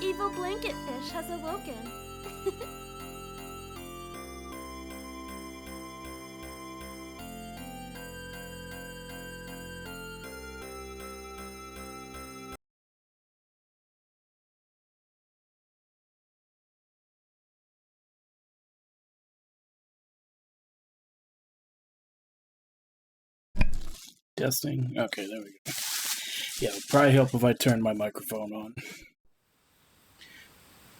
Evil blanket fish has awoken. Testing. Okay, there we go. Yeah, it'll probably help if I turn my microphone on.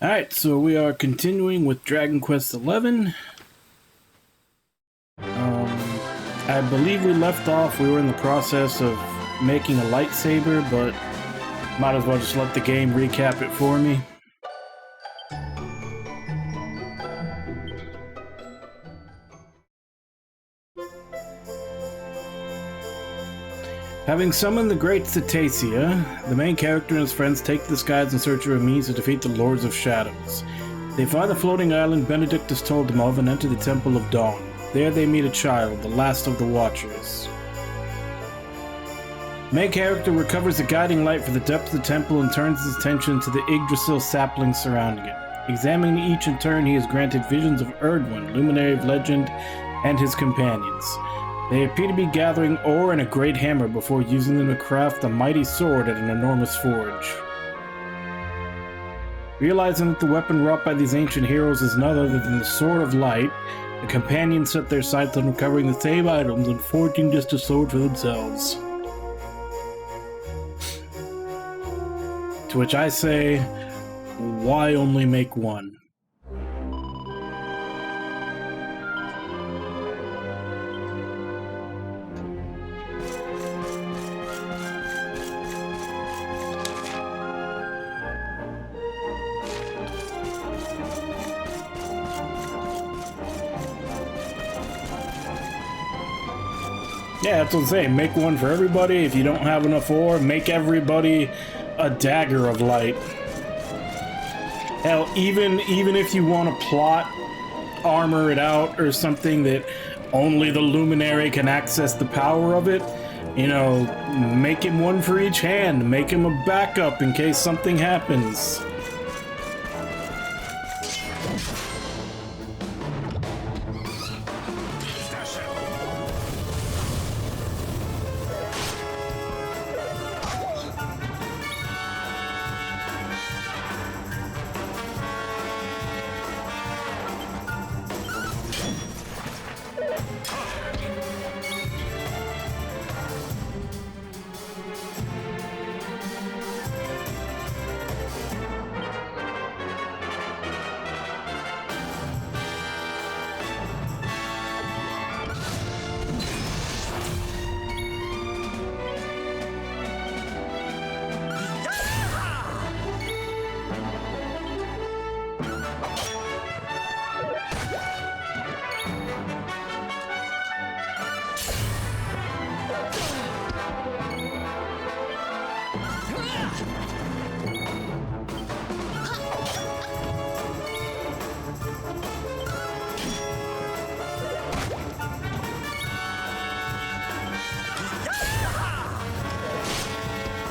Alright, so we are continuing with Dragon Quest XI. I believe we left off, we were in the process of making a lightsaber, but might as well just let the game recap it for me. Having summoned the great Cetaceia, the main character and his friends take the skies in search of a means to defeat the Lords of Shadows. They find the floating island Benedict has told them of and enter the Temple of Dawn. There they meet a child, the last of the Watchers. The main character recovers the guiding light for the depths of the temple and turns his attention to the Yggdrasil saplings surrounding it. Examining each in turn, he is granted visions of Erdwin, luminary of legend, and his companions. They appear to be gathering ore and a great hammer before using them to craft a mighty sword at an enormous forge. Realizing that the weapon wrought by these ancient heroes is none other than the Sword of Light, the companions set their sights on recovering the same items and forging just a sword for themselves. To which I say, why only make one? Yeah, that's what I'm saying. Make one for everybody. If you don't have enough ore, make everybody a dagger of light. Hell, even if you want to plot, armor it out or something that only the luminary can access the power of it, you know, make him one for each hand. Make him a backup in case something happens.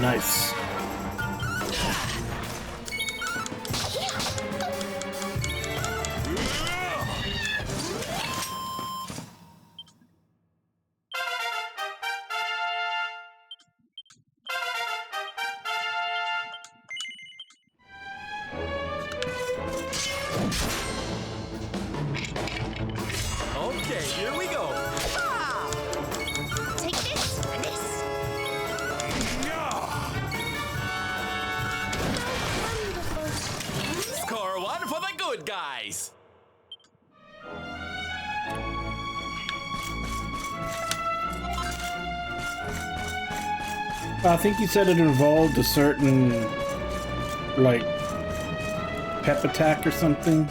Nice. Okay, here we go. Take this and this. Score one for the good guys. I think you said it involved a certain, like, pep attack or something.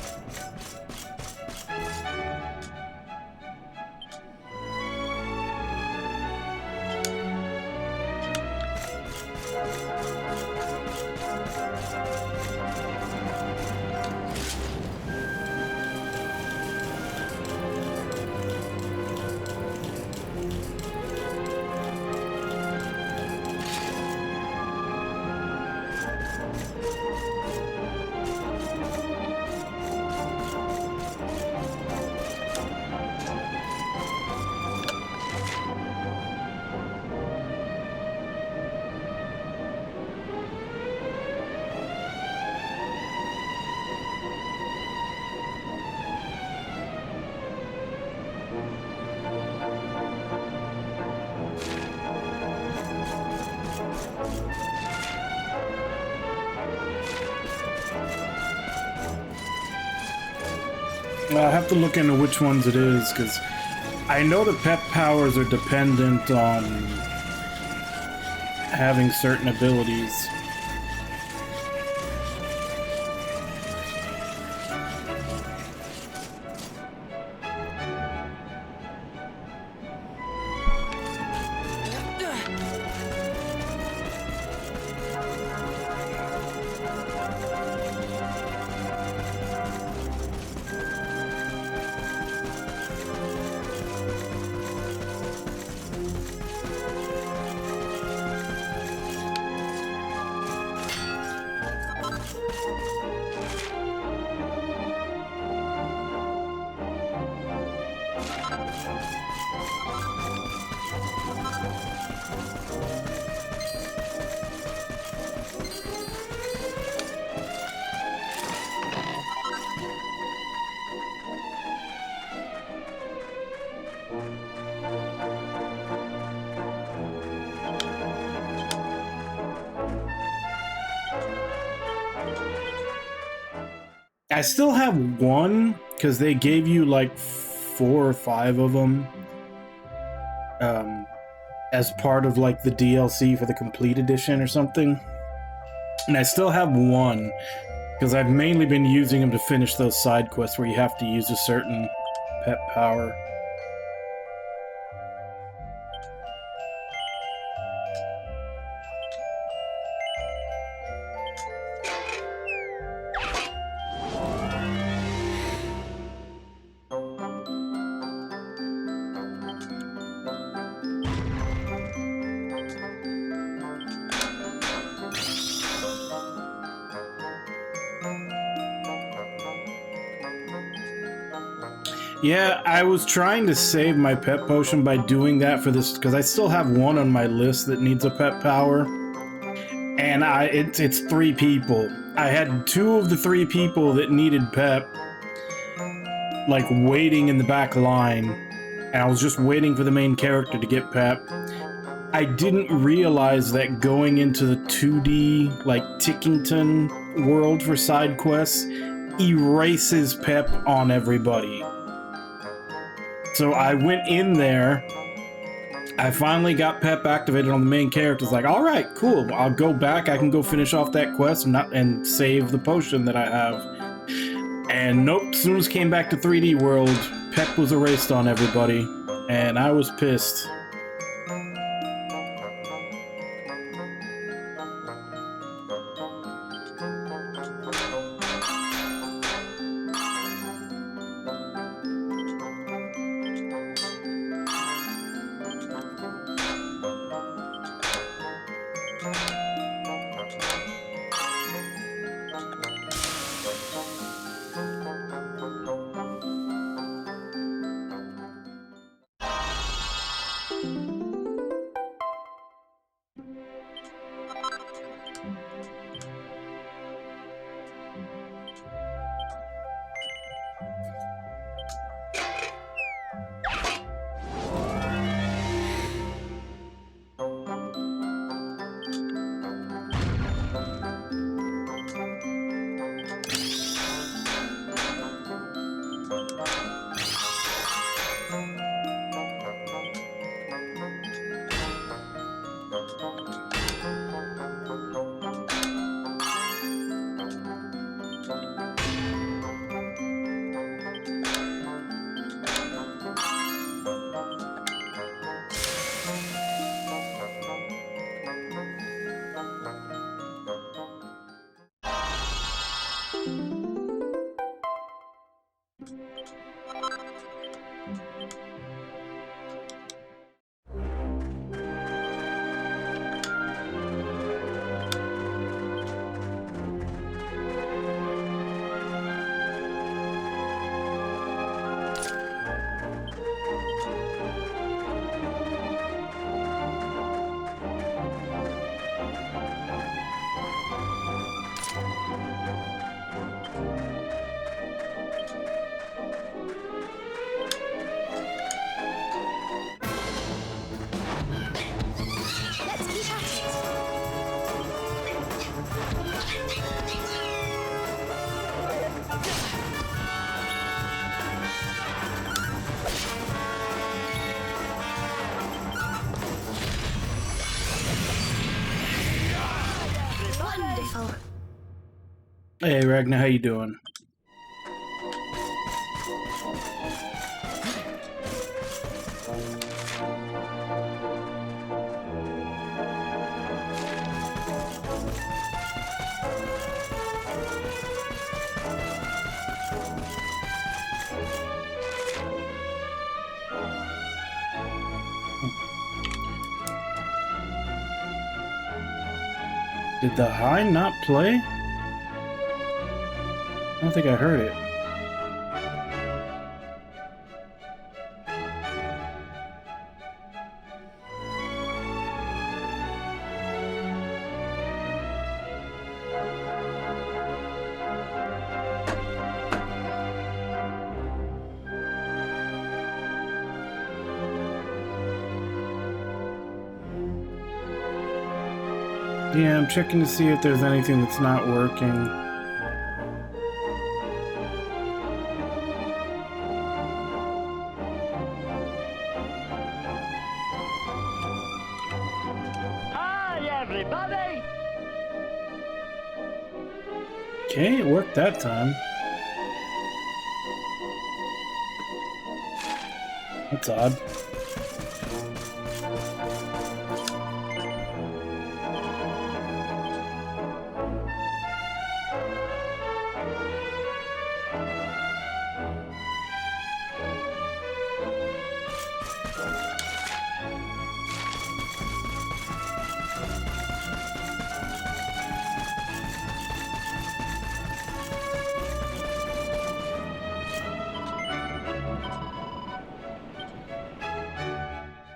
Well, I have to look into which ones it is, because I know the pep powers are dependent on having certain abilities. I still have one, because they gave you like 4 or 5 of them as part of like the DLC for the complete edition or something. And I still have one, because I've mainly been using them to finish those side quests where you have to use a certain pet power. Yeah, I was trying to save my pet potion by doing that for this, because I still have one on my list that needs a pet power. And it's 3 people. I had 2 of the 3 people that needed pep, like, waiting in the back line. And I was just waiting for the main character to get pep. I didn't realize that going into the 2D, like, Tickington world for side quests erases pep on everybody. So I went in there, I finally got pep activated on the main character. It's like, alright, cool, I'll go back, I can go finish off that quest and save the potion that I have. And nope, as soon as came back to 3D world, pep was erased on everybody, and I was pissed. Hey Ragnar, how you doing? Did the high not play? I don't think I heard it. Yeah, I'm checking to see if there's anything that's not working. Okay, it worked that time. That's odd.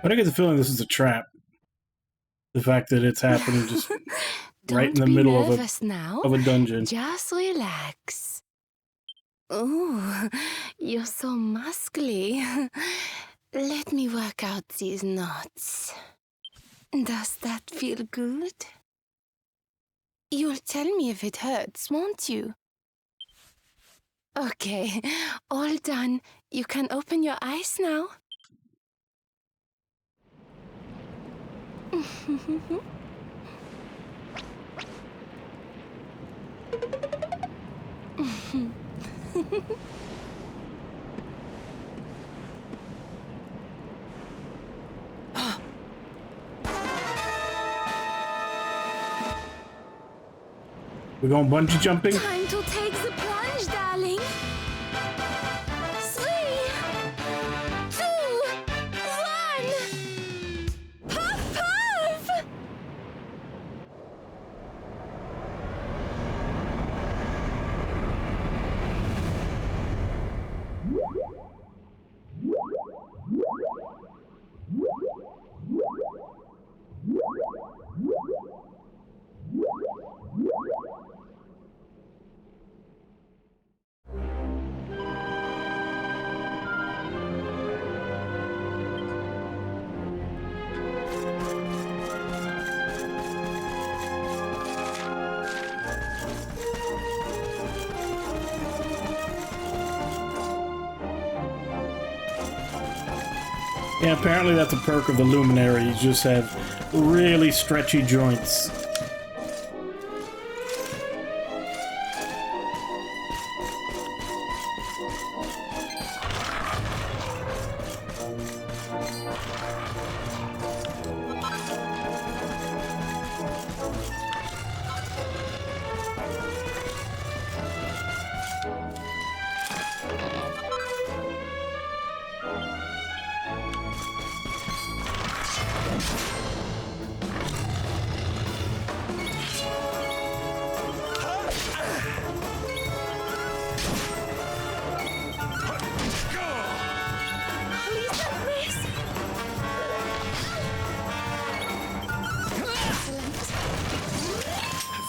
But I get the feeling this is a trap. The fact that it's happening just right in the middle of a dungeon. Just relax. Oh, you're so muscly. Let me work out these knots. Does that feel good? You'll tell me if it hurts, won't you? Okay, all done. You can open your eyes now. We're going bungee jumping? Time to take the plunge, darling. 3, 2, 1. Puff, puff! Yeah, apparently that's a perk of the Luminary. You just have really stretchy joints.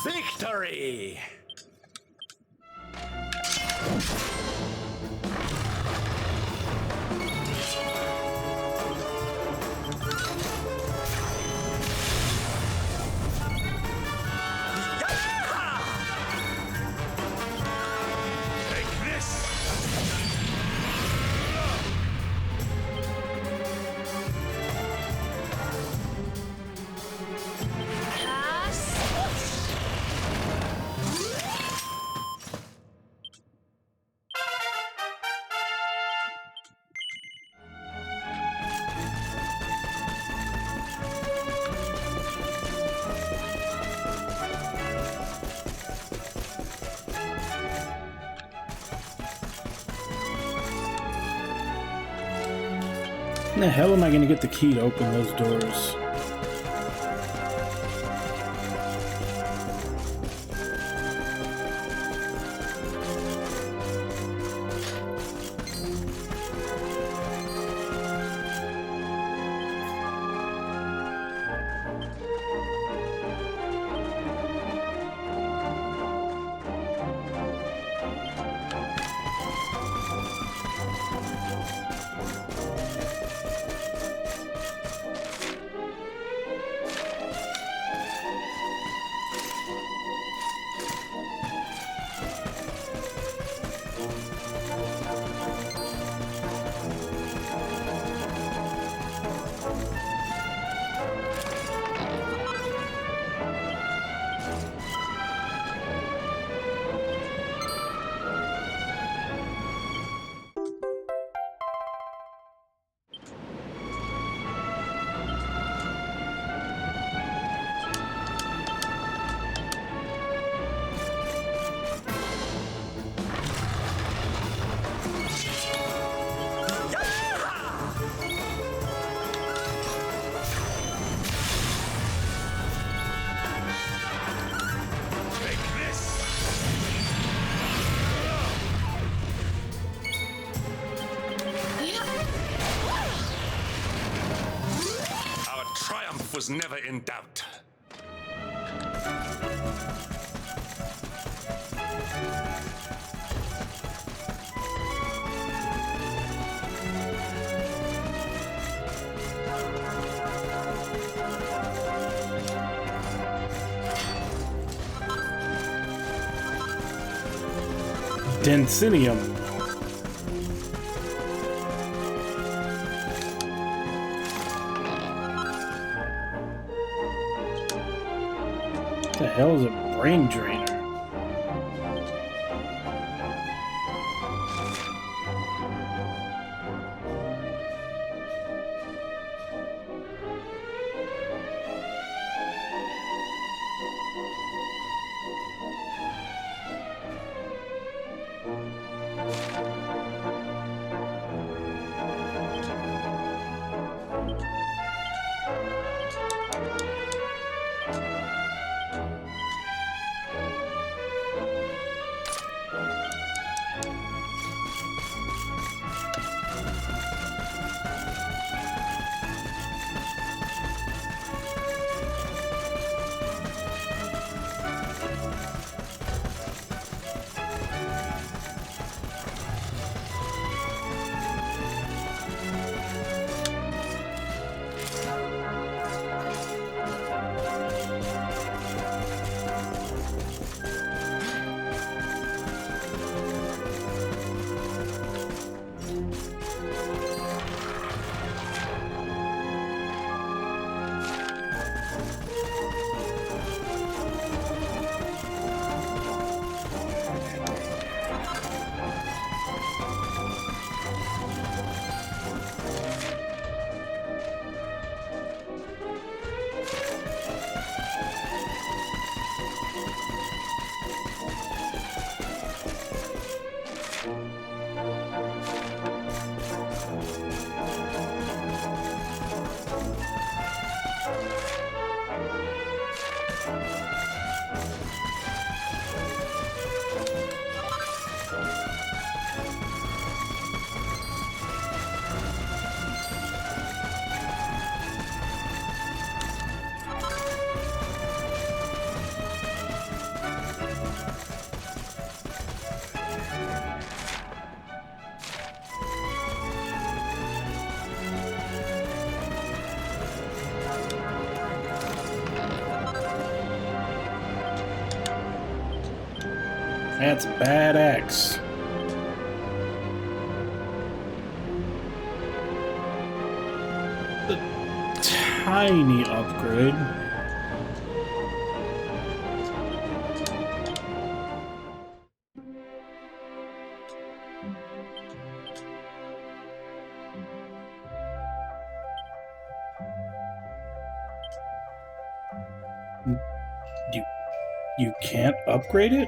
Victory! When the hell am I going to get the key to open those doors? Was never in doubt. Densinium. What the hell is a brain drainer? That's a bad axe. A tiny upgrade. You can't upgrade it?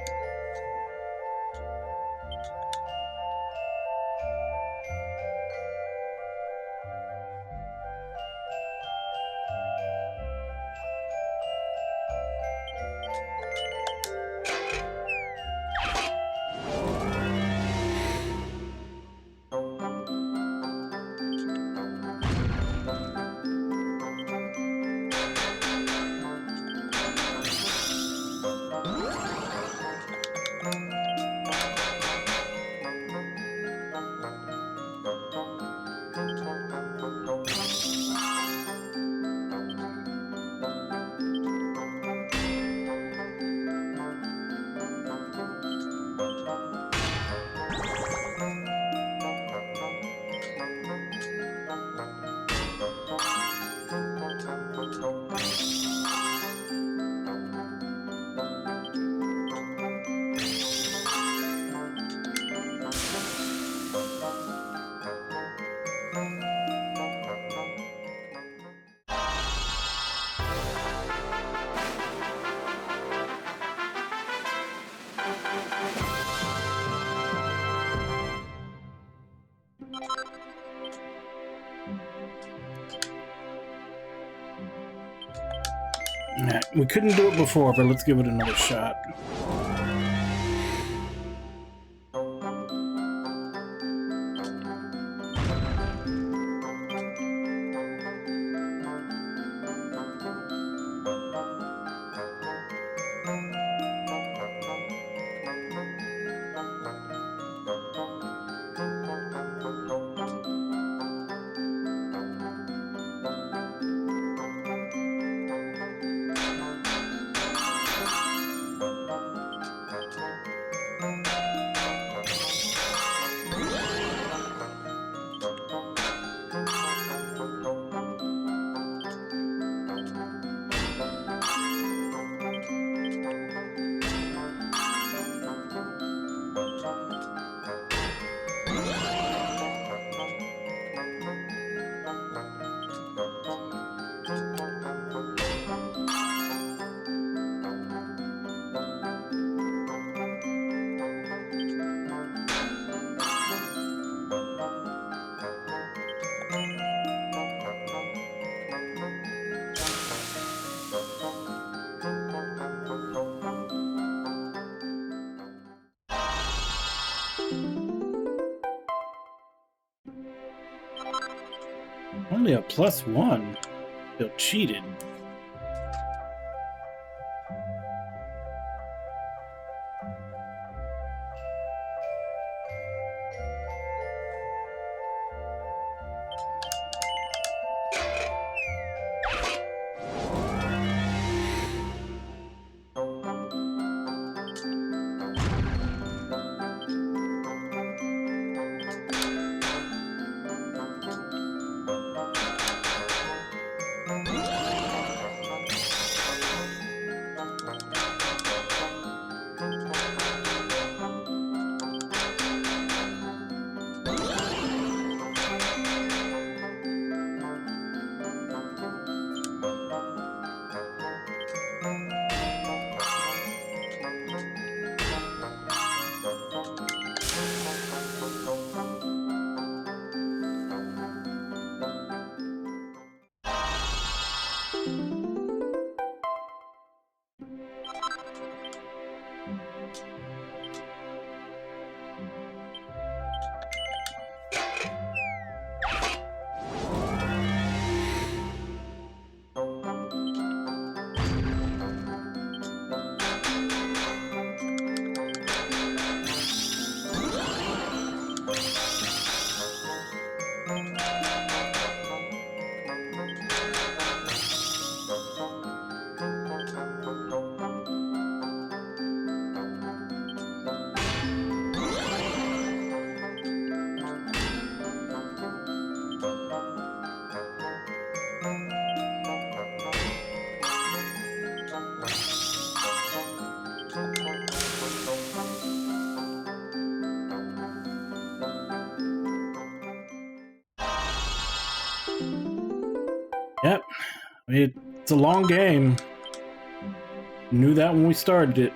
Alright, we couldn't do it before, but let's give it another shot. Only a +1. Feel cheated. Yep. It's a long game. Knew that when we started it.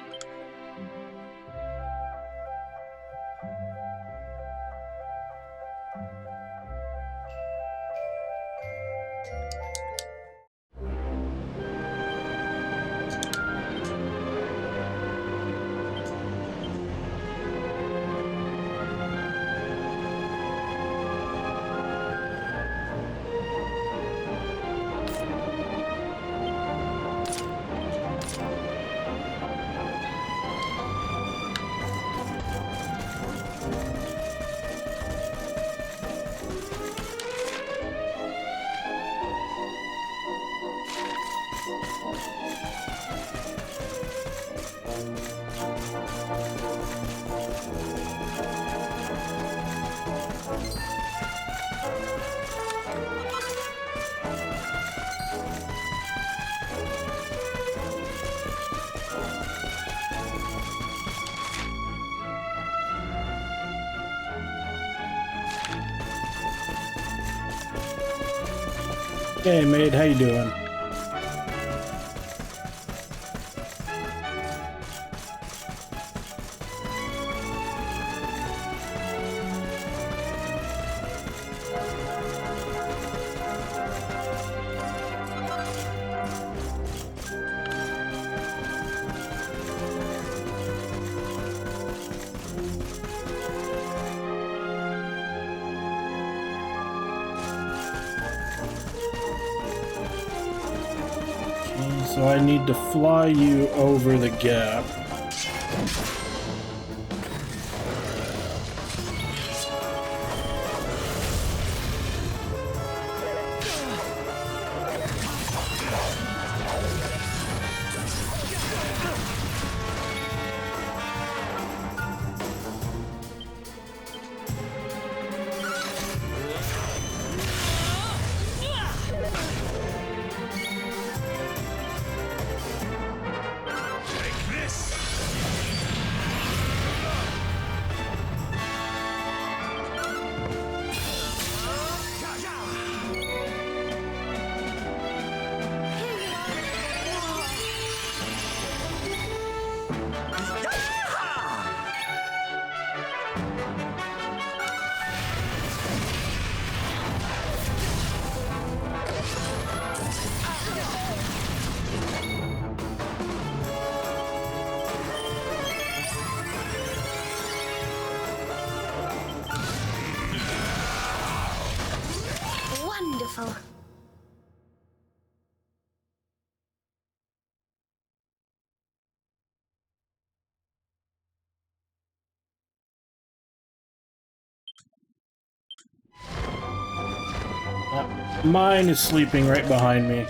Hey, mate, how you doing? So I need to fly you over the gap. Wonderful. Mine is sleeping right behind me.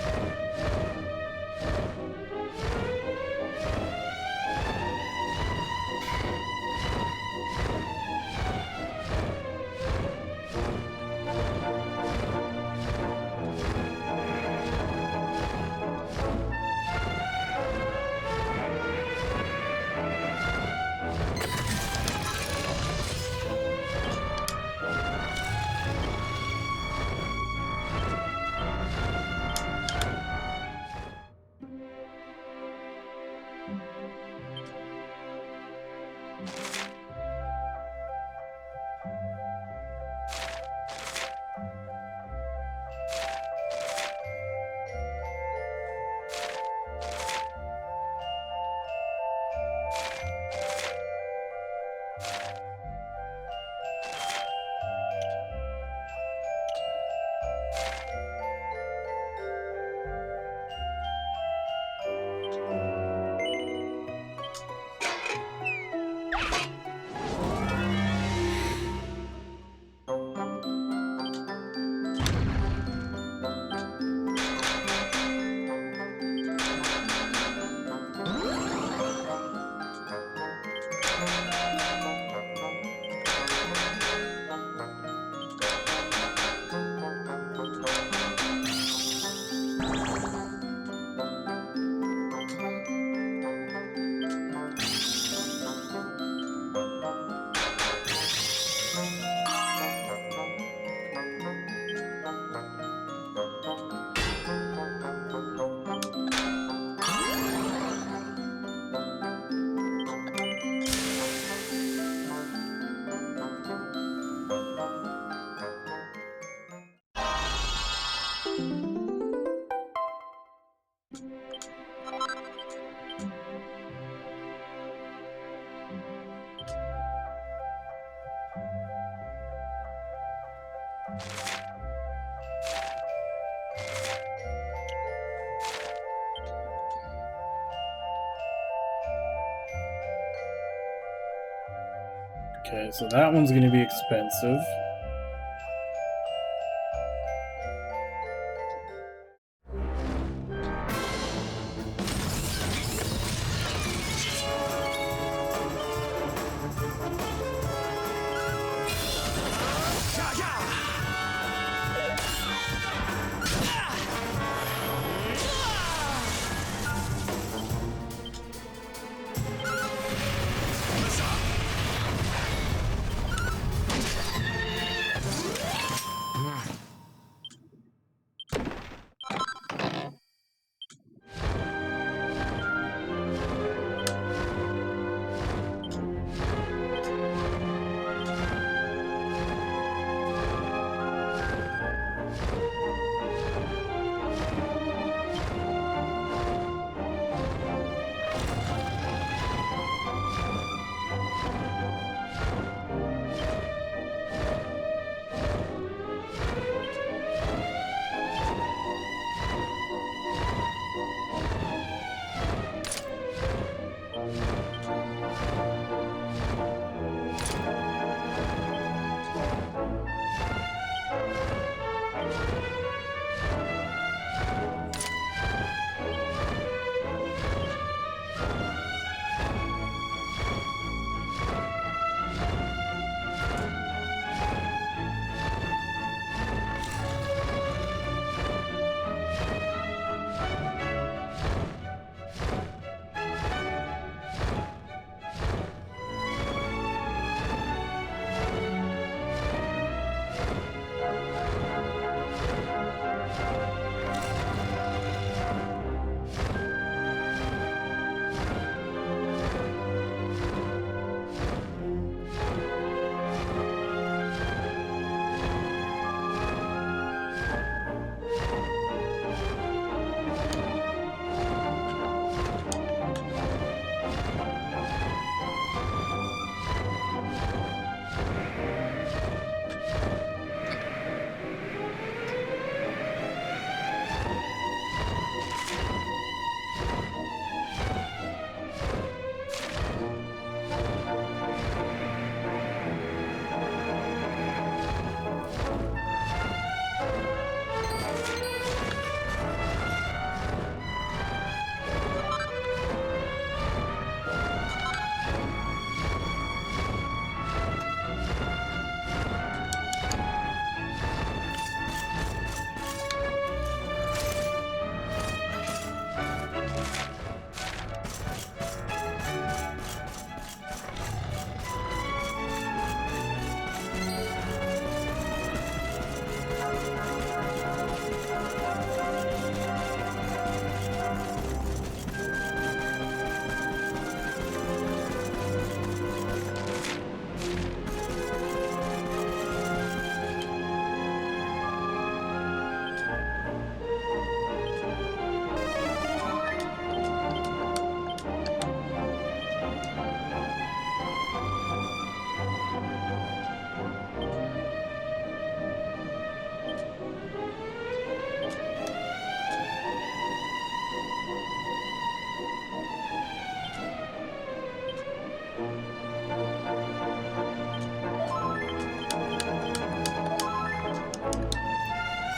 Okay, so that one's going to be expensive.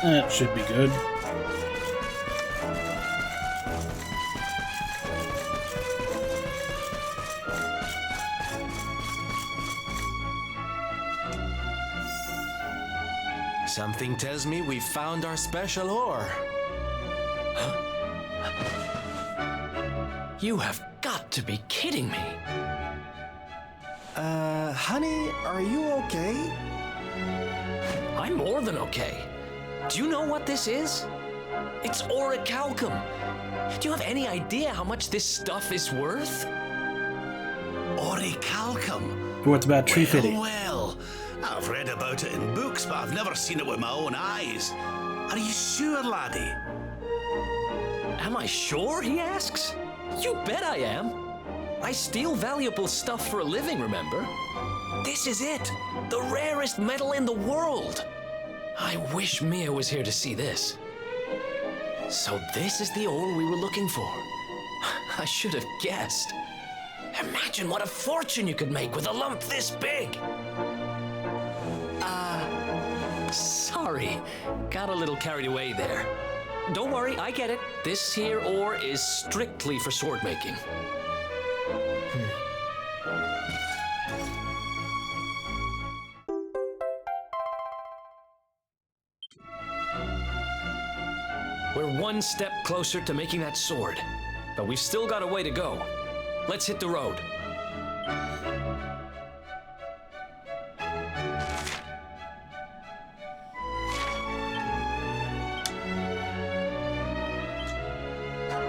That should be good. Something tells me we've found our special ore. You have got to be kidding me. Honey, are you okay? I'm more than okay. Do you know what this is? It's orichalcum. Do you have any idea how much this stuff is worth? Orichalcum? What's about tree fitting? Well, I've read about it in books, but I've never seen it with my own eyes. Are you sure, laddie? Am I sure, he asks? You bet I am. I steal valuable stuff for a living, remember? This is it. The rarest metal in the world. I wish Mia was here to see this. So this is the ore we were looking for. I should have guessed. Imagine what a fortune you could make with a lump this big. Sorry. Got a little carried away there. Don't worry, I get it. This here ore is strictly for sword making. We're one step closer to making that sword, but we've still got a way to go. Let's hit the road.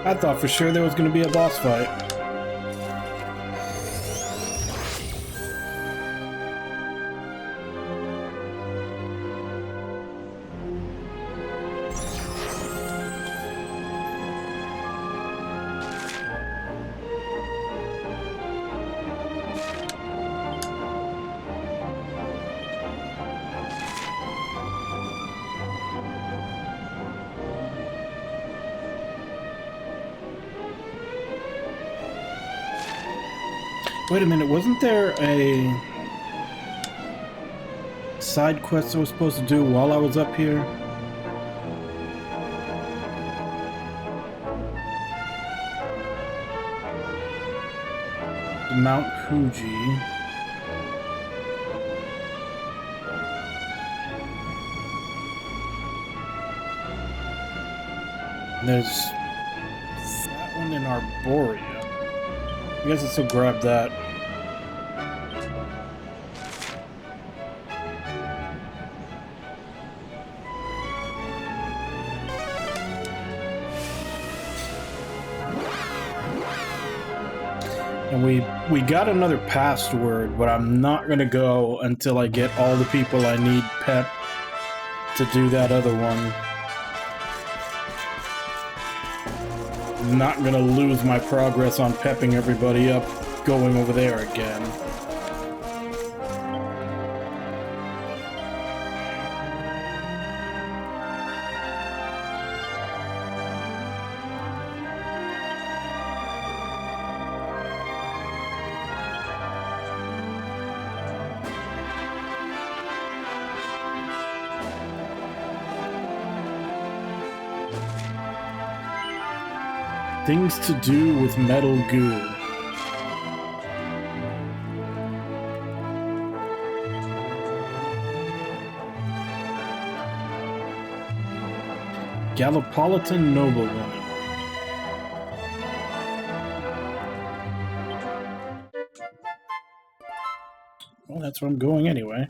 I thought for sure there was going to be a boss fight. Wait a minute, wasn't there a side quest I was supposed to do while I was up here? Mount Fuji. There's that one in Arborea. I guess I'll still grab that. And we got another password, but I'm not gonna go until I get all the people I need pep to do that other one. I'm not gonna lose my progress on pepping everybody up going over there again. Things to do with metal goo. Gallipolitan noblewoman. Well, that's where I'm going anyway.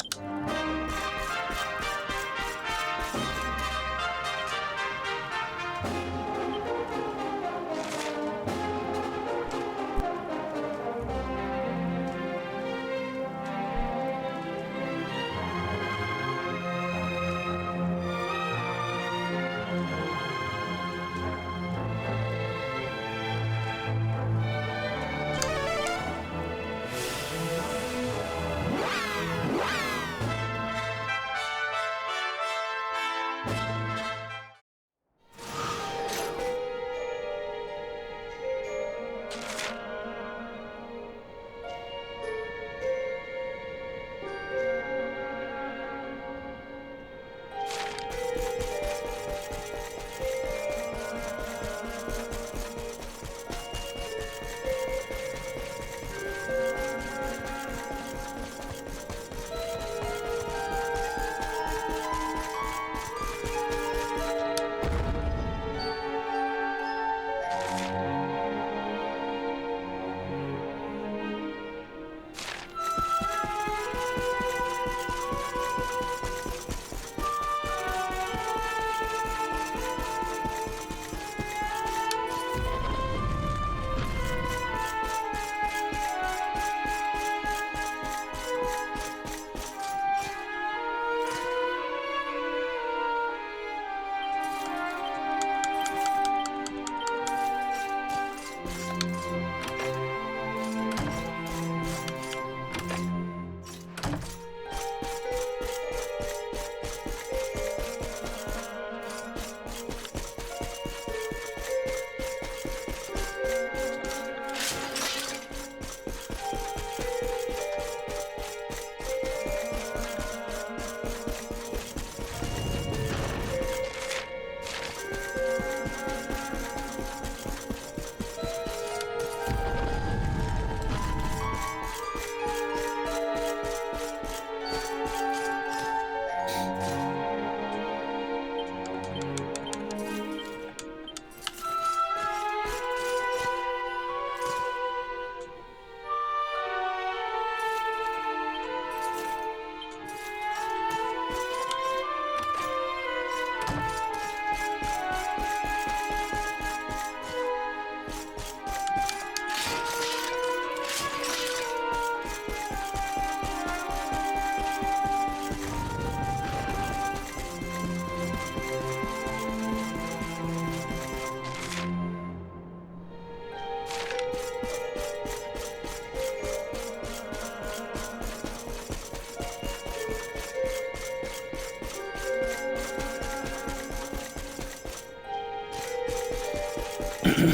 My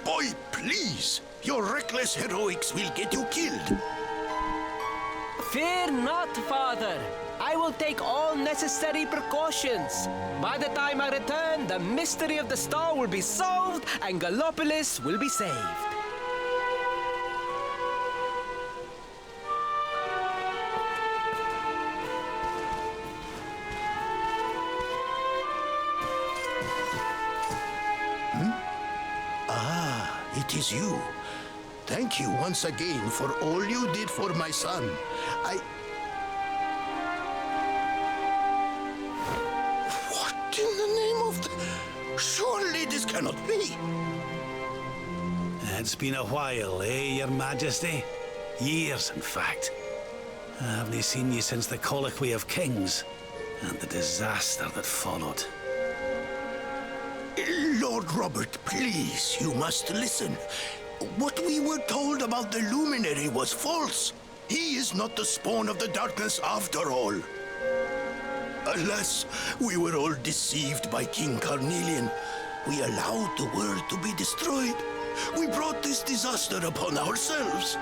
boy, please! Your reckless heroics will get you killed. Fear not, Father. I will take all necessary precautions. By the time I return, the mystery of the star will be solved and Gallopolis will be saved. It is you. Thank you once again for all you did for my son. What in the name of the... Surely this cannot be. It's been a while, Your Majesty? Years, in fact. I haven't seen you since the Colloquy of Kings and the disaster that followed. Lord Robert, please, you must listen. What we were told about the luminary was false. He is not the spawn of the darkness after all. Alas, we were all deceived by King Carnelian. We allowed the world to be destroyed. We brought this disaster upon ourselves.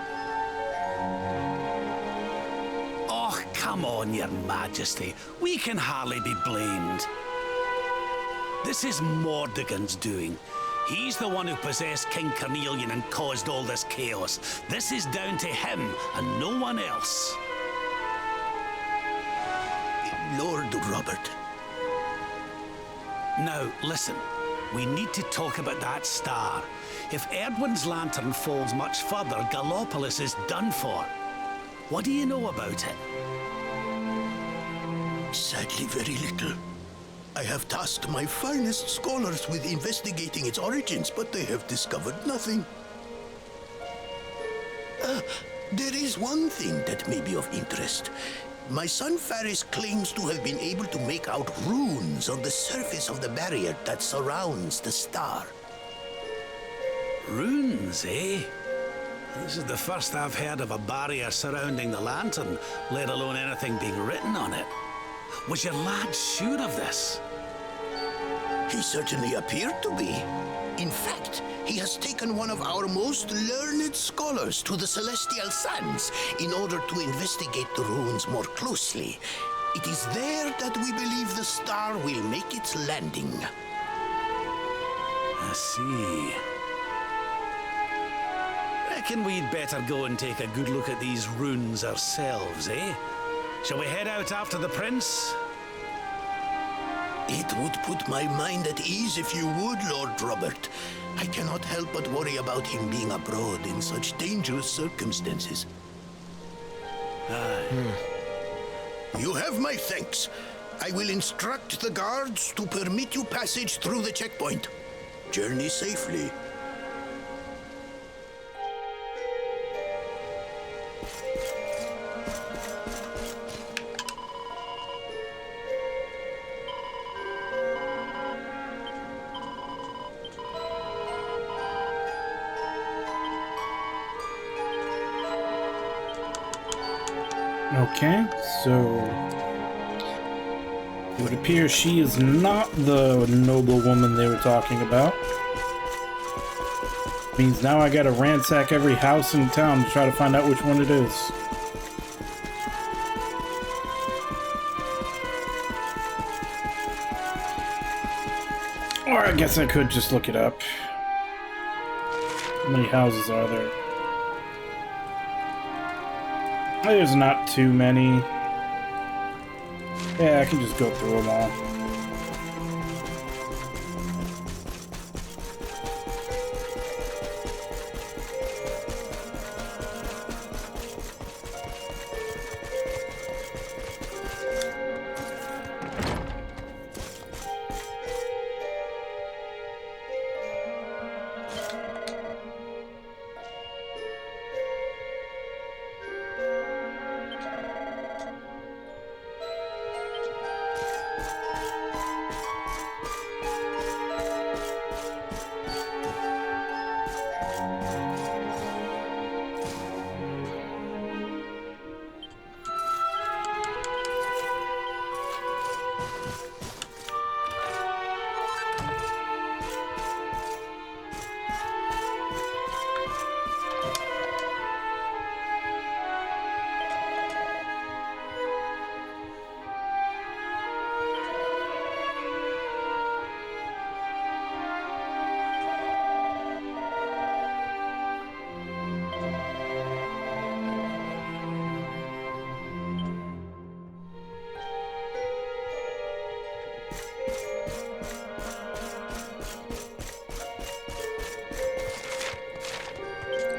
Oh, come on, Your Majesty. We can hardly be blamed. This is Mordegon's doing. He's the one who possessed King Carnelian and caused all this chaos. This is down to him and no one else. Lord Robert. Now, listen. We need to talk about that star. If Erdwin's lantern falls much further, Gallopolis is done for. What do you know about it? Sadly, very little. I have tasked my finest scholars with investigating its origins, but they have discovered nothing. There is one thing that may be of interest. My son Faris claims to have been able to make out runes on the surface of the barrier that surrounds the star. Runes, eh? This is the first I've heard of a barrier surrounding the lantern, let alone anything being written on it. Was your lad sure of this? He certainly appeared to be. In fact, he has taken one of our most learned scholars to the Celestial Sands in order to investigate the runes more closely. It is there that we believe the star will make its landing. I see. Reckon we'd better go and take a good look at these runes ourselves, eh? Shall we head out after the prince? It would put my mind at ease if you would, Lord Robert. I cannot help but worry about him being abroad in such dangerous circumstances. You have my thanks. I will instruct the guards to permit you passage through the checkpoint. Journey safely. Okay, so it would appear she is not the noble woman they were talking about. Means now I gotta ransack every house in town to try to find out which one it is. Or I guess I could just look it up. How many houses are there? There's not too many. Yeah, I can just go through them all.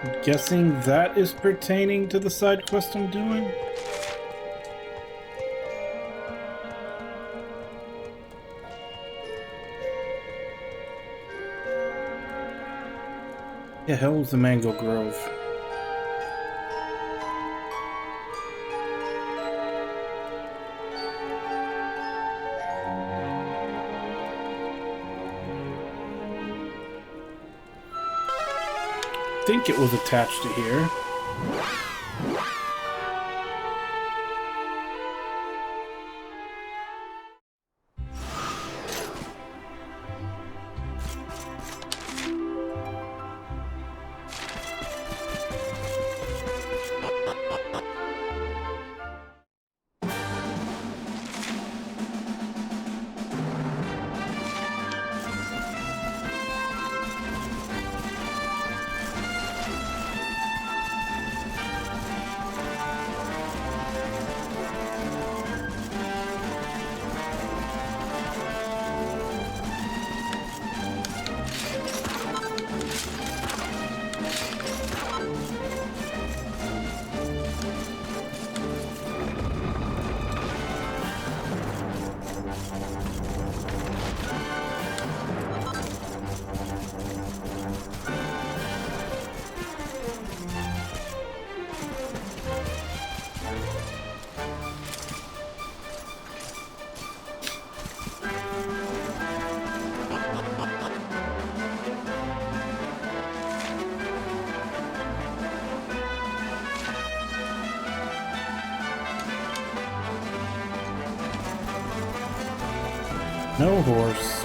I'm guessing that is pertaining to the side quest I'm doing. The hell was the Mango Grove? I think it was attached to here. No horse.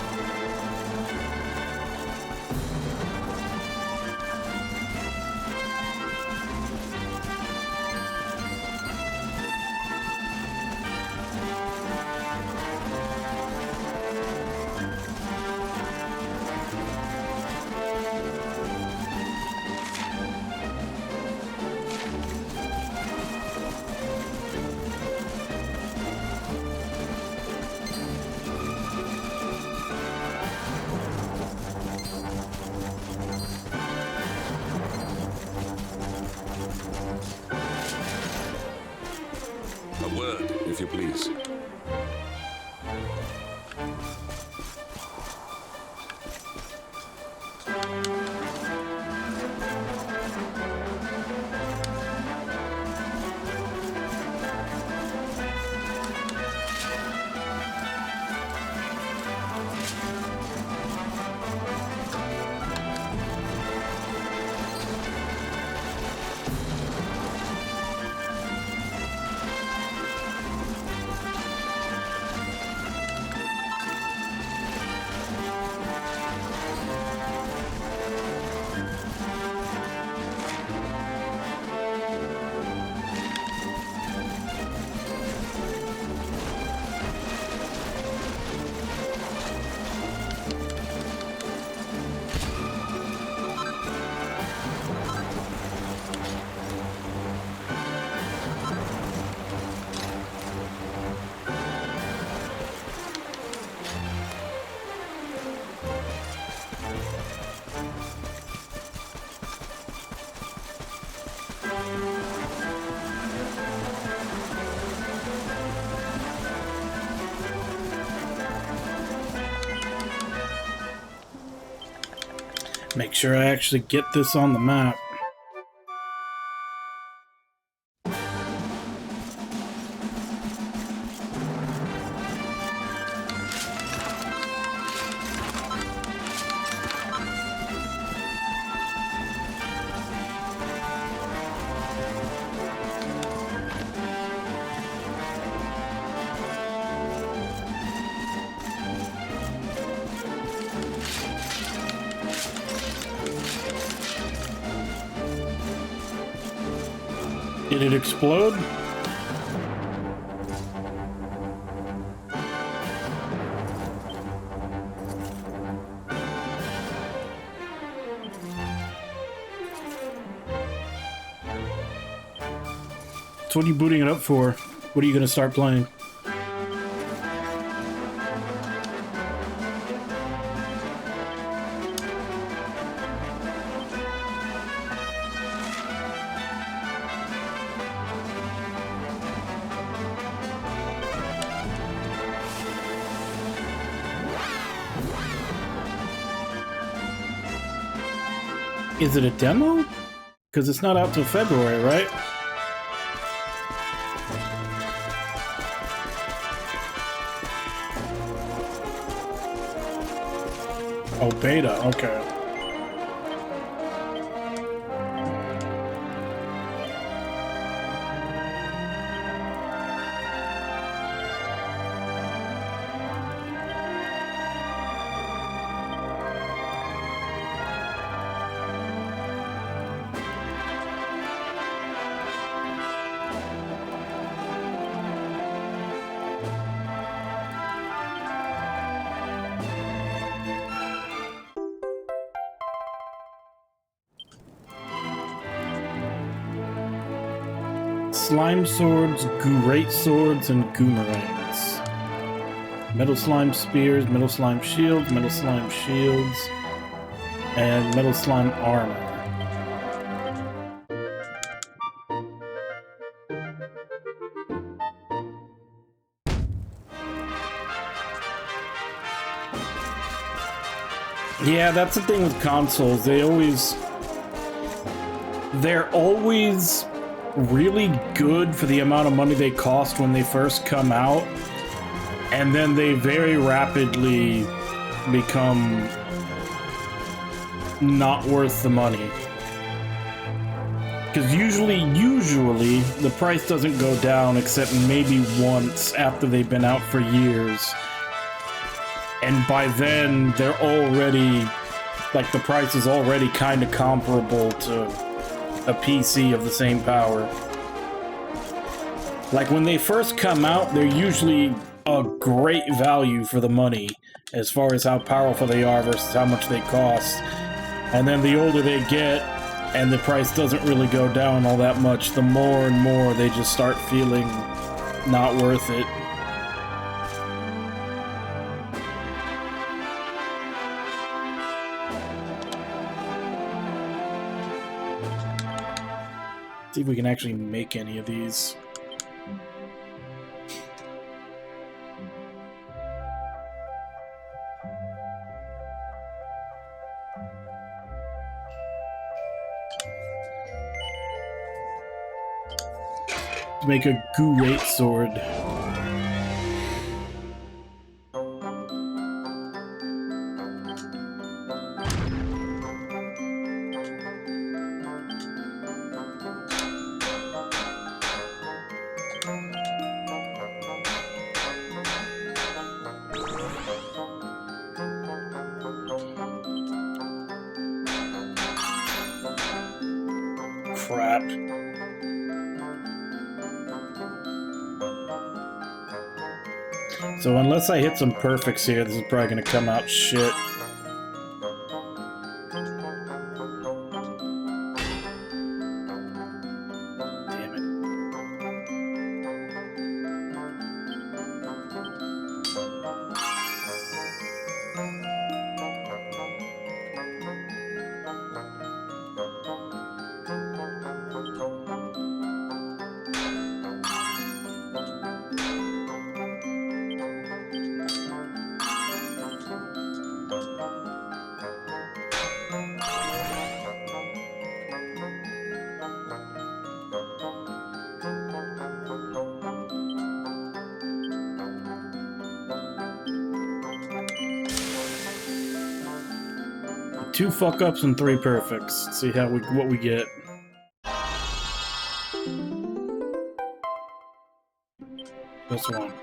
A word, if you please. Make sure I actually get this on the map. Did it explode? So what are you booting it up for? What are you gonna start playing? Is it a demo? Because it's not out till February, right? Oh, beta, okay. Slime swords, great swords, and goomerangs. Metal slime spears, metal slime shields, and metal slime armor. Yeah, that's the thing with consoles. They're always really good for the amount of money they cost when they first come out, and then they very rapidly become not worth the money. Because usually the price doesn't go down except maybe once after they've been out for years. And by then, they're already, like, the price is already kind of comparable to a PC of the same power. Like, when they first come out, they're usually a great value for the money as far as how powerful they are versus how much they cost. And then the older they get, and the price doesn't really go down all that much, the more and more they just start feeling not worth it. See if we can actually make any of these. Make a great sword. Crap. So unless I hit some perfects here, this is probably gonna come out shit. Damn it. Two fuck-ups and three perfects. Let's see what we get. This one.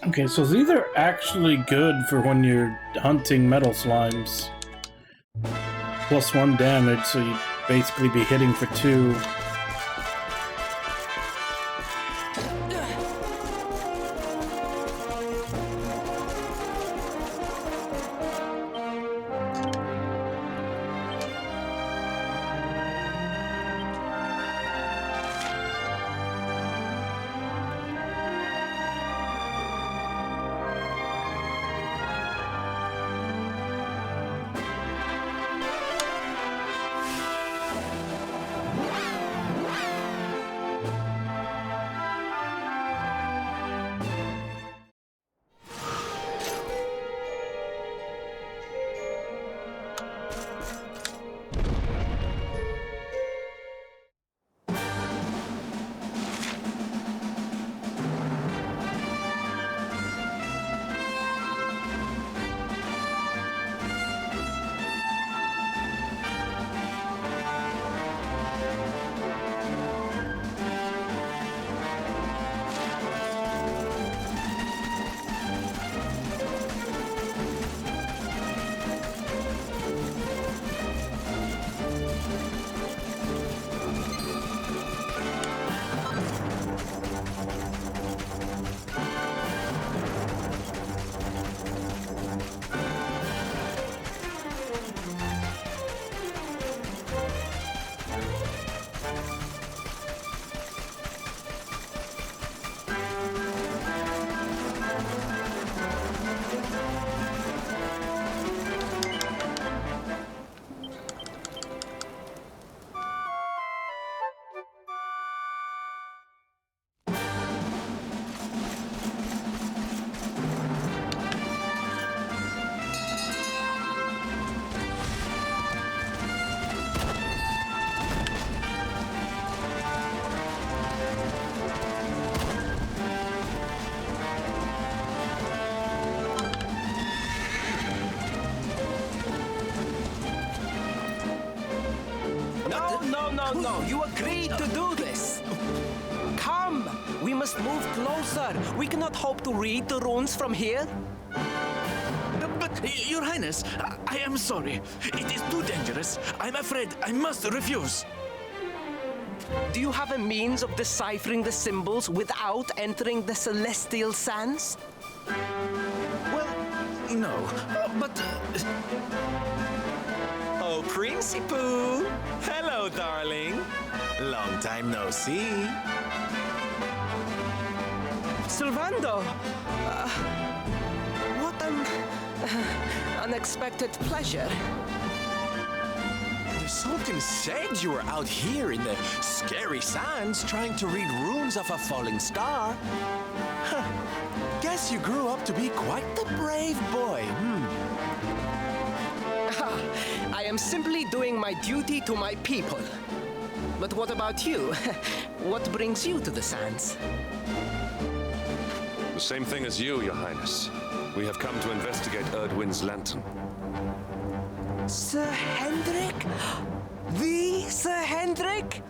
Okay, so these are actually good for when you're hunting metal slimes. +1 damage, so you'd basically be hitting for 2. No, you agreed to do this. Come, we must move closer. We cannot hope to read the runes from here. But, Your Highness, I am sorry. It is too dangerous. I'm afraid I must refuse. Do you have a means of deciphering the symbols without entering the celestial sands? Well, no, but... Oh, Principal! Hello, darling. Long time no see. Servando! What an unexpected pleasure. The Sultan said you were out here in the scary sands trying to read runes of a falling star. Huh. Guess you grew up to be quite the brave boy, I am simply doing my duty to my people. But what about you? What brings you to the sands? The same thing as you, Your Highness. We have come to investigate Erdwin's lantern. Sir Hendrik? The Sir Hendrik?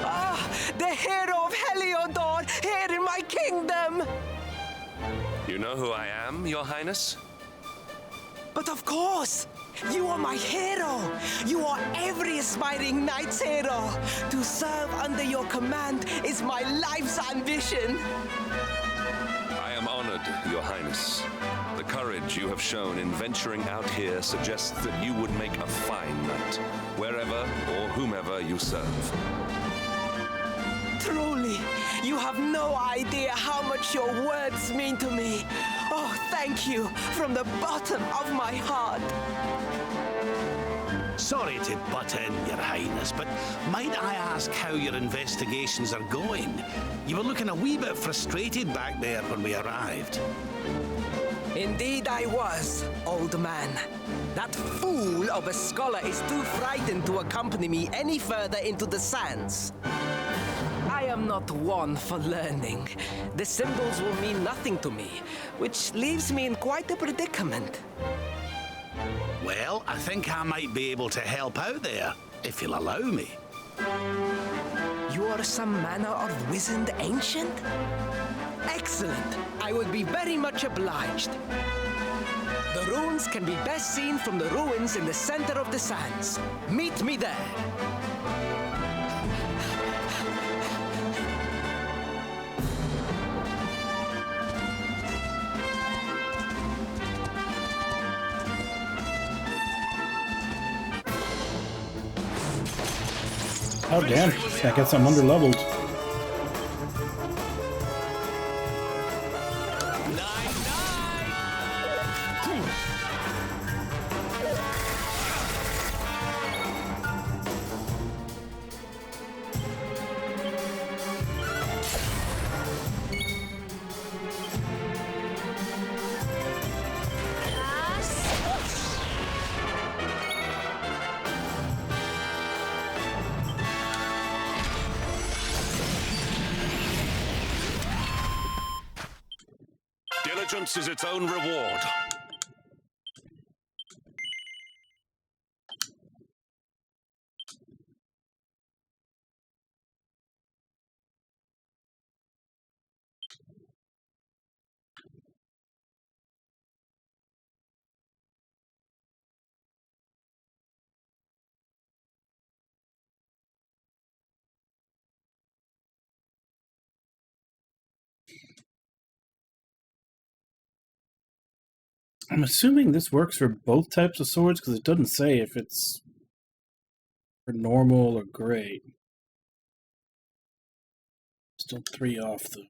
Ah, the hero of Heliodor, here in my kingdom! You know who I am, Your Highness? But of course! You are my hero! You are every aspiring knight's hero! To serve under your command is my life's ambition! I am honored, Your Highness. The courage you have shown in venturing out here suggests that you would make a fine knight, wherever or whomever you serve. Truly, you have no idea how much your words mean to me. Oh, thank you from the bottom of my heart. Sorry to butt in, Your Highness, but might I ask how your investigations are going? You were looking a wee bit frustrated back there when we arrived. Indeed I was, old man. That fool of a scholar is too frightened to accompany me any further into the sands. I am not one for learning. The symbols will mean nothing to me, which leaves me in quite a predicament. Well, I think I might be able to help out there, if you'll allow me. You are some manner of wizened ancient? Excellent. I would be very much obliged. The runes can be best seen from the ruins in the center of the sands. Meet me there. Oh damn, I guess I'm under-leveled. Diligence is its own reward. I'm assuming this works for both types of swords because it doesn't say if it's for normal or great. Still 3 off though.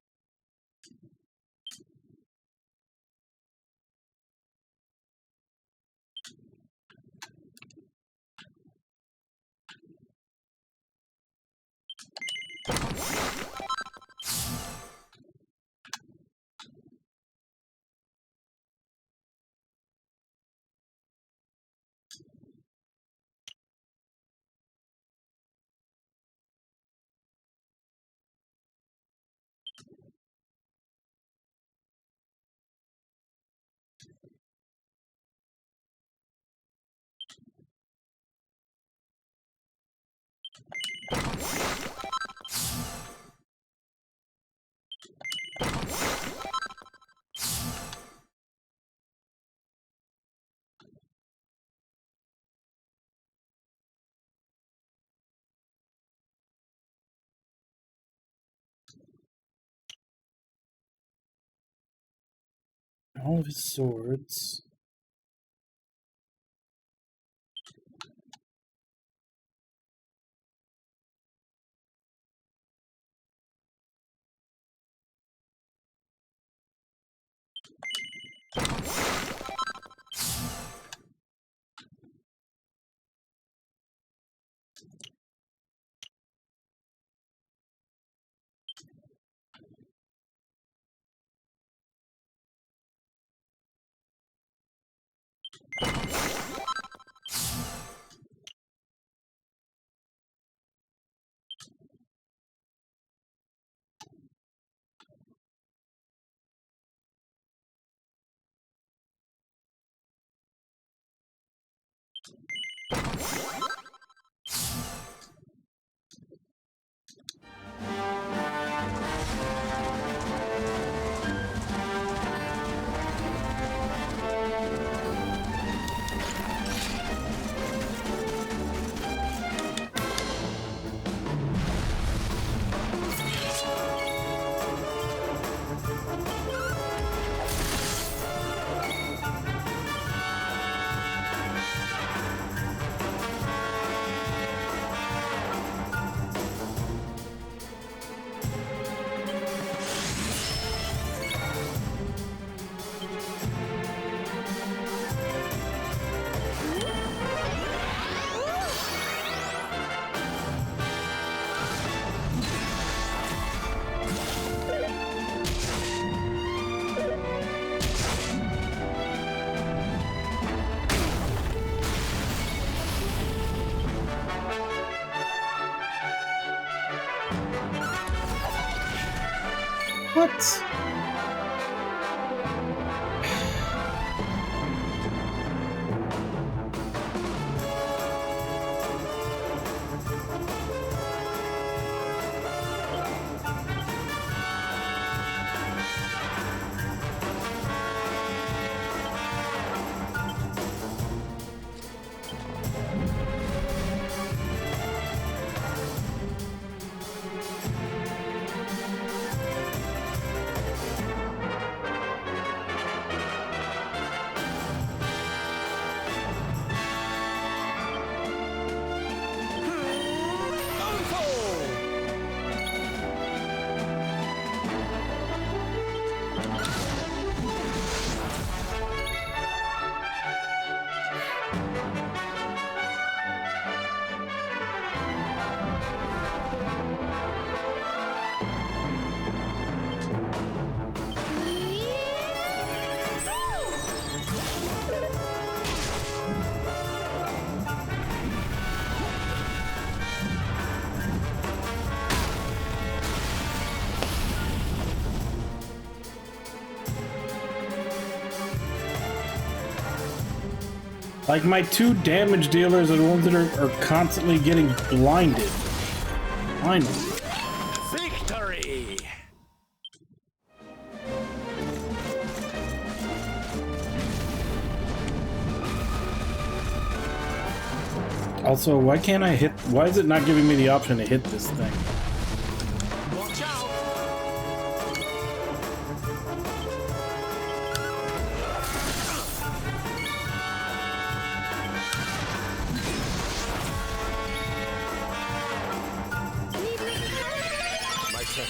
All of his swords. What? Like, my 2 damage dealers are the ones that are constantly getting blinded. Finally. Victory! Also, why can't I hit... Why is it not giving me the option to hit this thing? Watch out! My turn.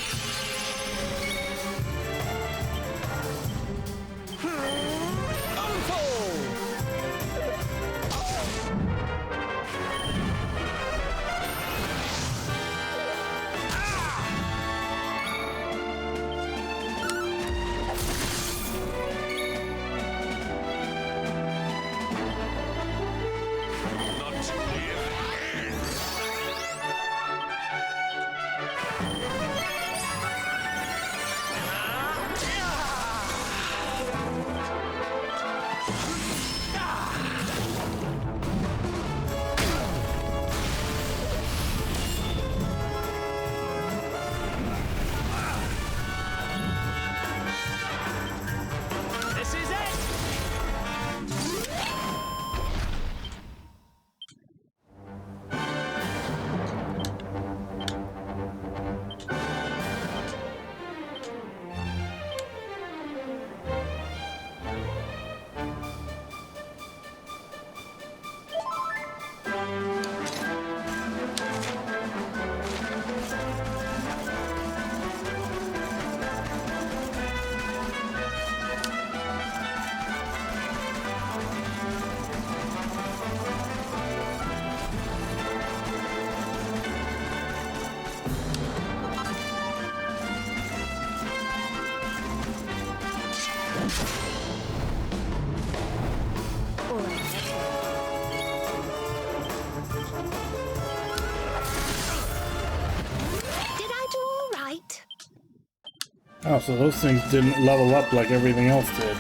This is it! Did I do all right? Oh, so those things didn't level up like everything else did.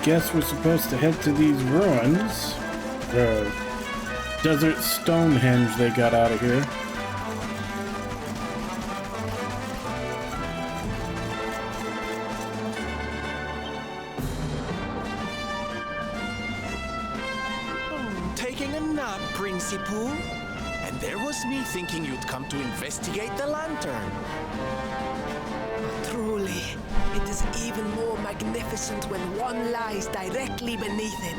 Guess we're supposed to head to these ruins. Desert Stonehenge they got out of here. Taking a nap, Principal. And there was me thinking you'd come to investigate the lantern. Truly, it is even more magnificent when one lies directly beneath it.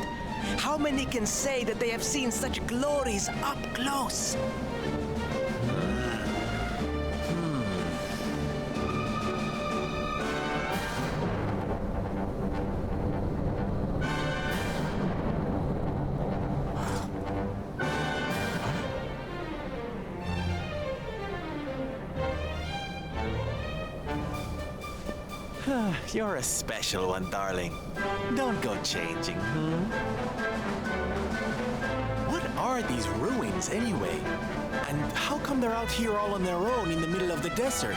How many can say that they have seen such glories up close? You're a special one, darling. Don't go changing, What are these ruins, anyway? And how come they're out here all on their own in the middle of the desert?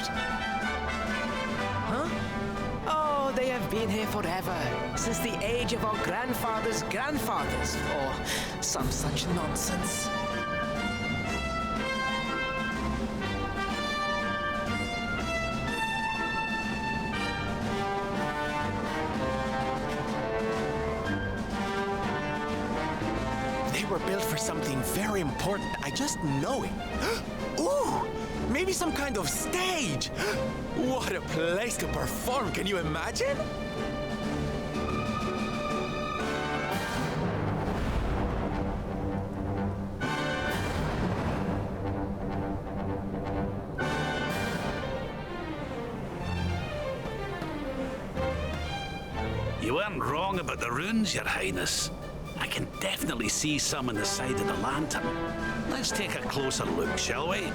Huh? Oh, they have been here forever, since the age of our grandfathers' grandfathers, or some such nonsense. Were built for something very important. I just know it. Ooh, maybe some kind of stage. What a place to perform. Can you imagine? You weren't wrong about the runes, Your Highness. I can definitely see some on the side of the lantern. Let's take a closer look, shall we?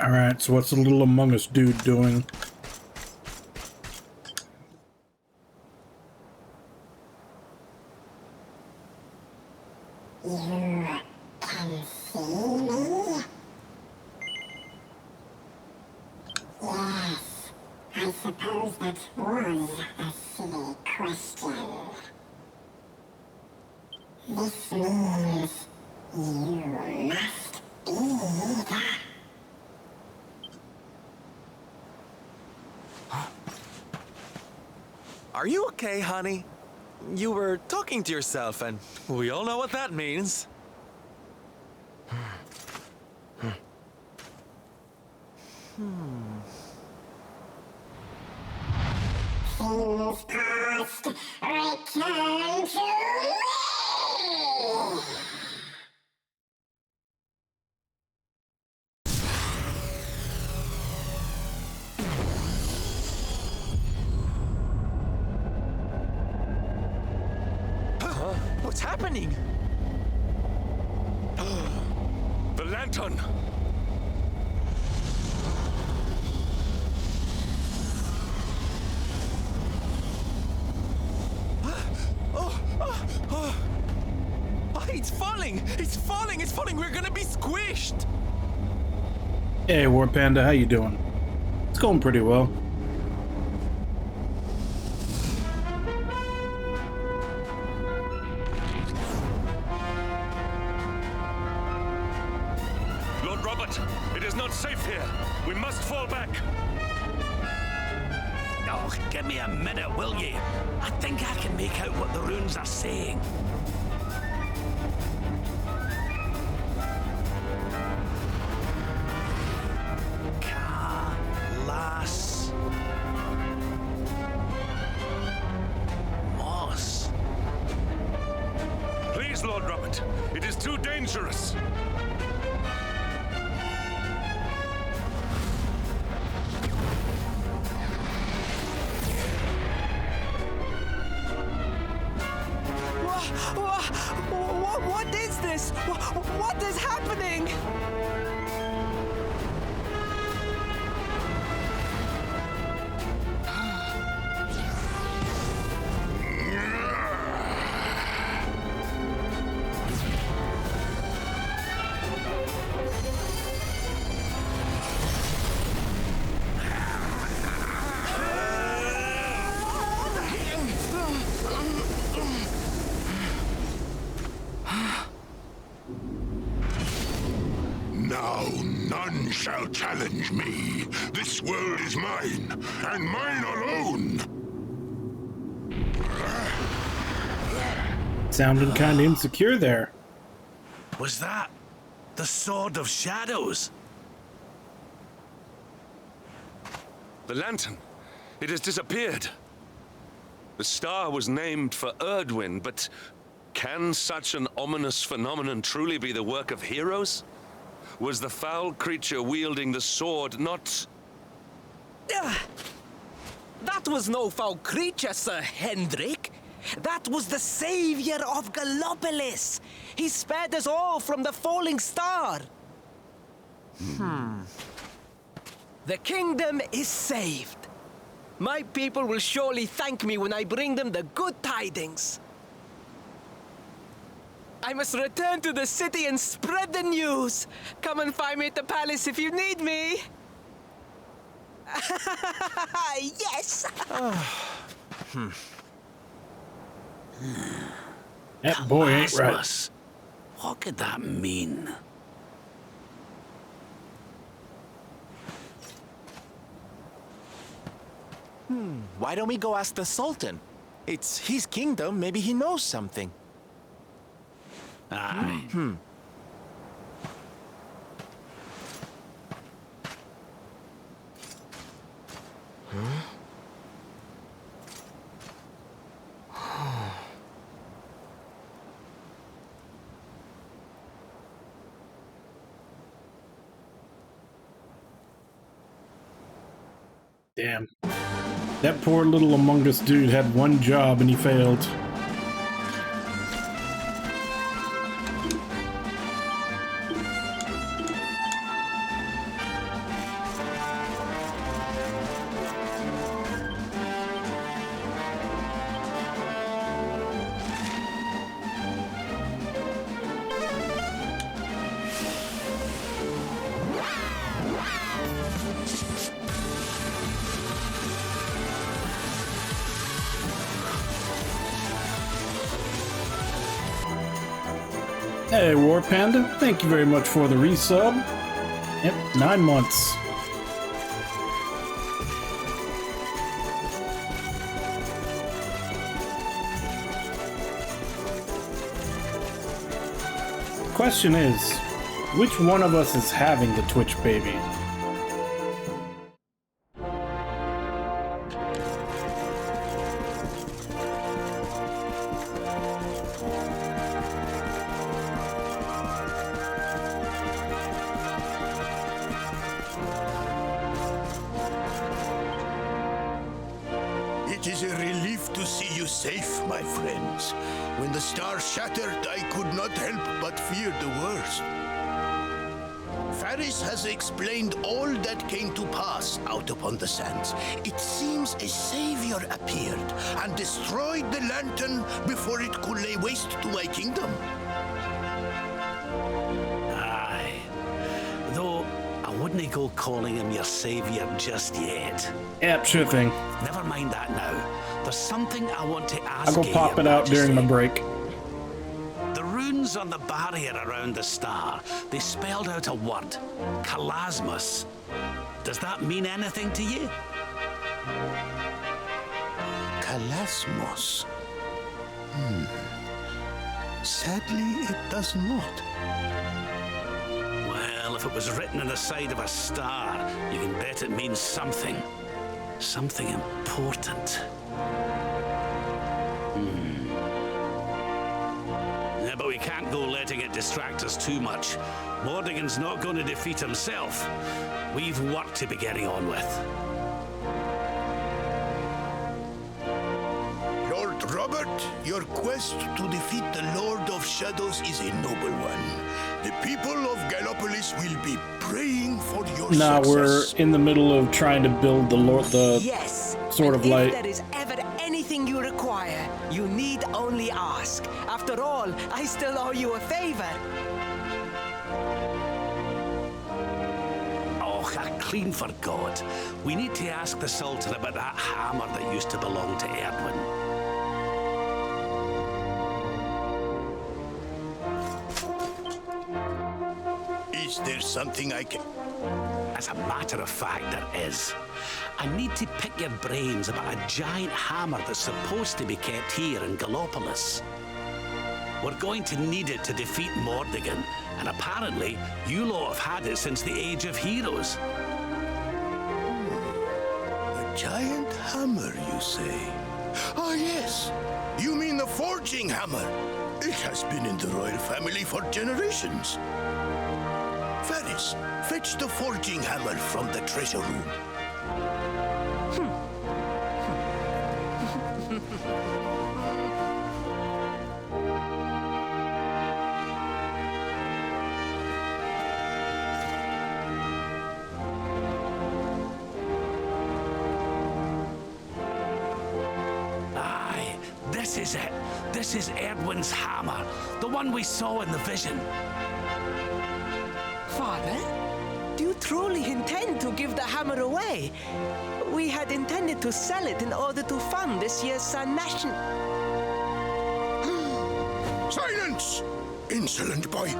Alright, so what's the little Among Us dude doing? You can see me? Yes, I suppose that was a silly question. This means you must be the... Are you okay, honey? You were talking to yourself, and we all know what that means. Things past, return to me! What's happening? The lantern! It's falling! It's falling! It's falling! We're gonna be squished! Hey, War Panda, how you doing? It's going pretty well. Lord Robert, it is not safe here. We must fall back. Oh, give me a minute, will ye? I think I can make out what the runes are saying. Las Moss. Please, Lord Robert, it is too dangerous. What is this? What is happening? Now none shall challenge me. This world is mine, and mine alone. Sounding kind of insecure there. Was that the Sword of Shadows? The lantern. It has disappeared. The star was named for Erdwin, but can such an ominous phenomenon truly be the work of heroes? Was the foul creature wielding the sword not... That was no foul creature, Sir Hendrik. That was the savior of Gallopolis. He spared us all from the falling star. The kingdom is saved. My people will surely thank me when I bring them the good tidings. I must return to the city and spread the news. Come and find me at the palace if you need me. Yes! That boy ain't right. Erasmus. What could that mean? Why don't we go ask the Sultan? It's his kingdom, maybe he knows something. Aye. Damn. That poor little Among Us dude had one job and he failed. Hey, War Panda, thank you very much for the resub. Yep, 9 months. Question is, which one of us is having the Twitch baby? It is a relief to see you safe, my friends. When the star shattered, I could not help but fear the worst. Faris has explained all that came to pass out upon the sands. It seems a savior appeared and destroyed the lantern before it could lay waste to my kingdom. Aye. Though, I wouldn't go calling him your savior just yet. Yep, sure thing. Never mind that now. There's something I want to ask I'll go you, pop Your it out during my Majesty. break. The runes on the barrier around the star, they spelled out a word, Kalasmus. Does that mean anything to you? Kalasmos. Sadly, it does not. Well, if it was written on the side of a star, you can bet it means something. Something important. Yeah, but we can't go letting it distract us too much. Mordigan's not going to defeat himself. We've work to be getting on with. Lord Robert, your quest to defeat the Lord of Shadows is a noble one. The people of Gallopolis will be praying for your Nah, we're success. in the middle of trying to build the Yes. Sword of and Light. If there is ever anything you require, you need only ask. After all, I still owe you a favor. Oh, I clean forgot. We need to ask the Sultan about that hammer that used to belong to Erdwin. Is there something I can... As a matter of fact, there is. I need to pick your brains about a giant hammer that's supposed to be kept here in Gallopolis. We're going to need it to defeat Mordigan, and apparently, you lot have had it since the Age of Heroes. A giant hammer, you say? Ah, yes. You mean the forging hammer? It has been in the royal family for generations. Faris, fetch the forging hammer from the treasure room. Aye, this is it. This is Erdwin's hammer, the one we saw in the vision. Father, do you truly intend to give the hammer away? We had intended to sell it in order to fund this year's Sun Nation. Silence! Insolent boy!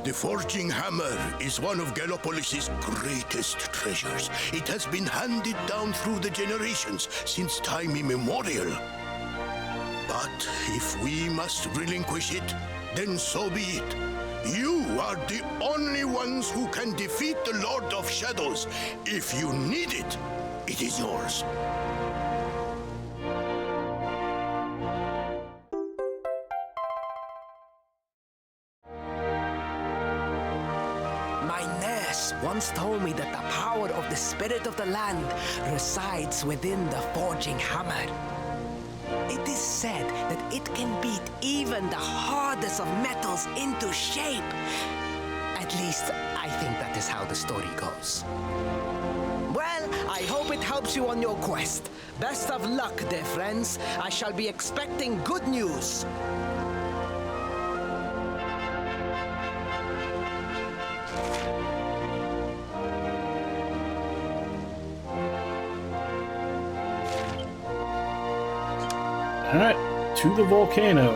The forging hammer is one of Gallopolis' greatest treasures. It has been handed down through the generations since time immemorial. But if we must relinquish it, then so be it. You are the only ones who can defeat the Lord of Shadows. If you need it, it is yours. My nerve. Yes once told me that the power of the spirit of the land resides within the forging hammer. It is said that it can beat even the hardest of metals into shape. At least, I think that is how the story goes. Well, I hope it helps you on your quest. Best of luck, dear friends. I shall be expecting good news. Alright, to the volcano.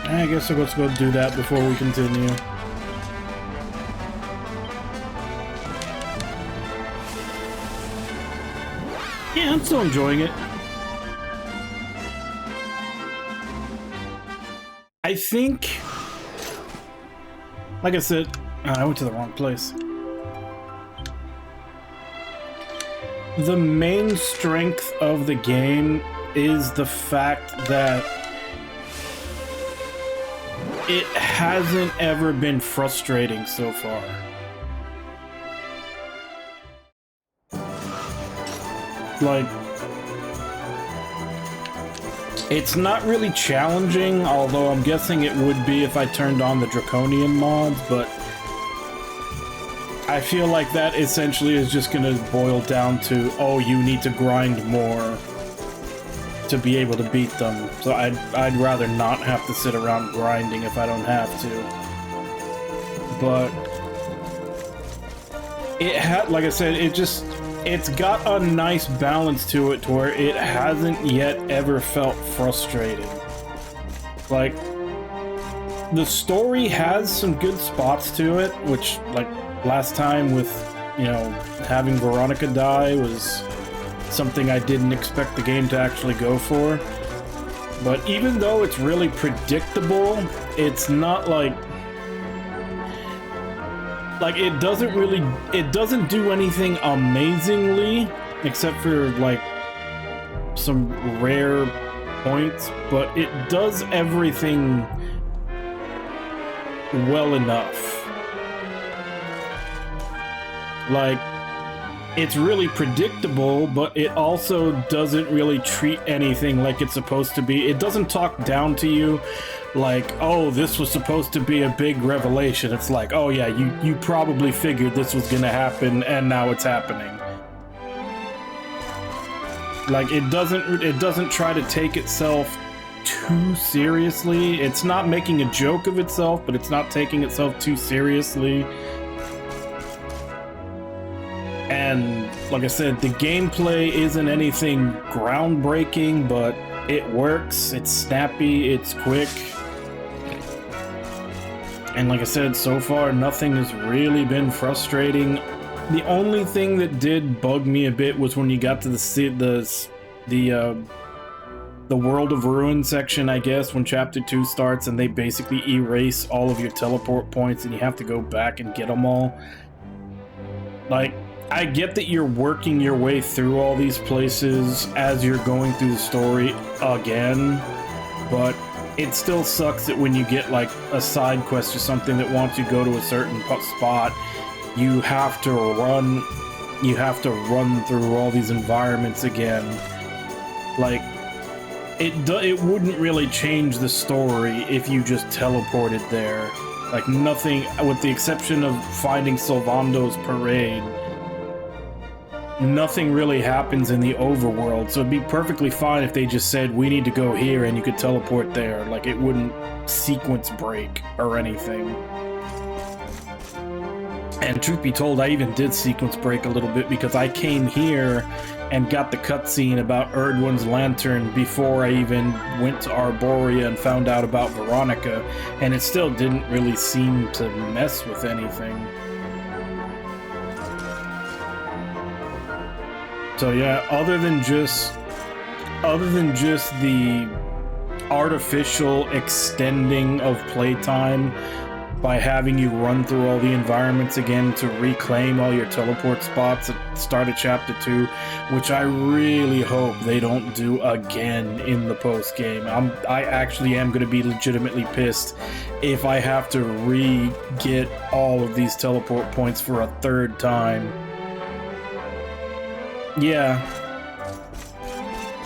I guess I'll just go do that before we continue. Yeah, I'm still enjoying it. I think, like I said, I went to the wrong place. The main strength of the game is the fact that it hasn't ever been frustrating so far. Like, it's not really challenging, although I'm guessing it would be if I turned on the Draconian mods, but I feel like that essentially is just gonna boil down to, oh, you need to grind more to be able to beat them. So I'd rather not have to sit around grinding if I don't have to. But it had, like I said, it's got a nice balance to it to where it hasn't yet ever felt frustrating. Like, the story has some good spots to it, which, like, last time with, you know, having Veronica die was something I didn't expect the game to actually go for. But even though it's really predictable, it's not like it doesn't do anything amazingly, except for like some rare points, but it does everything well enough. Like, it's really predictable, but it also doesn't really treat anything like it's supposed to be. It doesn't talk down to you like, oh, this was supposed to be a big revelation. It's like, oh yeah, you probably figured this was gonna happen, and now it's happening. Like, it doesn't try to take itself too seriously. It's not making a joke of itself, but it's not taking itself too seriously. And like I said, the gameplay isn't anything groundbreaking, but it works, it's snappy, it's quick. And like I said, so far nothing has really been frustrating. The only thing that did bug me a bit was when you got to the World of Ruin section, I guess, when Chapter 2 starts and they basically erase all of your teleport points and you have to go back and get them all. Like, I get that you're working your way through all these places as you're going through the story again, but it still sucks that when you get like a side quest or something that wants you to go to a certain spot, you have to run through all these environments again. Like, it wouldn't really change the story if you just teleported there. Like, nothing, with the exception of finding Sylvando's parade, nothing really happens in the overworld, so it'd be perfectly fine if they just said, we need to go here, and you could teleport there. Like, it wouldn't sequence break or anything. And truth be told, I even did sequence break a little bit because I came here and got the cutscene about Erdwin's lantern before I even went to Arborea and found out about Veronica, and it still didn't really seem to mess with anything. So yeah, other than just the artificial extending of playtime by having you run through all the environments again to reclaim all your teleport spots at the start of Chapter 2, which I really hope they don't do again in the post-game. I actually am going to be legitimately pissed if I have to re-get all of these teleport points for a third time. Yeah.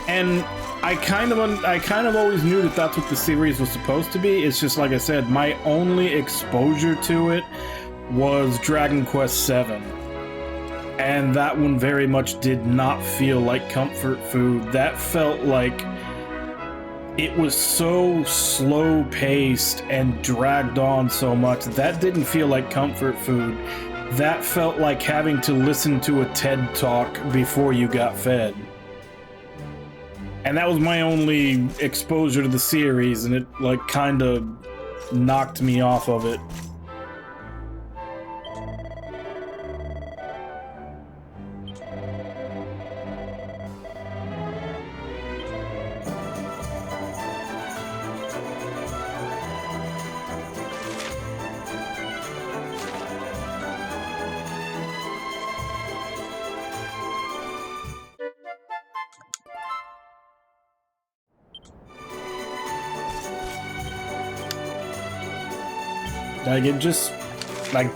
And I kind of always knew that that's what the series was supposed to be. It's just, like I said, my only exposure to it was Dragon Quest VII. And that one very much did not feel like comfort food. That felt like it was so slow-paced and dragged on so much. That didn't feel like comfort food. That felt like having to listen to a TED Talk before you got fed. And that was my only exposure to the series, and it, like, kind of knocked me off of it. Like, it just, like,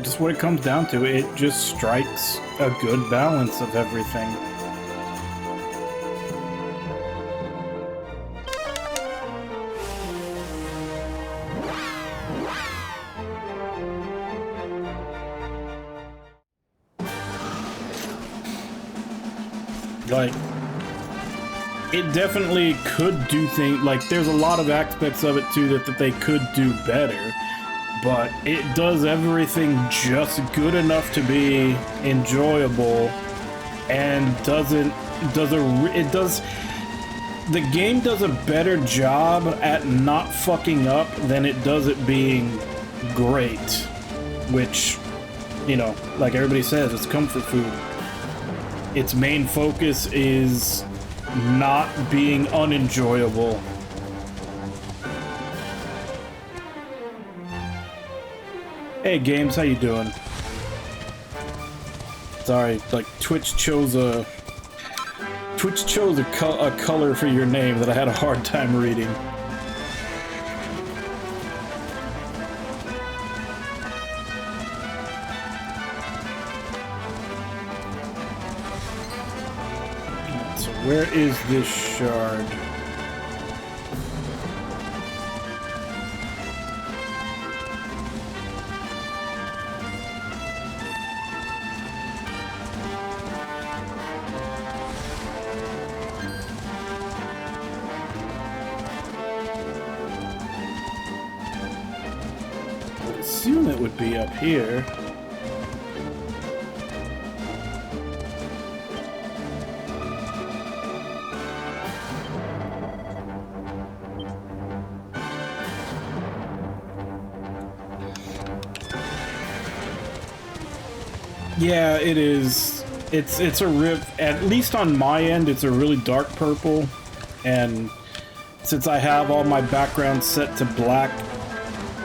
just what it comes down to, it just strikes a good balance of everything. Like, it definitely could do things, like, there's a lot of aspects of it, too, that they could do better. But it does everything just good enough to be enjoyable, and the game does a better job at not fucking up than it does it being great, which, you know, like everybody says, it's comfort food. Its main focus is not being unenjoyable. Hey Games, how you doing? Sorry, like Twitch chose a color for your name that I had a hard time reading. So where is this shard? It would be up here. Yeah, it is. It's a rip. At least on my end, it's a really dark purple, and since I have all my background set to black,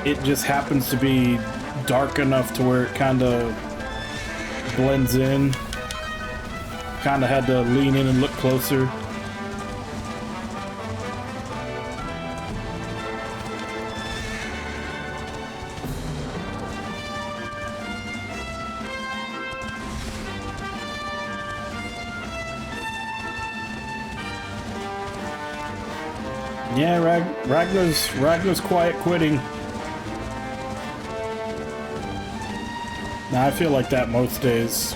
it just happens to be dark enough to where it kind of blends in. Kinda had to lean in and look closer. Yeah, Ragnar's quiet quitting. Nah, I feel like that most days.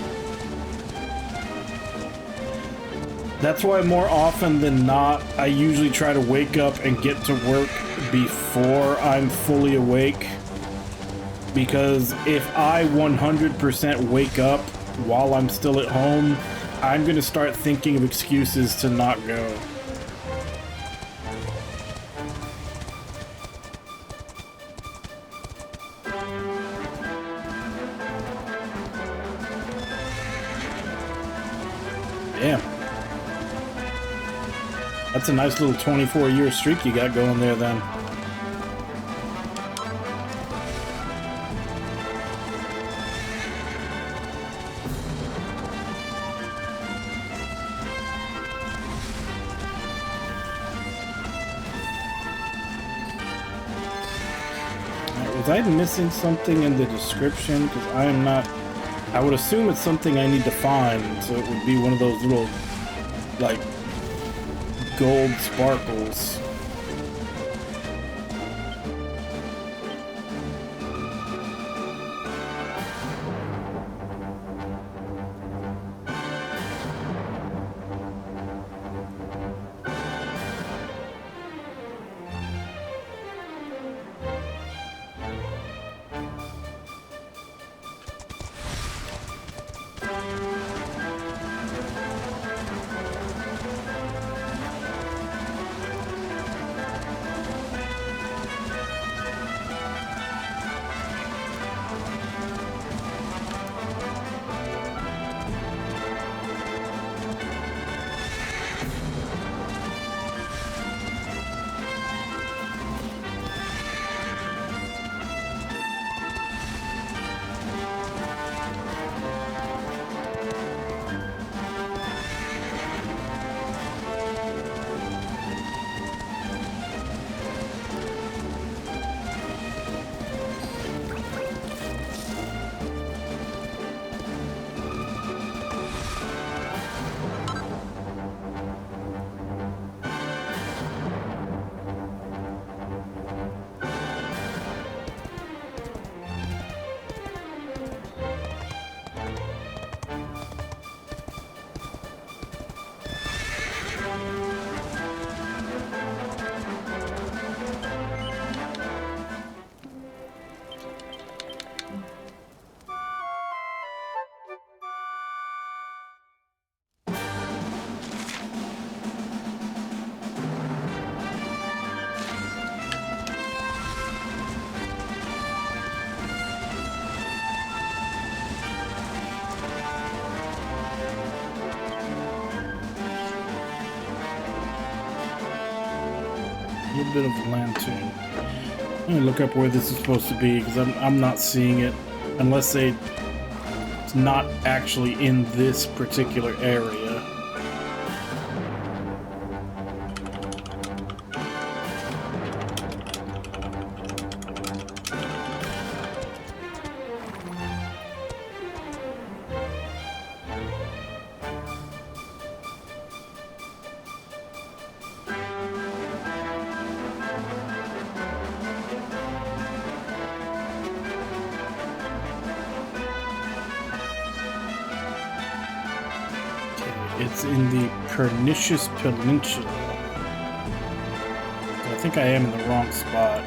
That's why more often than not, I usually try to wake up and get to work before I'm fully awake. Because if I 100% wake up while I'm still at home, I'm gonna start thinking of excuses to not go. Damn. That's a nice little 24-year streak you got going there then. Was I missing something in the description? Because I am not... I would assume it's something I need to find, so it would be one of those little, like, gold sparkles. A little bit of a lantern. I'm gonna look up where this is supposed to be because I'm not seeing it unless it's not actually in this particular area. It's in the Pernicious Peninsula. I think I am in the wrong spot.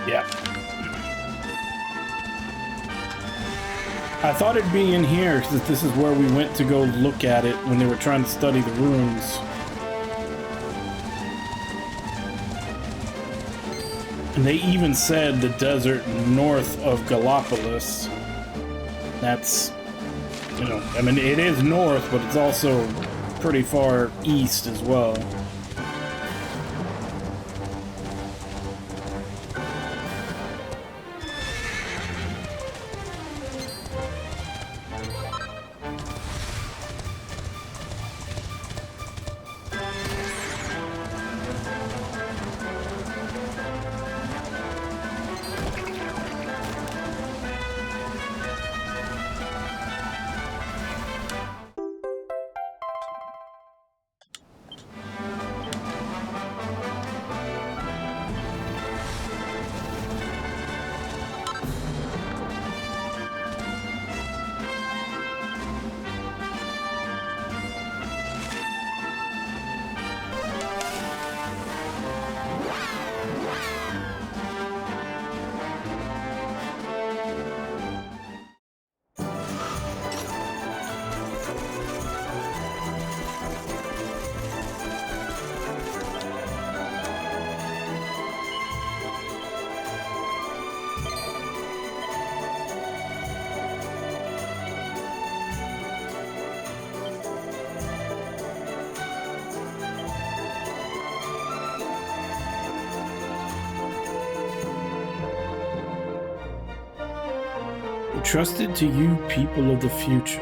Yeah. I thought it'd be in here because this is where we went to go look at it when they were trying to study the runes. And they even said the desert north of Gallipolis. That's, you know, I mean, it is north, but it's also pretty far east as well. Trusted to you, people of the future.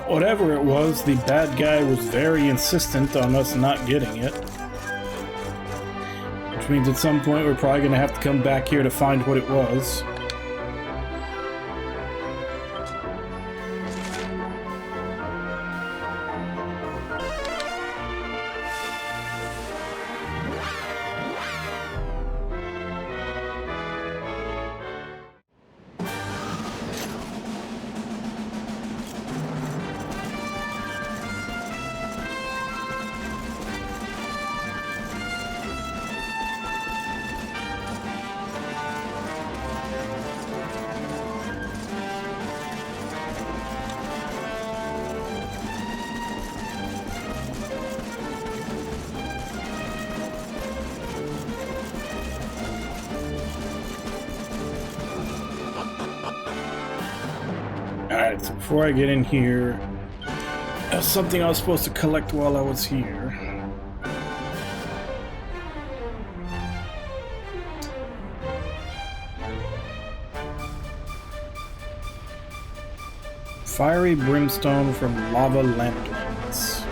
Whatever it was, the bad guy was very insistent on us not getting it. Which means at some point we're probably going to have to come back here to find what it was. Alright, so before I get in here, there's something I was supposed to collect while I was here. Fiery brimstone from lava lamplights.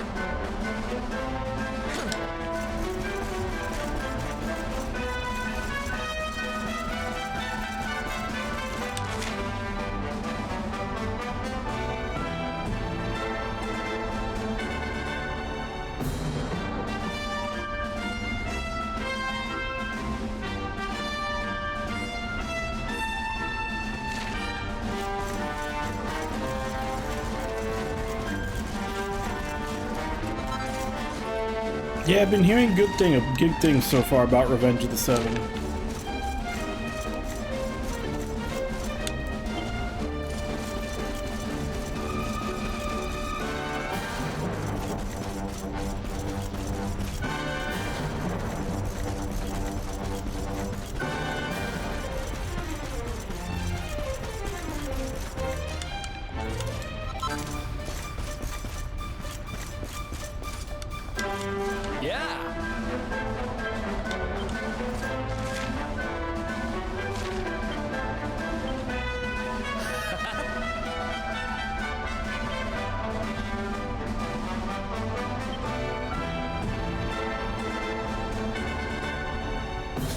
Yeah, I've been hearing good things so far about Revenge of the Seven.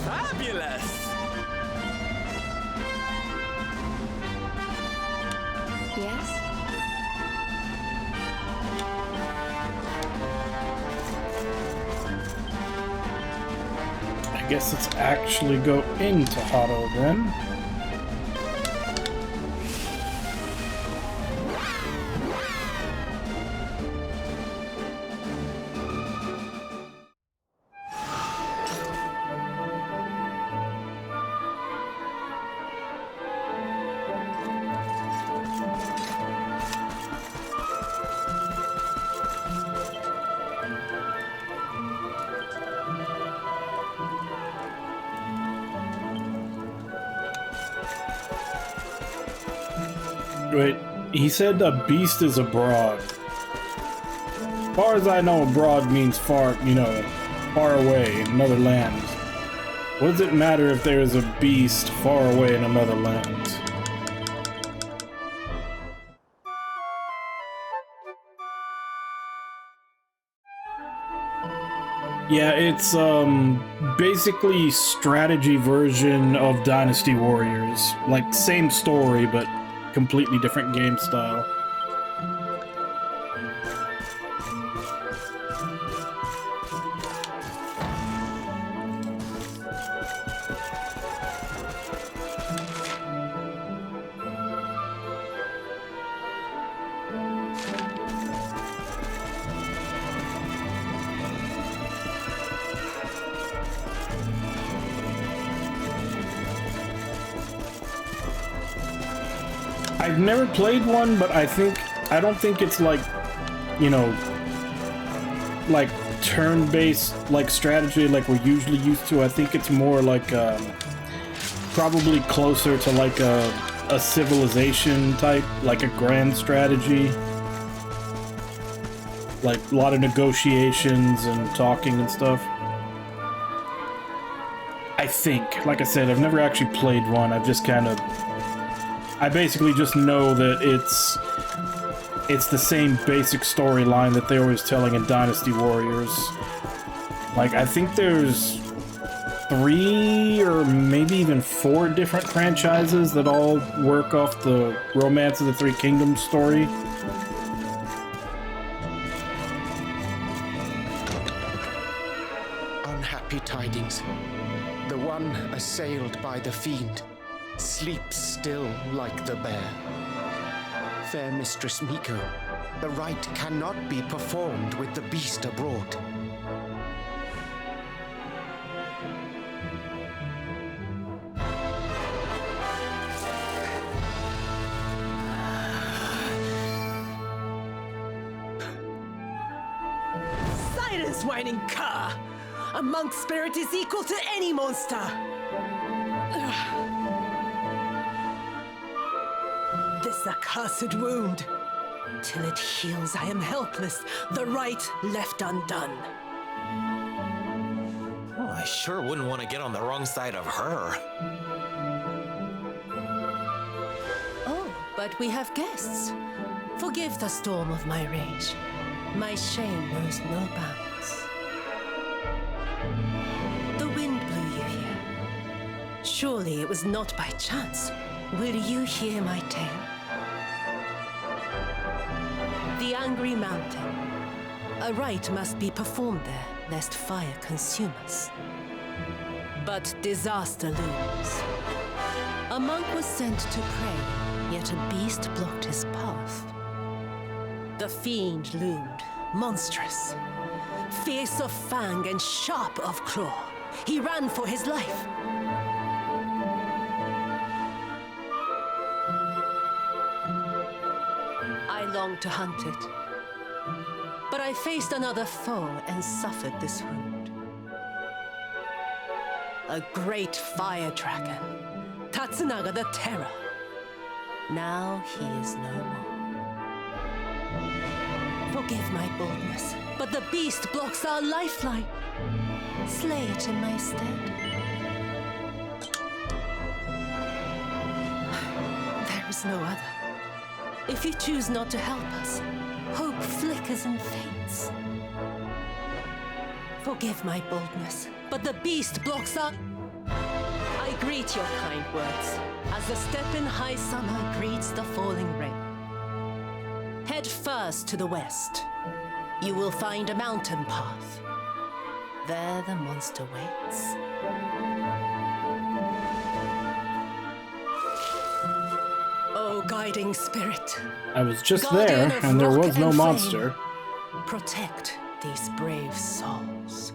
Fabulous! Yes? I guess let's actually go into Hotto then. Wait, he said a beast is abroad. As far as I know, abroad means far, far away in another land. What does it matter if there is a beast far away in another land? Yeah, it's basically strategy version of Dynasty Warriors. Like, same story, but completely different game style. I've never played one, but I don't think it's like, like turn-based like strategy like we're usually used to. I think it's more like probably closer to like a a civilization type, like a grand strategy. Like a lot of negotiations and talking and stuff. I think, like I said, I've never actually played one. I've just kind of, I basically just know that it's the same basic storyline that they're always telling in Dynasty Warriors. Like, I think there's 3 or maybe even 4 different franchises that all work off the Romance of the Three Kingdoms story. Unhappy tidings. The one assailed by the fiend sleeps still like the bear. Fair Mistress Miko, the rite cannot be performed with the beast abroad. Silence, whining cur! A monk spirit is equal to any monster! This accursed wound. Till it heals, I am helpless, the rite left undone. Oh, I sure wouldn't want to get on the wrong side of her. Oh, but we have guests. Forgive the storm of my rage. My shame knows no bounds. The wind blew you here. Surely it was not by chance. Will you hear my tale? The Angry Mountain. A rite must be performed there, lest fire consume us. But disaster looms. A monk was sent to pray, yet a beast blocked his path. The fiend loomed, monstrous. Fierce of fang and sharp of claw. He ran for his life. I longed to hunt it. But I faced another foe and suffered this wound. A great fire dragon, Tatsunaga the Terror. Now he is no more. Forgive my boldness, but the beast blocks our lifeline. Slay it in my stead. There is no other. If you choose not to help us, hope flickers and fades. Forgive my boldness, but the beast blocks our... I greet your kind words, as the steppe in high summer greets the falling rain. Head first to the west. You will find a mountain path. There the monster waits. Oh, guiding spirit. I was just Guardian there, of and there rock was no and monster. flame, protect these brave souls.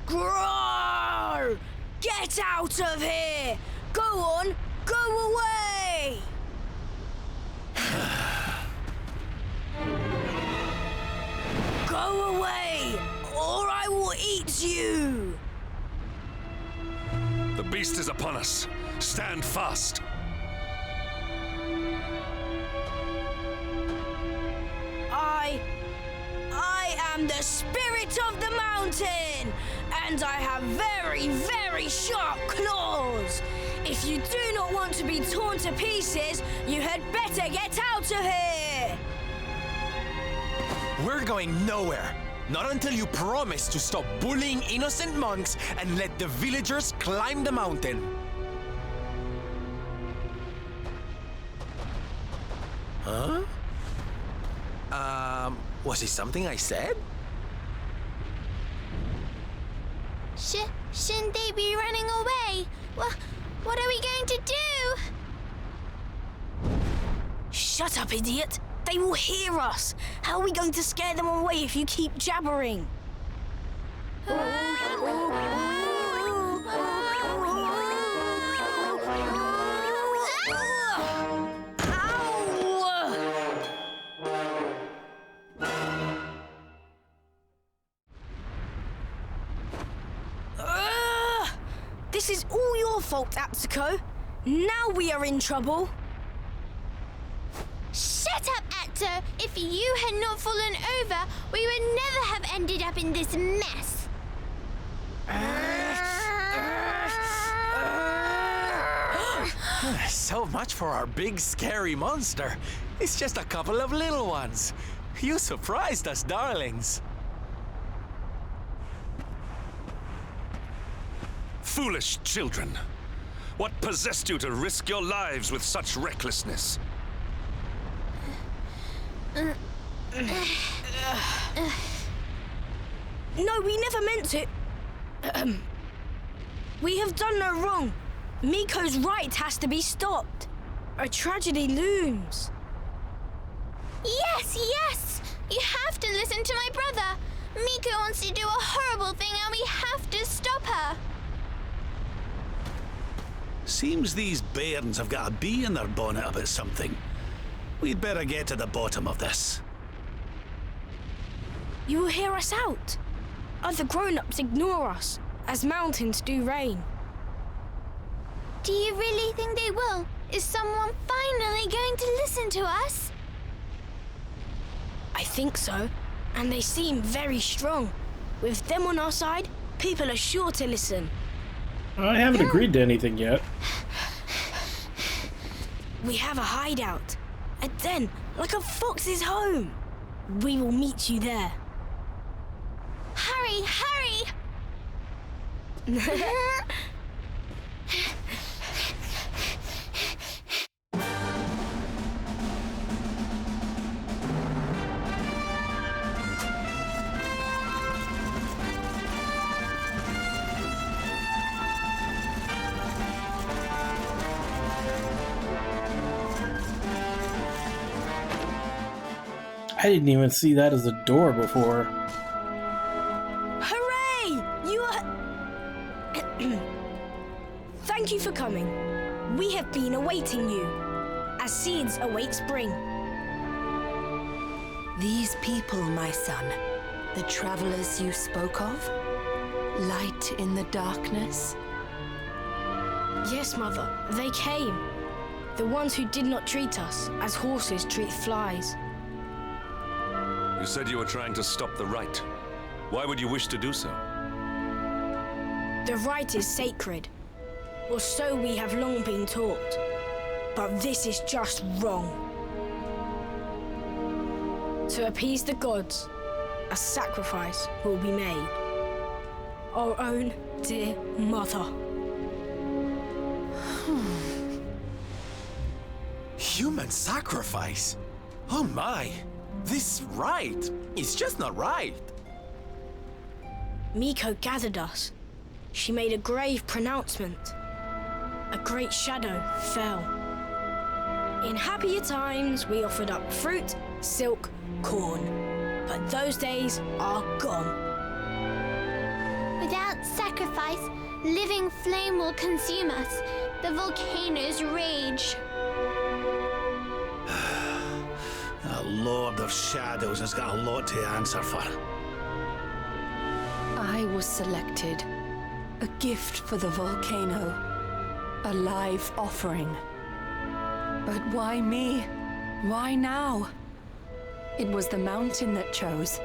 Groar! Get out of here! Go on, go away! Go away, or I will eat you! The beast is upon us. Stand fast. am the spirit of the mountain, and I have very, very sharp claws. If you do not want to be torn to pieces, you had better get out of here. We're going nowhere. Not until you promise to stop bullying innocent monks and let the villagers climb the mountain. Huh? Was it something I said? Shouldn't they be running away? What are we going to do? Shut up, idiot! They will hear us! How are we going to scare them away if you keep jabbering? This is all your fault, Atsuko. Now we are in trouble. Shut up, Atto! If you had not fallen over, we would never have ended up in this mess. So much for our big scary monster. It's just a couple of little ones. You surprised us, darlings. Foolish children! What possessed you to risk your lives with such recklessness? No, we never meant it. We have done no wrong. Miko's right has to be stopped. A tragedy looms. Yes! You have to listen to my brother. Miko wants to do a horrible thing and we have to stop her. Seems these bairns have got a bee in their bonnet about something. We'd better get to the bottom of this. You will hear us out. Other grown-ups ignore us, as mountains do rain. Do you really think they will? Is someone finally going to listen to us? I think so, and they seem very strong. With them on our side, people are sure to listen. I haven't agreed to anything yet. We have a hideout. A den, like a fox's home. We will meet you there. Hurry! I didn't even see that as a door before. Hooray! You are... Thank you for coming. We have been awaiting you, as seeds await spring. These people, my son, the travelers you spoke of? Light in the darkness? Yes, Mother, they came. The ones who did not treat us as horses treat flies. You said you were trying to stop the rite. Why would you wish to do so? The rite is sacred, or so we have long been taught. But this is just wrong. To appease the gods, a sacrifice will be made. Our own dear mother. Human sacrifice? Oh my! This rite is just not right. Miko gathered us. She made a grave pronouncement. A great shadow fell. In happier times, we offered up fruit, silk, corn. But those days are gone. Without sacrifice, living flame will consume us. The volcanoes rage. That Lord of Shadows has got a lot to answer for. I was selected. A gift for the volcano. A live offering. But why me? Why now? It was the mountain that chose.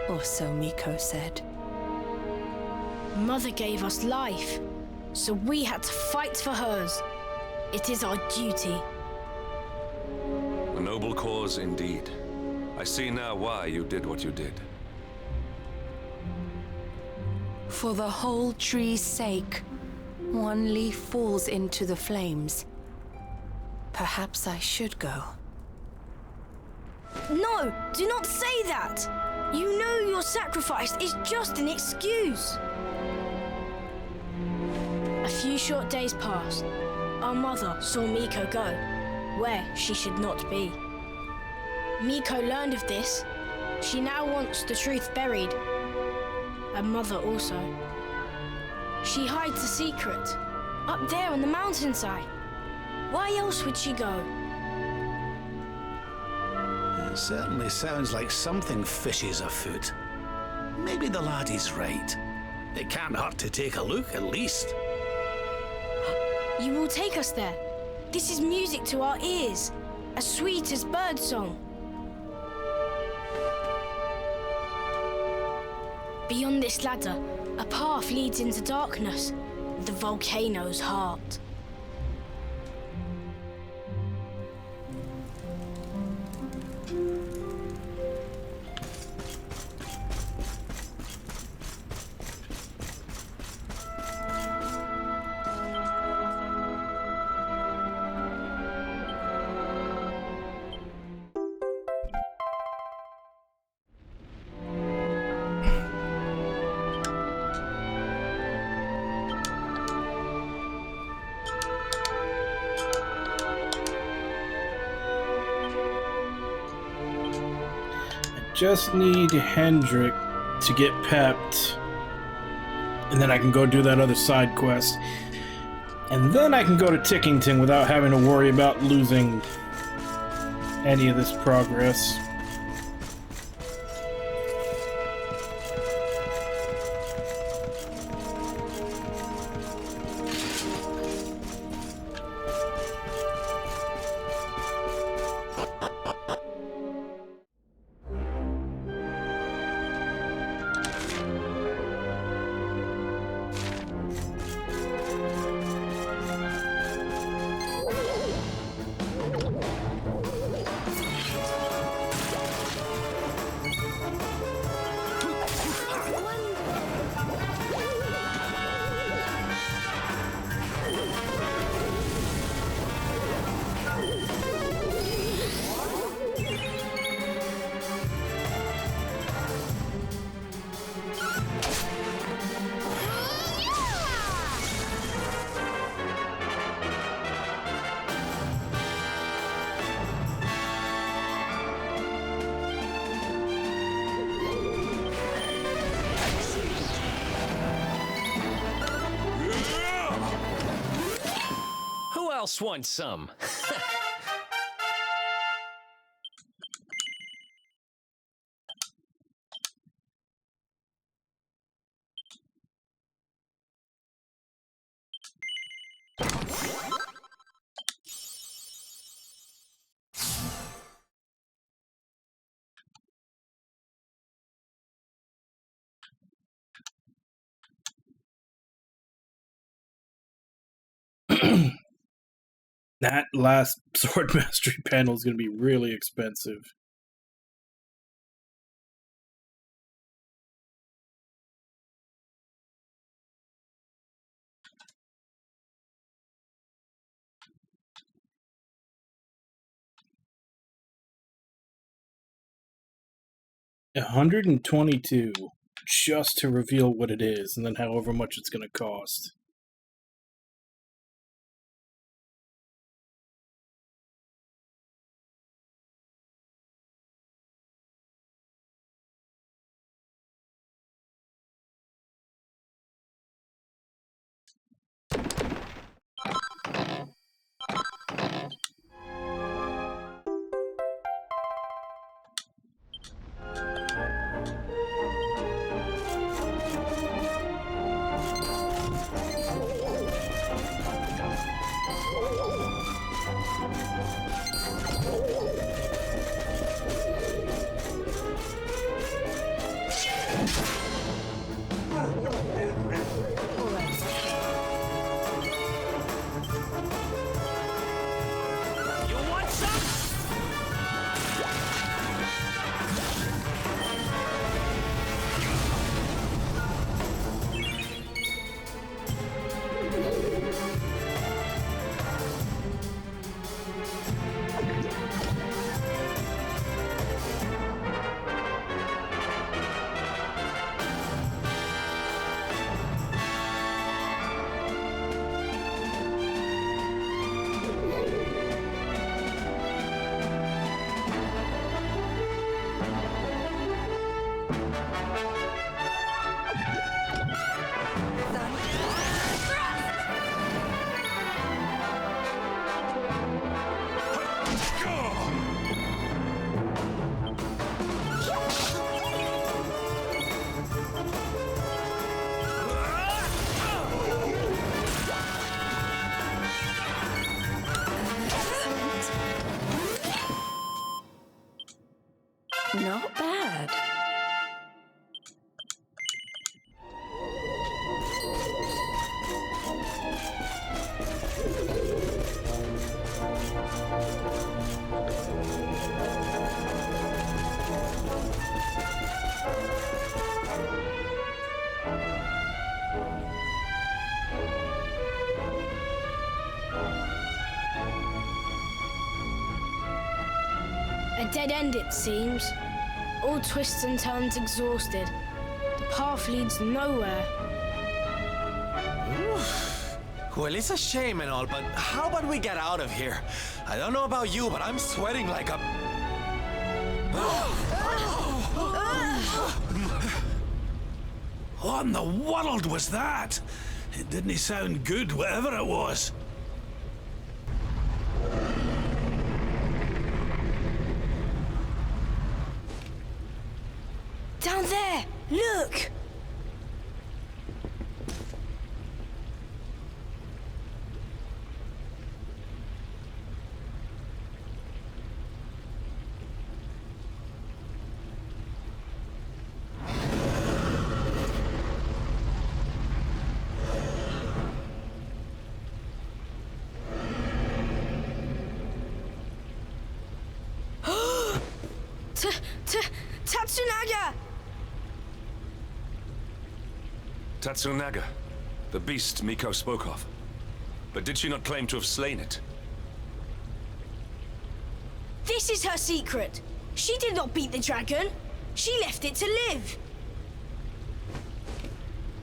Or so Miko said. Mother gave us life, so we had to fight for hers. It is our duty. A noble cause indeed. I see now why you did what you did. For the whole tree's sake, one leaf falls into the flames. Perhaps I should go. No, do not say that! You know your sacrifice is just an excuse. A few short days passed. Our mother saw Miko go, where she should not be. Miko learned of this. She now wants the truth buried. And Mother also. She hides a secret, up there on the mountainside. Why else would she go? It certainly sounds like something fishy's afoot. Maybe the laddie's right. It can't hurt to take a look, at least. You will take us there. This is music to our ears, as sweet as birdsong. Beyond this ladder, a path leads into darkness, the volcano's heart. Just need Hendrik to get pepped, and then I can go do that other side quest. And then I can go to Tickington without having to worry about losing any of this progress. Who else wants some? That last sword mastery panel is going to be really expensive. $122 just to reveal what it is, and then however much it's going to cost. Not bad. A dead end, it seems. All twists and turns exhausted. The path leads nowhere. Well, it's a shame and all, but how about we get out of here? I don't know about you, but I'm sweating like a... What in the world was that? It didn't sound good, whatever it was. Down there! Look! Tatsunaga! Tatsunaga, the beast Miko spoke of. But did she not claim to have slain it? This is her secret. She did not beat the dragon. She left it to live.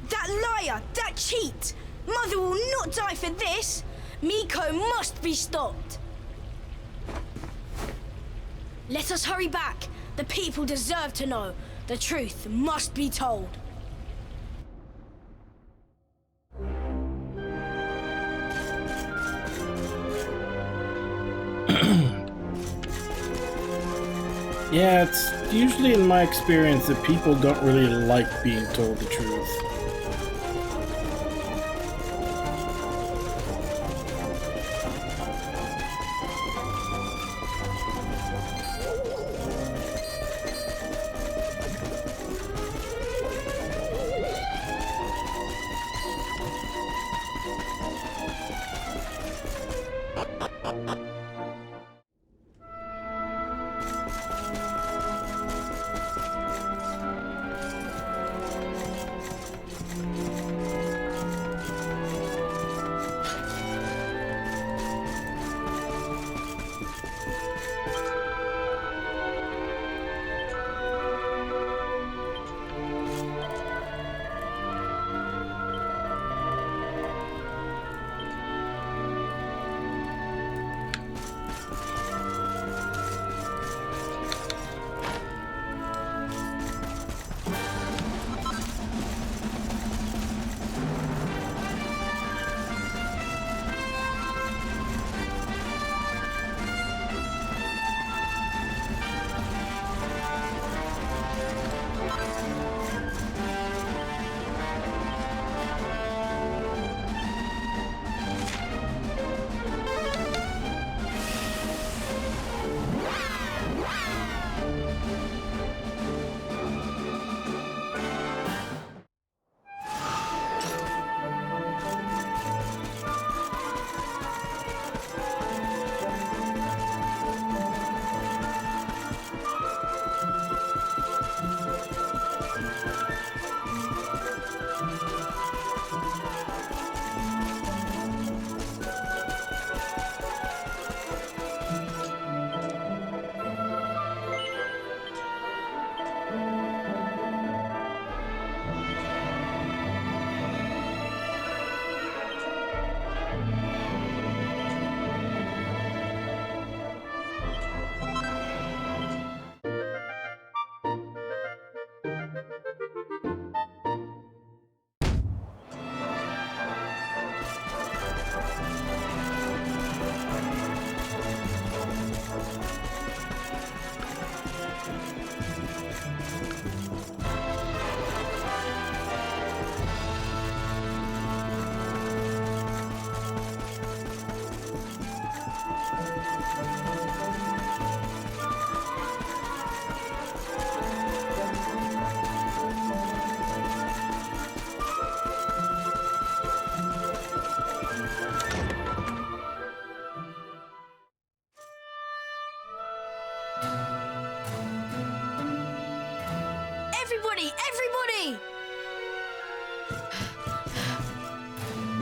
That liar! That cheat! Mother will not die for this! Miko must be stopped! Let us hurry back. The people deserve to know. The truth must be told. Yeah, it's usually in my experience that people don't really like being told the truth.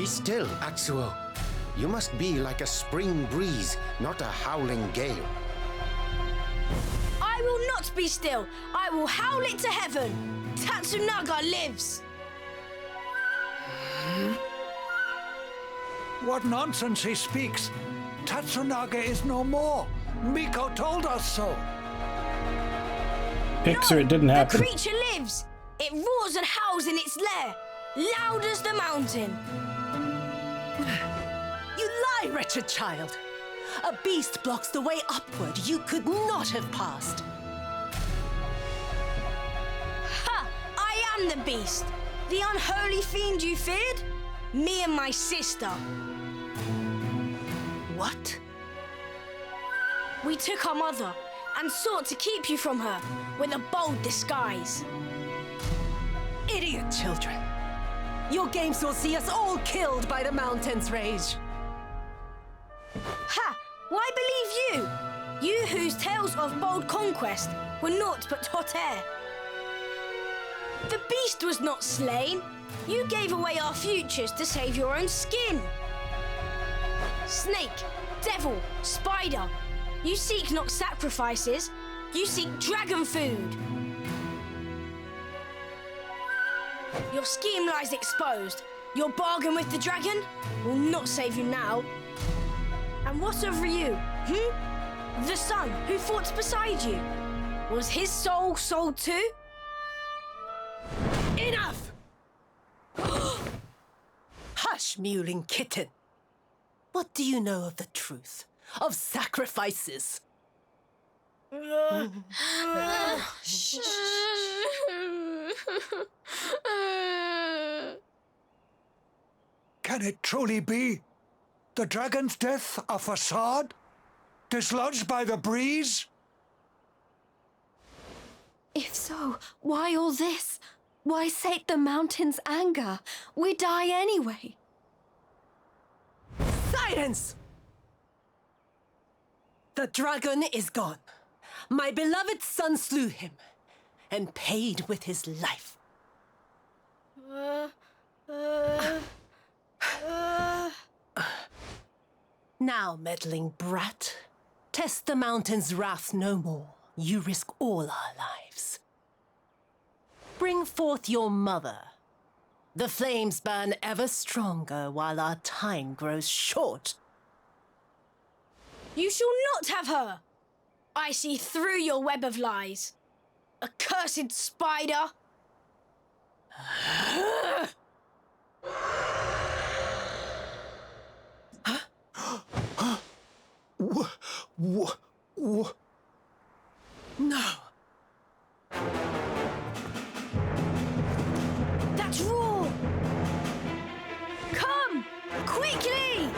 still, Atsuo. You must be like a spring breeze, not a howling gale. I will not be still. I will howl it to heaven. Tatsunaga lives. What nonsense he speaks! Tatsunaga is no more! Miko told us so! Pixar, it didn't happen. The creature lives. It roars and howls in its lair, loud as the mountain. You lie, wretched child. A beast blocks the way upward you could not have passed. Ha! I am the beast. The unholy fiend you feared? Me and my sister. What? We took our mother and sought to keep you from her with a bold disguise. Idiot children. Your games will see us all killed by the mountain's rage. Ha! Why believe you? You whose tales of bold conquest were naught but hot air. The beast was not slain. You gave away our futures to save your own skin. Snake, devil, spider, you seek not sacrifices, you seek dragon food. Your scheme lies exposed. Your bargain with the dragon will not save you now. And what of Ryu, The son who fought beside you? Was his soul sold too? Enough! Hush, mewling kitten. What do you know of the truth? Of sacrifices? Can it truly be? The dragon's death a facade? Dislodged by the breeze? If so, why all this? Why sate the mountain's anger? We die anyway. Silence! The dragon is gone. My beloved son slew him and paid with his life. Now, meddling brat, test the mountain's wrath no more. You risk all our lives. Bring forth your mother. The flames burn ever stronger while our time grows short. You shall not have her! I see through your web of lies. Accursed spider! No! That's raw! Come! Quickly!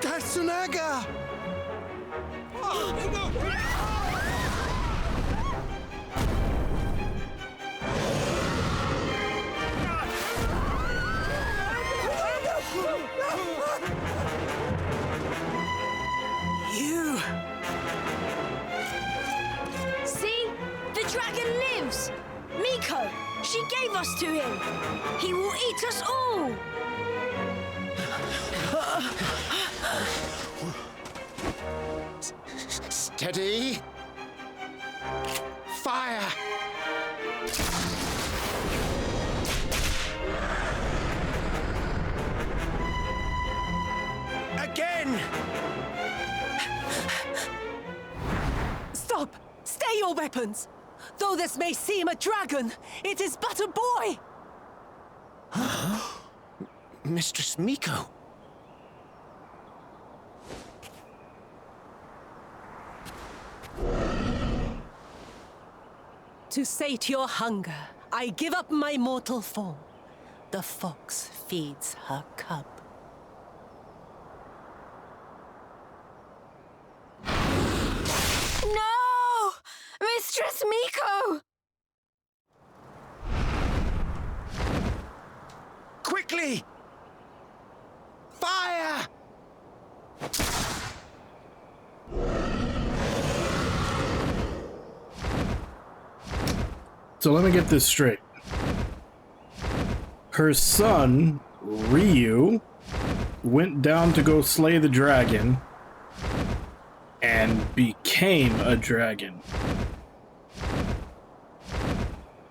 Tatsunaga! You! See? The dragon lives! Miko! She gave us to him! He will eat us all! Steady. Fire! Again! Stop! Stay your weapons! Though this may seem a dragon, it is but a boy! Mistress Miko. To sate your hunger, I give up my mortal form. The fox feeds her cub. No! Mistress Miko! Quickly! Fire! So let me get this straight. Her son, Ryu, went down to go slay the dragon and became a dragon.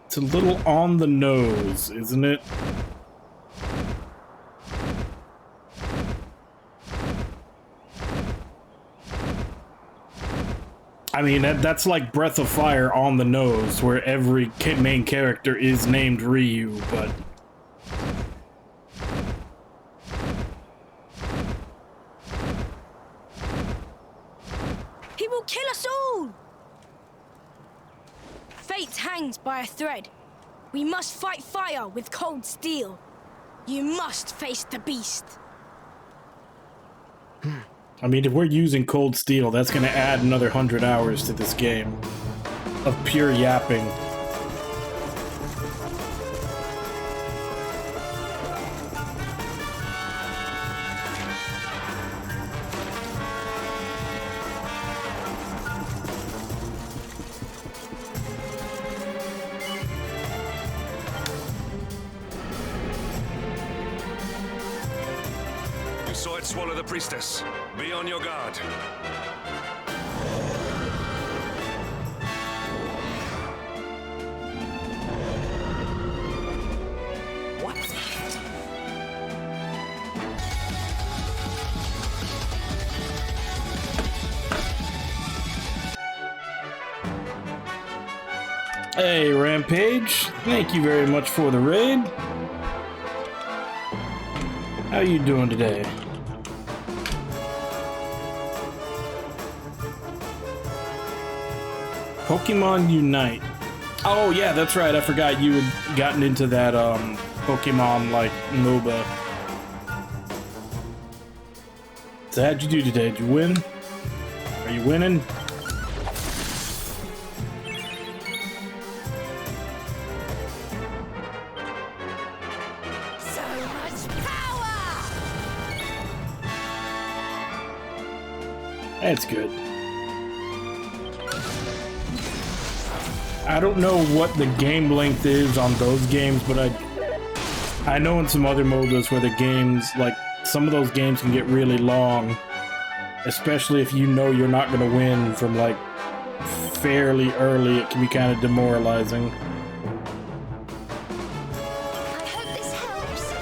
It's a little on the nose, isn't it? I mean, that's like Breath of Fire on the nose, where every main character is named Ryu, but... He will kill us all! Fate hangs by a thread. We must fight fire with cold steel. You must face the beast. I mean, if we're using cold steel, that's going to add another 100 hours to this game of pure yapping. You saw it swallow the priestess. Be on your guard. What? Hey, Rampage. Thank you very much for the raid. How you doing today? Pokemon Unite. Oh yeah, that's right. I forgot you had gotten into that Pokemon like MOBA. So how'd you do today? Did you win? Are you winning? So much power! That's good. I don't know what the game length is on those games, but I know in some other MOBAs where the games, like, some of those games can get really long, especially if you know you're not going to win from, like, fairly early. It can be kind of demoralizing. I hope this helps.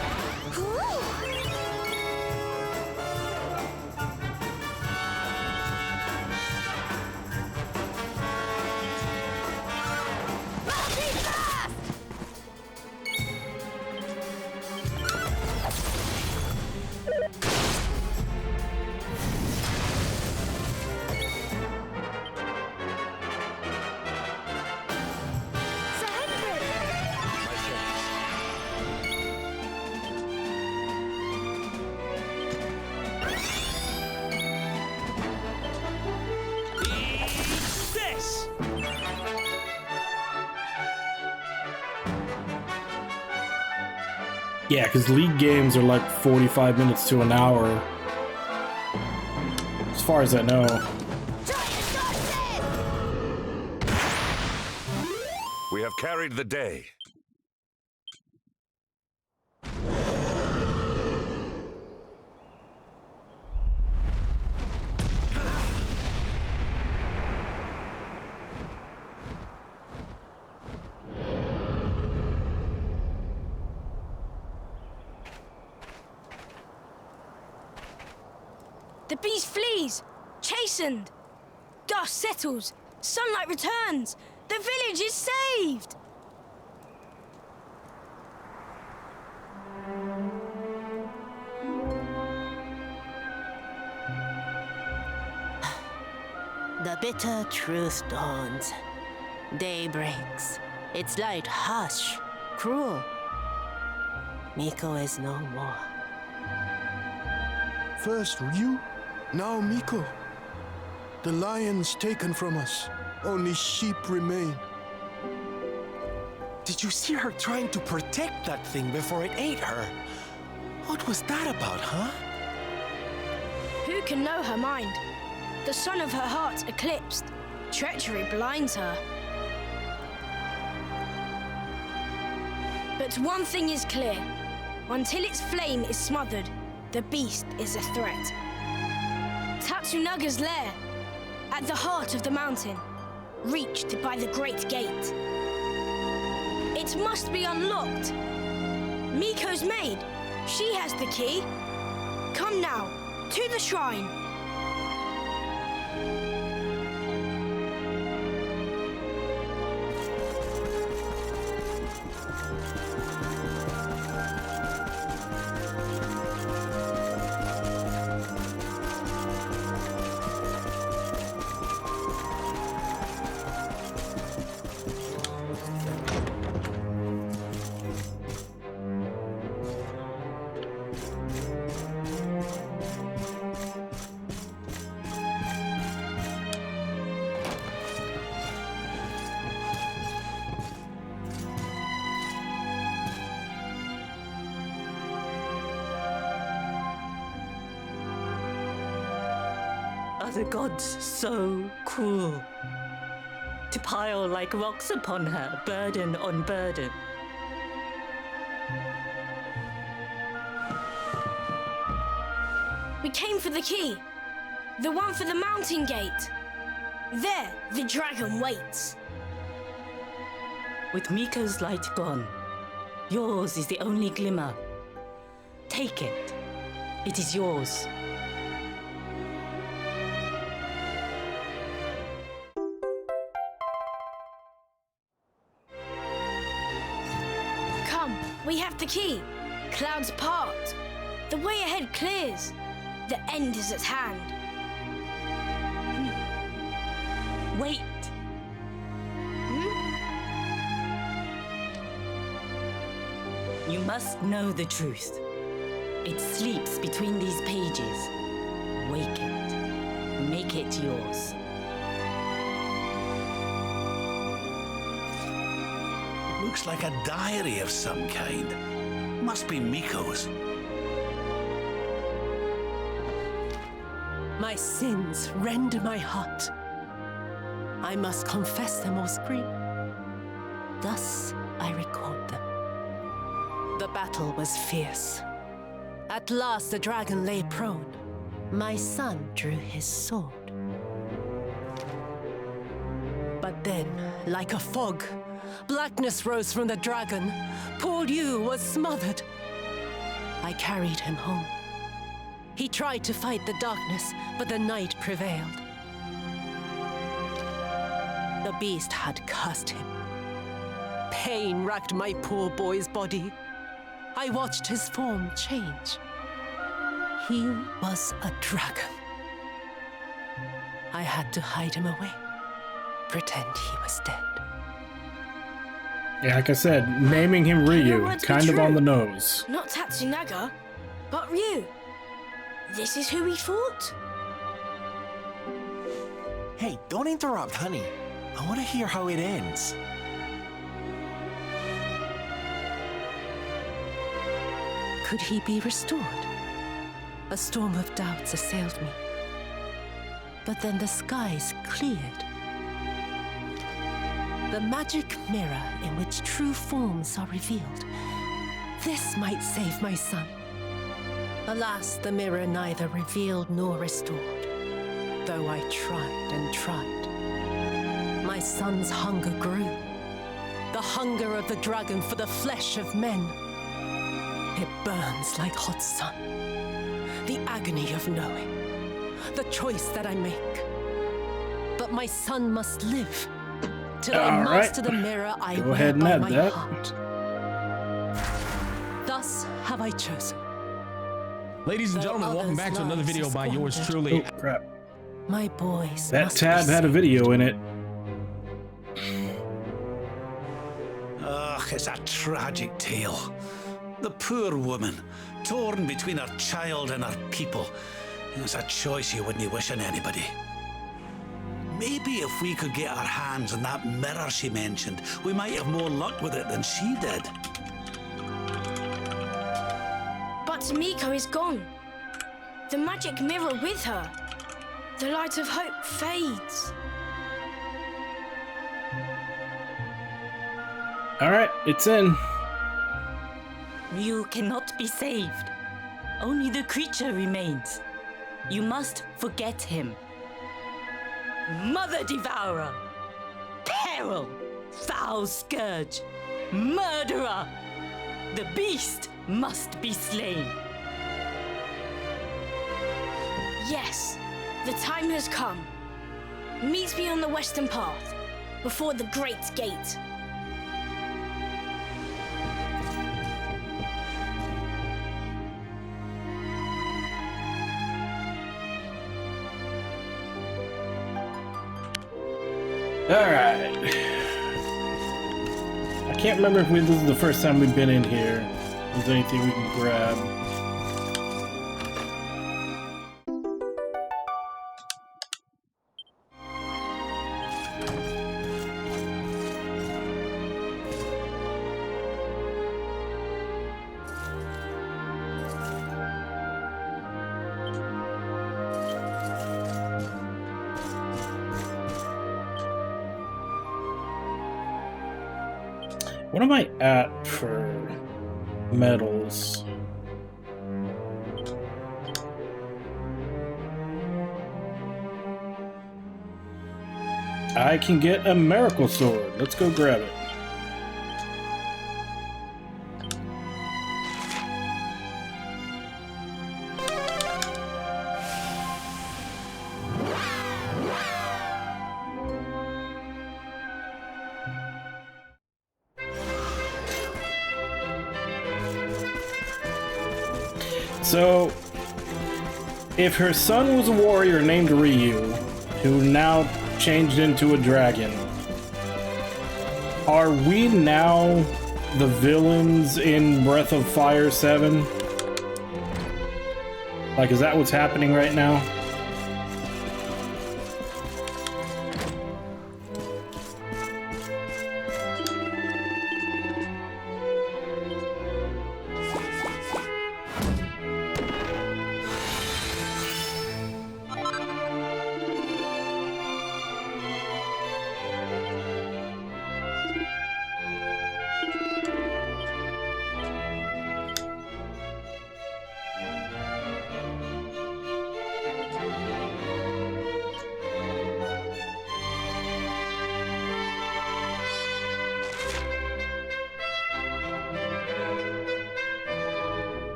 This! Yeah, because League games are like 45 minutes to an hour. As far as I know. We have carried the day. The beast flees, chastened. Dust settles, sunlight returns. The village is saved. The bitter truth dawns. Day breaks. Its light harsh, cruel. Miko is no more. First Ryu, now Miko. The lion's taken from us. Only sheep remain. Did you see her trying to protect that thing before it ate her? What was that about, huh? Who can know her mind? The sun of her heart eclipsed. Treachery blinds her. But one thing is clear. Until its flame is smothered, the beast is a threat. Tatsunaga's lair, at the heart of the mountain, reached by the Great Gate. It must be unlocked. Miko's maid, she has the key. Come now, to the shrine. Are the gods so cruel? To pile like rocks upon her, burden on burden. We came for the key. The one for the mountain gate. There, the dragon waits. With Miko's light gone, yours is the only glimmer. Take it. It is yours. Come, we have the key. Clouds part. The way ahead clears. The end is at hand. Wait. You must know the truth. It sleeps between these pages. Wake it. Make it yours. Looks like a diary of some kind. Must be Miko's. My sins rend my heart. I must confess them or scream. Thus I record them. The battle was fierce. At last the dragon lay prone. My son drew his sword. But then, like a fog, blackness rose from the dragon. Poor Liu was smothered. I carried him home. He tried to fight the darkness, but the night prevailed. The beast had cursed him. Pain racked my poor boy's body. I watched his form change. He was a dragon. I had to hide him away, pretend he was dead. Yeah, like I said, naming him Ryu, kind of on the nose. Not Tatsunaga, but Ryu. This is who we fought? Hey, don't interrupt, honey. I want to hear how it ends. Could he be restored? A storm of doubts assailed me. But then the skies cleared. The magic mirror in which true forms are revealed. This might save my son. Alas, the mirror neither revealed nor restored, though I tried and tried. My son's hunger grew. The hunger of the dragon for the flesh of men. It burns like hot sun. The agony of knowing. The choice that I make. But my son must live. Till I master the mirror I wear by my heart. Thus have I chosen. Ladies and gentlemen, welcome back to another video by yours truly. Oh, crap. My boys. That tab had a video in it. Ugh, it's a tragic tale. The poor woman, torn between her child and her people. It's a choice you wouldn't wish on anybody. Maybe if we could get our hands on that mirror she mentioned, we might have more luck with it than she did. But Miko is gone. The magic mirror with her. The light of hope fades. All right, it's in. Ryu cannot be saved. Only the creature remains. You must forget him. Mother Devourer! Peril! Foul Scourge! Murderer! The beast must be slain. Yes, the time has come. Meet me on the western path, before the Great Gate. Alright. I can't remember if this is the first time we've been in here. If there's anything we can grab. What am I at for medals? I can get a miracle sword. Let's go grab it. So, if her son was a warrior named Ryu, who now changed into a dragon, are we now the villains in Breath of Fire 7? Like, is that what's happening right now?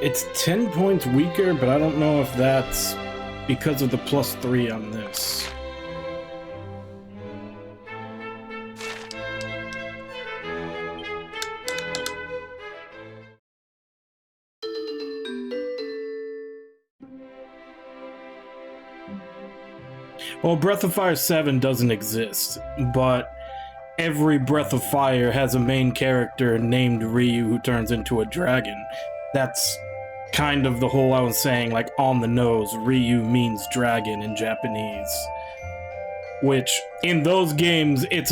It's 10 points weaker, but I don't know if that's because of the +3 on this. Well, Breath of Fire 7 doesn't exist, but every Breath of Fire has a main character named Ryu who turns into a dragon. That's kind of the whole I was saying, like, on the nose. Ryu means dragon in Japanese. Which, in those games, it's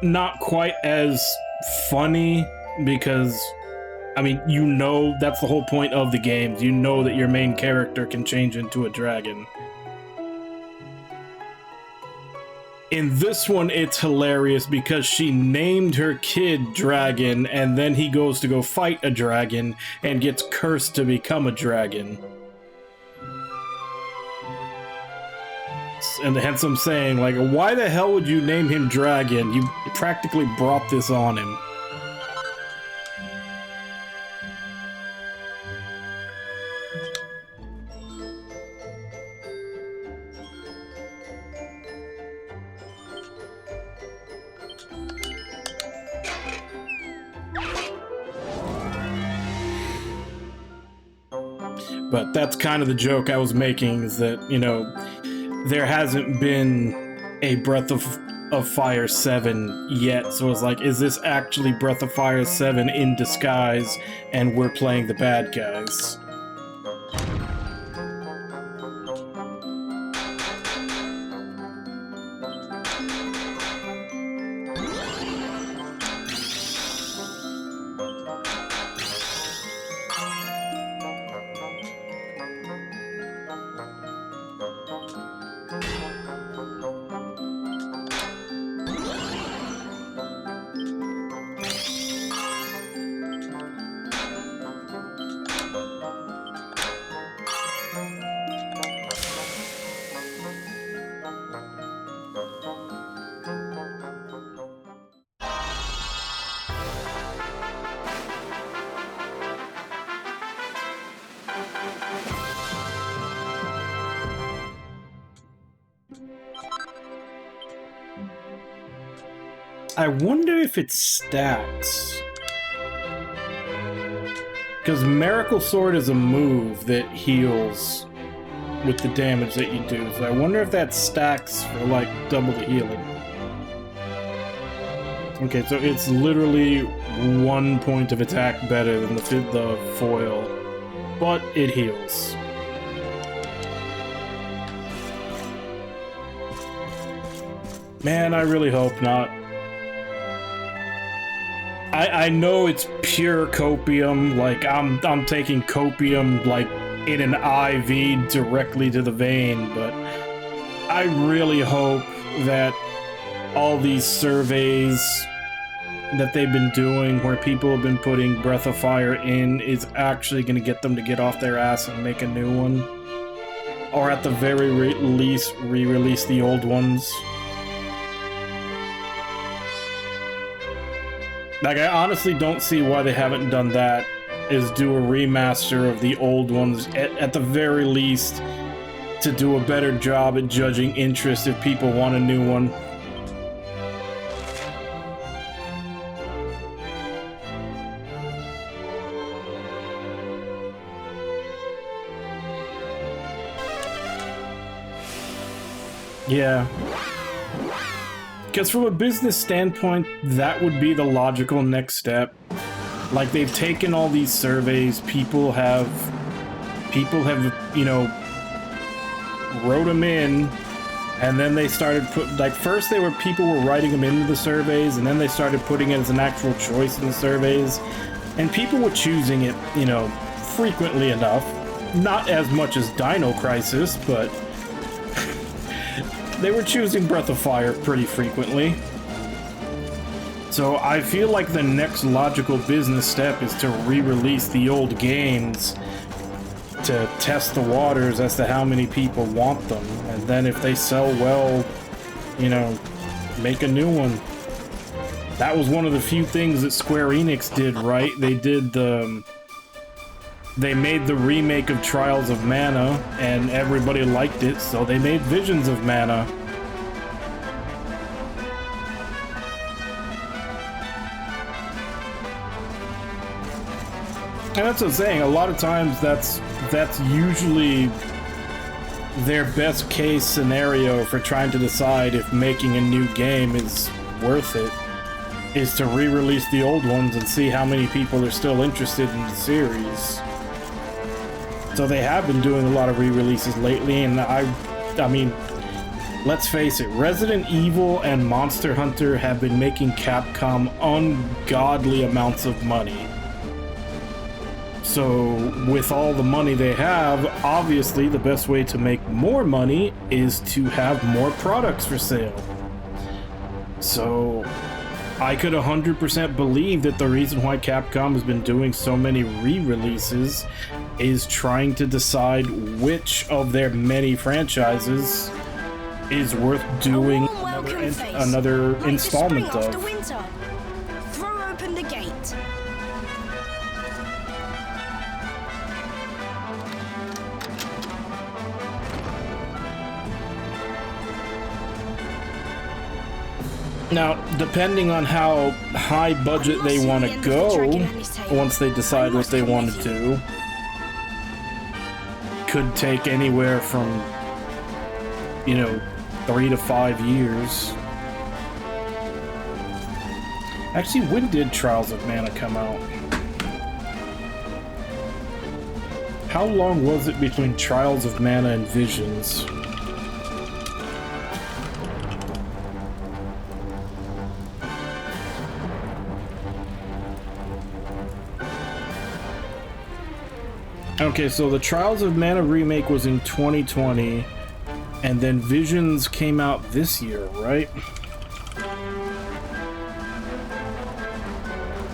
not quite as funny, because, I mean, you know, that's the whole point of the games. You know that your main character can change into a dragon. In this one, it's hilarious because she named her kid Dragon, and then he goes to go fight a dragon and gets cursed to become a dragon. And hence I'm saying, like, why the hell would you name him Dragon? You practically brought this on him. But that's kind of the joke I was making, is that, you know, there hasn't been a Breath of Fire 7 yet, so it's like, is this actually Breath of Fire 7 in disguise, and we're playing the bad guys? I wonder if it stacks. Because Miracle Sword is a move that heals with the damage that you do. So I wonder if that stacks for like double the healing. Okay, so it's literally 1 point of attack better than the foil, but it heals. Man, I really hope not. I know it's pure copium, like I'm taking copium like in an IV directly to the vein, but I really hope that all these surveys that they've been doing where people have been putting Breath of Fire in is actually going to get them to get off their ass and make a new one. Or at the very least, re-release the old ones. Like, I honestly don't see why they haven't done that, is do a remaster of the old ones, at the very least, to do a better job at judging interest if people want a new one. Yeah. Because from a business standpoint, that would be the logical next step. Like, they've taken all these surveys, people have, you know, wrote them in, and then they started first people were writing them into the surveys, and then they started putting it as an actual choice in the surveys, and people were choosing it, you know, frequently enough. Not as much as Dino Crisis, but they were choosing Breath of Fire pretty frequently. So I feel like the next logical business step is to re-release the old games to test the waters as to how many people want them. And then if they sell well, you know, make a new one. That was one of the few things that Square Enix did right. They made the remake of Trials of Mana, and everybody liked it, so they made Visions of Mana. And that's what I'm saying, a lot of times that's usually their best case scenario for trying to decide if making a new game is worth it, is to re-release the old ones and see how many people are still interested in the series. So they have been doing a lot of re-releases lately, and I mean, let's face it, Resident Evil and Monster Hunter have been making Capcom ungodly amounts of money. So with all the money they have, obviously the best way to make more money is to have more products for sale. So I could 100% believe that the reason why Capcom has been doing so many re-releases is trying to decide which of their many franchises is worth doing another installment of. Throw open the gate. Now, depending on how high budget they want to go, once they decide what they want to do, could take anywhere from, you know, 3 to 5 years. Actually, when did Trials of Mana come out? How long was it between Trials of Mana and Visions? Okay, so the Trials of Mana remake was in 2020, and then Visions came out this year, right?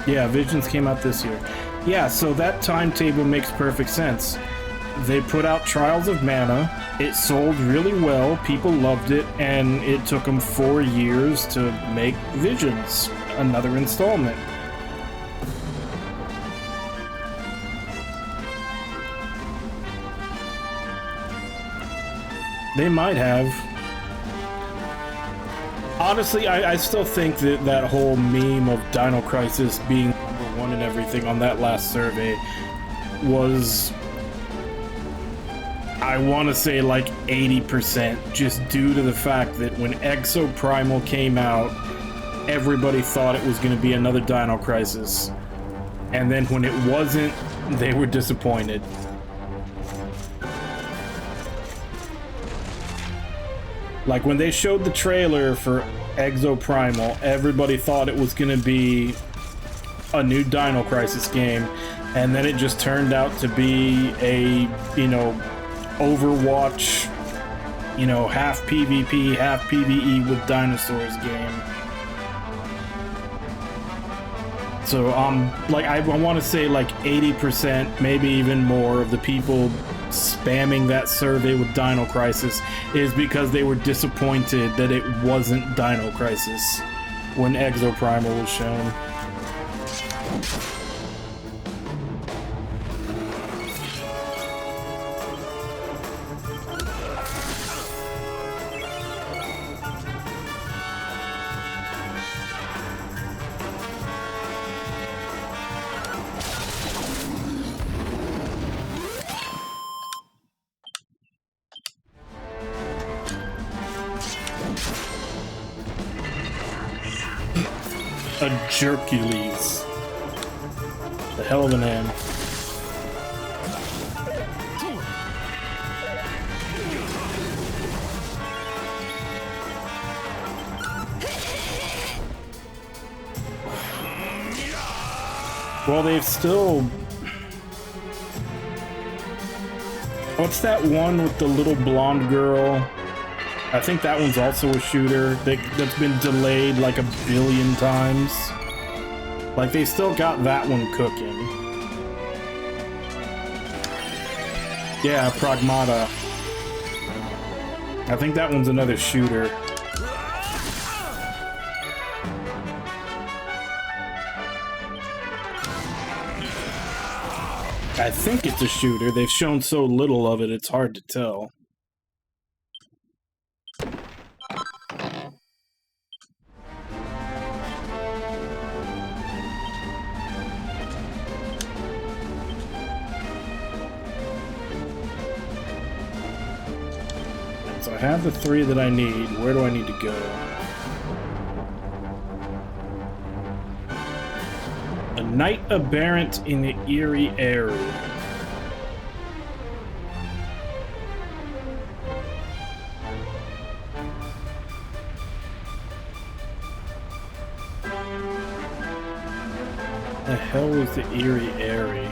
Yeah, Visions came out this year. Yeah, so that timetable makes perfect sense. They put out Trials of Mana, it sold really well, people loved it, and it took them 4 years to make Visions, another installment. They might have. Honestly, I still think that that whole meme of Dino Crisis being #1 and everything on that last survey was, I want to say, like 80%, just due to the fact that when Exoprimal came out, everybody thought it was going to be another Dino Crisis. And then when it wasn't, they were disappointed. Like, when they showed the trailer for Exoprimal, everybody thought it was going to be a new Dino Crisis game, and then it just turned out to be a, you know, Overwatch, you know, half PvP, half PvE with dinosaurs game. So, like, I want to say like 80%, maybe even more, of the people spamming that survey with Dino Crisis is because they were disappointed that it wasn't Dino Crisis when Exoprimal was shown. A Jercules. The hell of a name. Well, they've still... What's that one with the little blonde girl? I think that one's also a shooter that's been delayed like 1 billion times. Like, they still got that one cooking. Yeah, Pragmata. I think that one's another shooter. I think it's a shooter. They've shown so little of it, it's hard to tell. So I have the 3 that I need. Where do I need to go? A Knight Aberrant in the Eerie area. The hell is the Eerie area?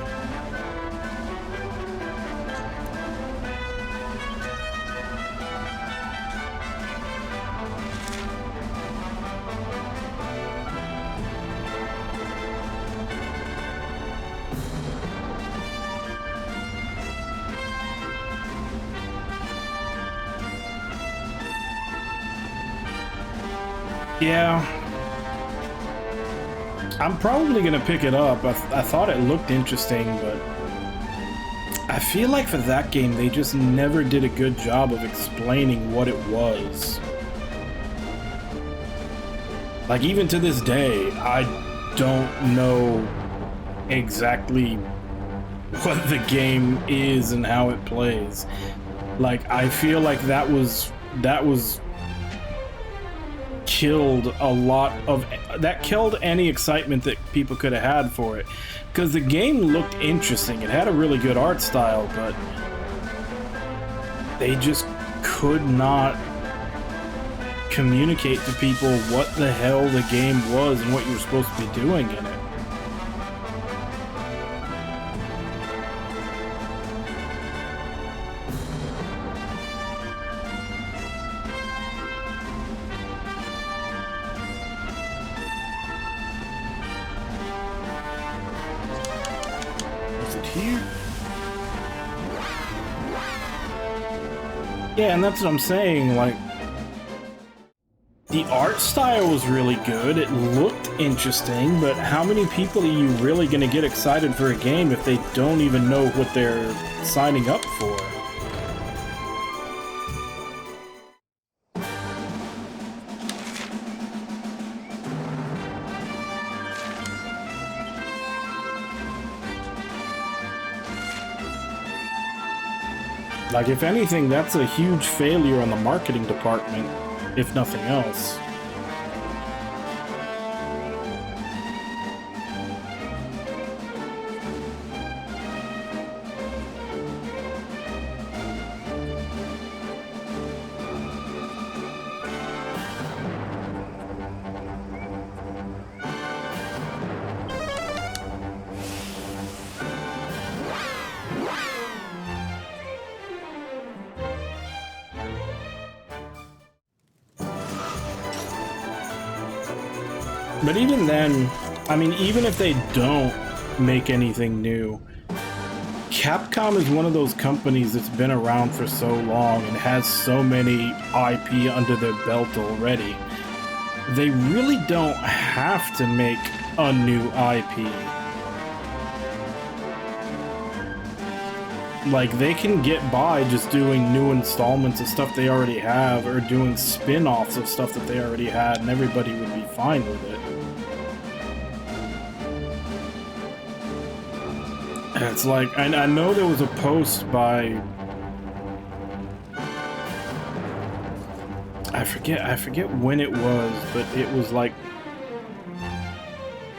Yeah. I'm probably gonna pick it up. I thought it looked interesting, but I feel like for that game they just never did a good job of explaining what it was. Like, even to this day, I don't know exactly what the game is and how it plays. Like, I feel like that was killed a lot of that, killed any excitement that people could have had for it, because the game looked interesting. It had a really good art style, but they just could not communicate to people what the hell the game was and what you were supposed to be doing in it. Yeah, and that's what I'm saying, like, the art style was really good, it looked interesting, but how many people are you really going to get excited for a game if they don't even know what they're signing up for? Like, if anything, that's a huge failure on the marketing department, if nothing else. But even then, I mean, even if they don't make anything new, Capcom is one of those companies that's been around for so long and has so many IP under their belt already. They really don't have to make a new IP. Like, they can get by just doing new installments of stuff they already have, or doing spin-offs of stuff that they already had, and everybody would be fine with it. And it's like, I know there was a post by... I forget when it was, but it was like...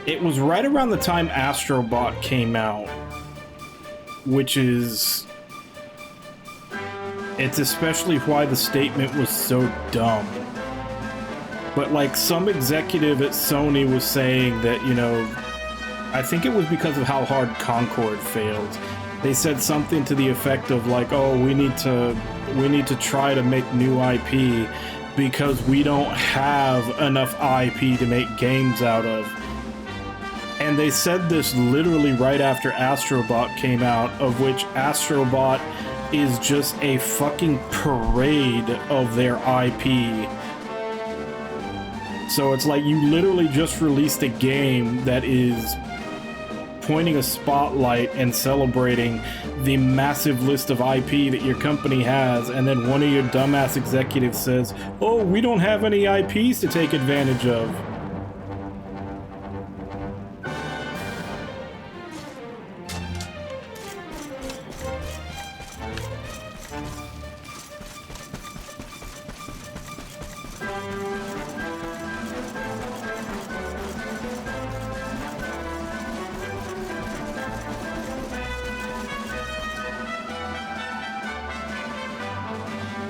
It was right around the time Astro Bot came out. Which is... It's especially why the statement was so dumb. But like, some executive at Sony was saying that, you know, I think it was because of how hard Concord failed. They said something to the effect of like, oh, we need to try to make new IP because we don't have enough IP to make games out of. And they said this literally right after Astro Bot came out, of which Astro Bot is just a fucking parade of their IP. So it's like, you literally just released a game that is pointing a spotlight and celebrating the massive list of IP that your company has, and then one of your dumbass executives says, oh, we don't have any IPs to take advantage of.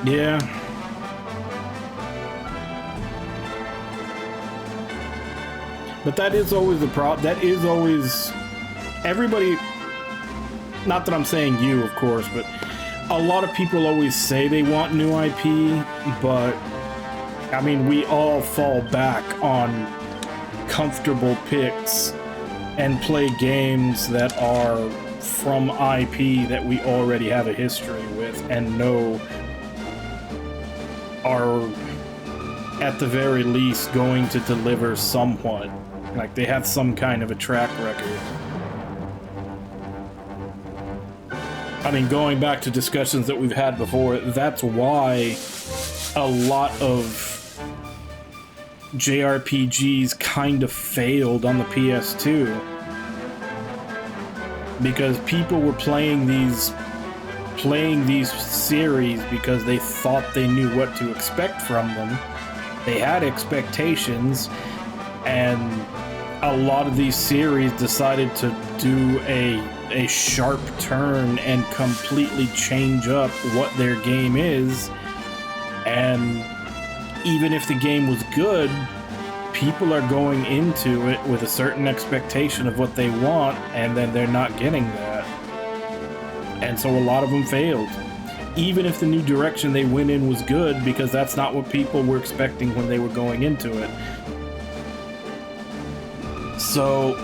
Yeah. But that is always the problem. That is always... Everybody... Not that I'm saying you, of course, but a lot of people always say they want new IP, but... I mean, we all fall back on comfortable picks and play games that are from IP that we already have a history with and know are at the very least going to deliver somewhat. Like, they have some kind of a track record. I mean, going back to discussions that we've had before, that's why a lot of JRPGs kind of failed on the PS2. Because people were playing these series because they thought they knew what to expect from them. They had expectations, and a lot of these series decided to do a sharp turn and completely change up what their game is. And even if the game was good, people are going into it with a certain expectation of what they want, and then they're not getting that. And so a lot of them failed. Even if the new direction they went in was good, because that's not what people were expecting when they were going into it. So,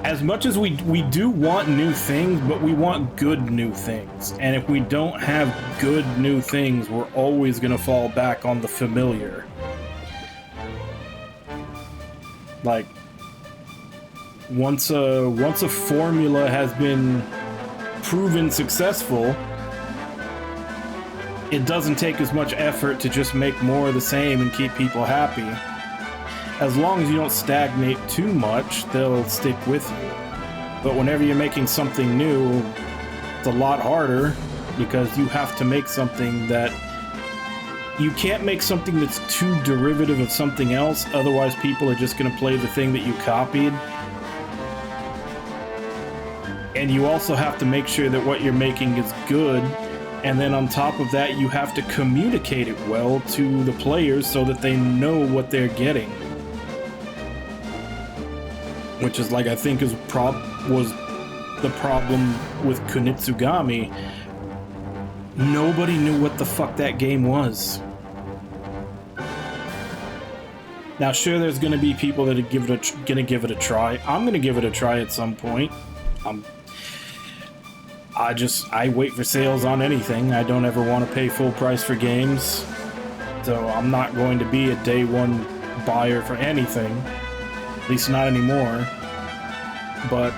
as much as we do want new things, but we want good new things. And if we don't have good new things, we're always going to fall back on the familiar. Like, once a formula has been proven successful, it doesn't take as much effort to just make more of the same and keep people happy. As long as you don't stagnate too much, they'll stick with you. But whenever you're making something new, It's a lot harder because you have to make something that you can't make something that's too derivative of something else, otherwise people are just going to play the thing that you copied. And you also have to make sure that what you're making is good, and then on top of that you have to communicate it well to the players so that they know what they're getting. Which is like, I think was the problem with Kunitsugami. Nobody knew what the fuck that game was. Now, sure, there's going to be people that are gonna give it a try. I'm going to give it a try at some point. I wait for sales on anything. I don't ever want to pay full price for games. So I'm not going to be a day one buyer for anything. At least not anymore. But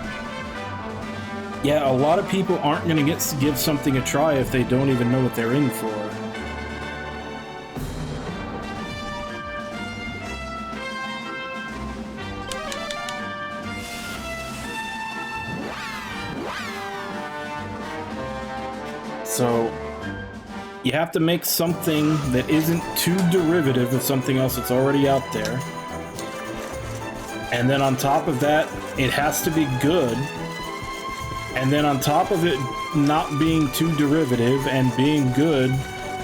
yeah, a lot of people aren't going to give something a try if they don't even know what they're in for. So you have to make something that isn't too derivative of something else that's already out there. And then on top of that, it has to be good. And then on top of it not being too derivative and being good,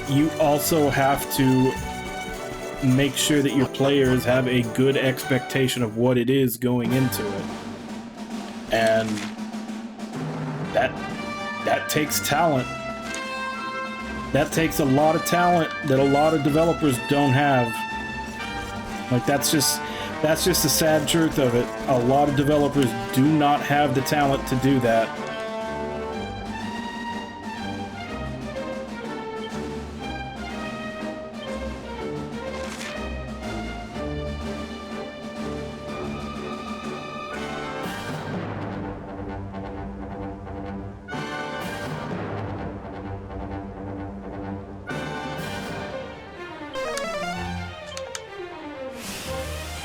you also have to make sure that your players have a good expectation of what it is going into it. And that takes talent. That takes a lot of talent that a lot of developers don't have. Like, that's just the sad truth of it. A lot of developers do not have the talent to do that.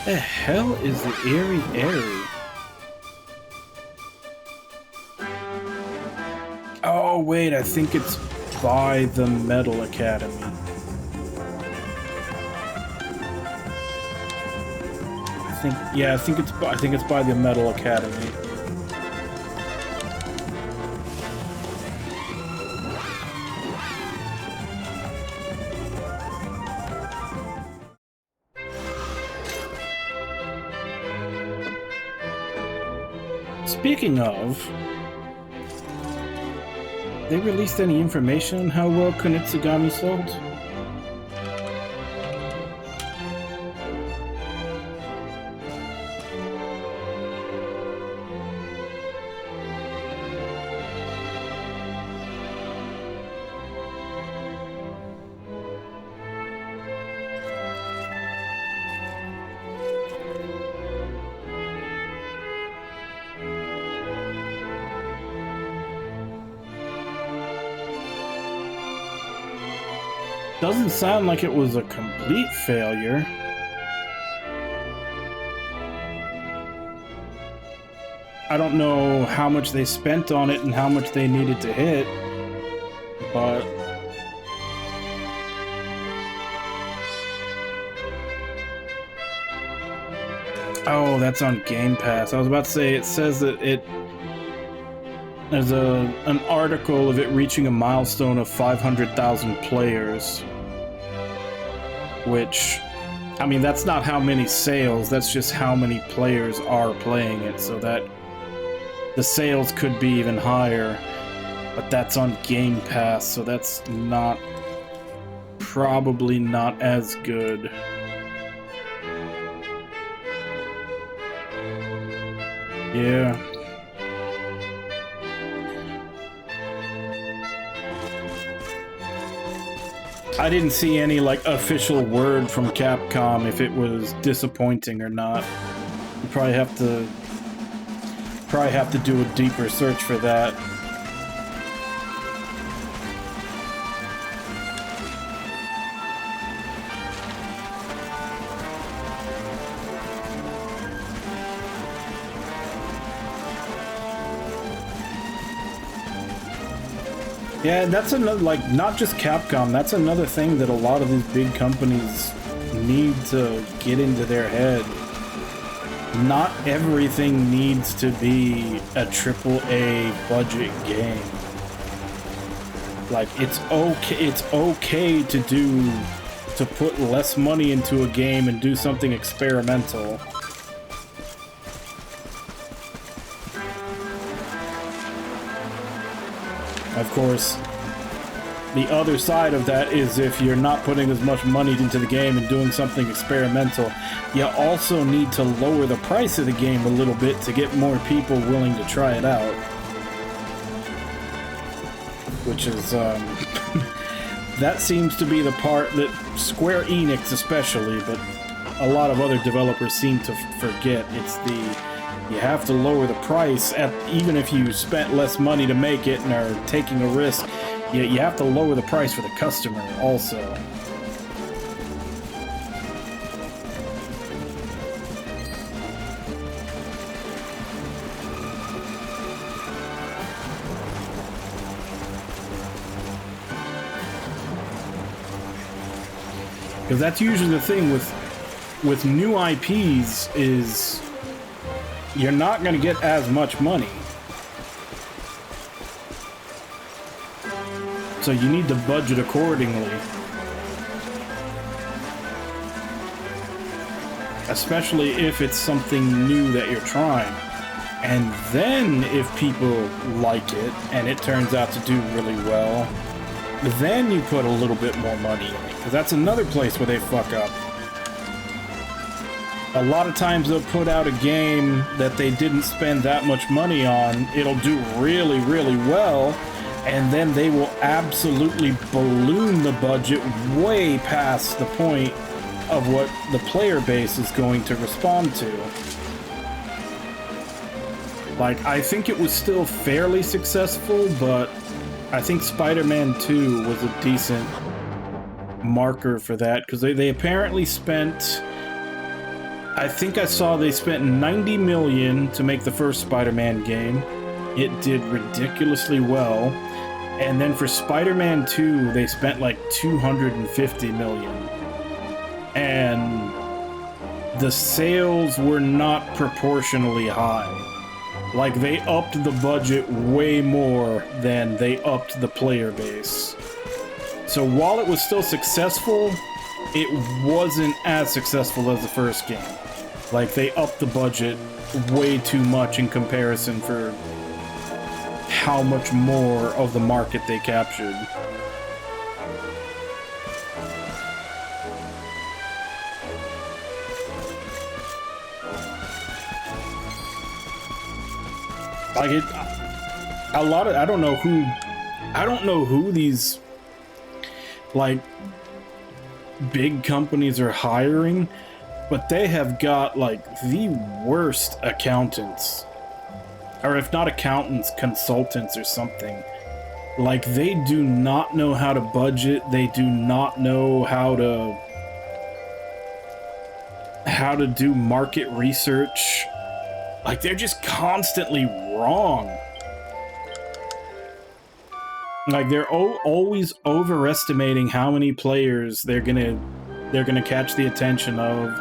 The hell is the Airy Airy? Oh wait, I think it's by the Metal Academy. I think it's by the Metal Academy. Speaking of, they released any information on how well Kunitsugami sold? Doesn't sound like it was a complete failure. I don't know how much they spent on it and how much they needed to hit, but oh, that's on Game Pass. I was about to say, it says that there's an article of it reaching a milestone of 500,000 players, which, I mean, that's not how many sales, that's just how many players are playing it, so that the sales could be even higher, but that's on Game Pass, so that's probably not as good. Yeah. I didn't see any, like, official word from Capcom if it was disappointing or not. You probably have to do a deeper search for that. Yeah, that's another, like, not just Capcom, that's another thing that a lot of these big companies need to get into their head. Not everything needs to be a AAA budget game. Like, it's okay to put less money into a game and do something experimental. Of course, the other side of that is if you're not putting as much money into the game and doing something experimental, you also need to lower the price of the game a little bit to get more people willing to try it out. Which is, that seems to be the part that Square Enix especially, but a lot of other developers seem to forget. It's you have to lower the price, even if you spent less money to make it and are taking a risk, you have to lower the price for the customer also. Because that's usually the thing with new IPs is you're not going to get as much money. So you need to budget accordingly. Especially if it's something new that you're trying. And then if people like it and it turns out to do really well, then you put a little bit more money in it. Because that's another place where they fuck up. A lot of times they'll put out a game that they didn't spend that much money on. It'll do really, really well. And then they will absolutely balloon the budget way past the point of what the player base is going to respond to. Like, I think it was still fairly successful, but I think Spider-Man 2 was a decent marker for that, because they apparently spent... I think I saw they spent $90 million to make the first Spider-Man game. It did ridiculously well. And then for Spider-Man 2, they spent like $250 million. And the sales were not proportionally high. Like, they upped the budget way more than they upped the player base. So while it was still successful, it wasn't as successful as the first game. Like, they upped the budget way too much in comparison for how much more of the market they captured. Like, a lot of, I don't know who these, like, big companies are hiring, but they have got, like, the worst accountants. Or if not accountants, consultants or something. Like, they do not know how to budget. They do not know how to do market research. Like, they're just constantly wrong. Like, they're always overestimating how many players they're gonna catch the attention of.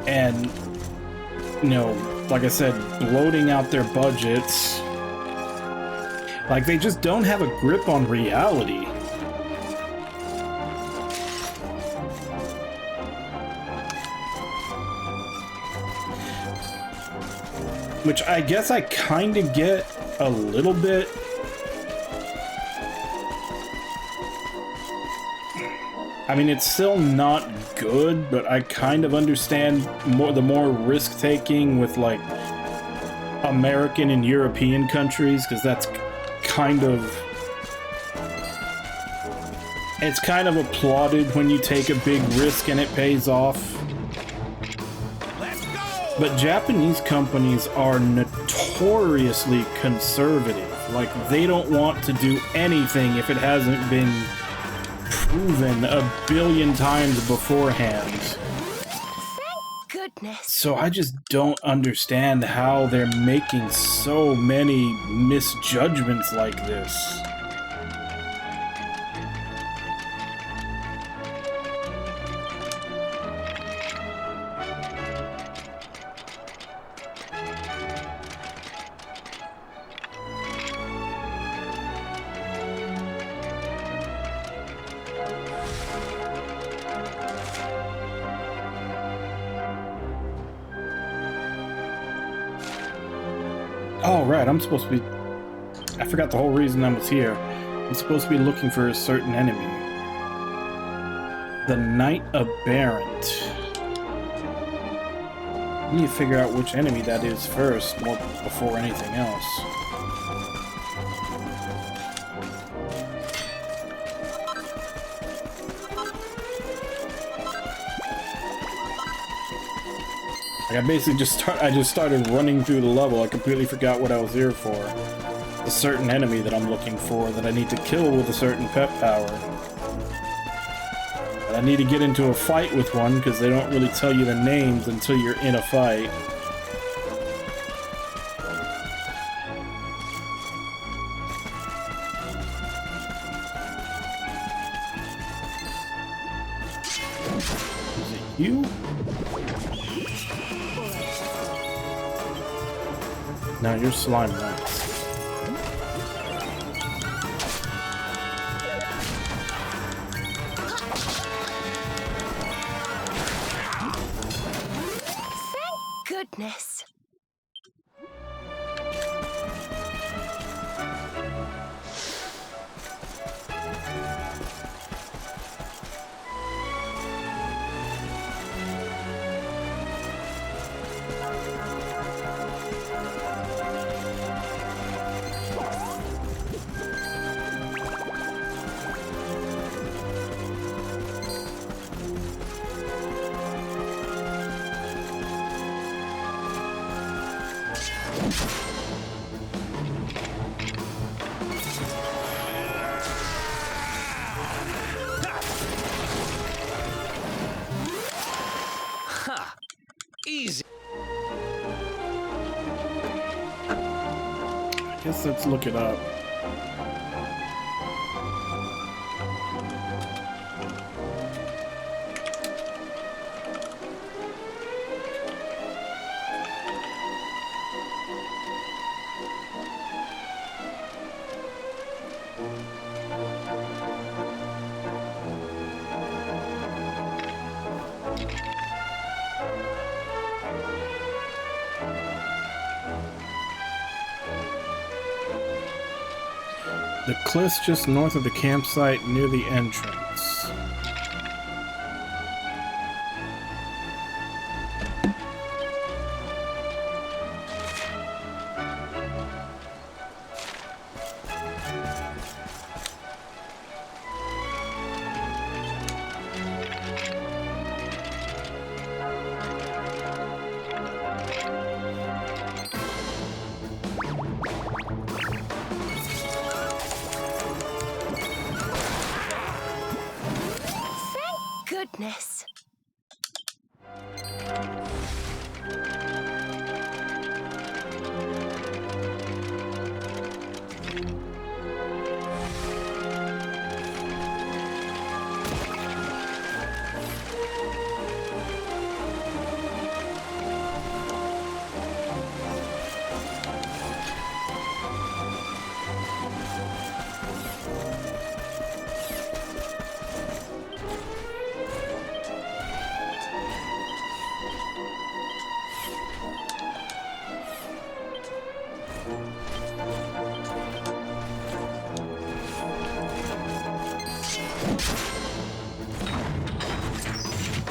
And, you know, like I said, bloating out their budgets. Like, they just don't have a grip on reality. Which I guess I kind of get a little bit. I mean, it's still not good, but I kind of understand the more risk-taking with, like, American and European countries, because that's kind of... It's kind of applauded when you take a big risk and it pays off. But Japanese companies are notoriously conservative. Like, they don't want to do anything if it hasn't been proven a billion times beforehand. Thank goodness. So I just don't understand how they're making so many misjudgments like this. Oh, right, I'm supposed to be... I forgot the whole reason I was here. I'm supposed to be looking for a certain enemy. The Knight of Barent. I need to figure out which enemy that is first, before anything else. Like I basically just started running through the level. I completely forgot what I was here for. A certain enemy that I'm looking for that I need to kill with a certain pep power. But I need to get into a fight with one because they don't really tell you the names until you're in a fight. Is it you? No, you're slime rats. Thank goodness. Ha! Easy. I guess let's look it up. The cliffs just north of the campsite near the entrance. Goodness.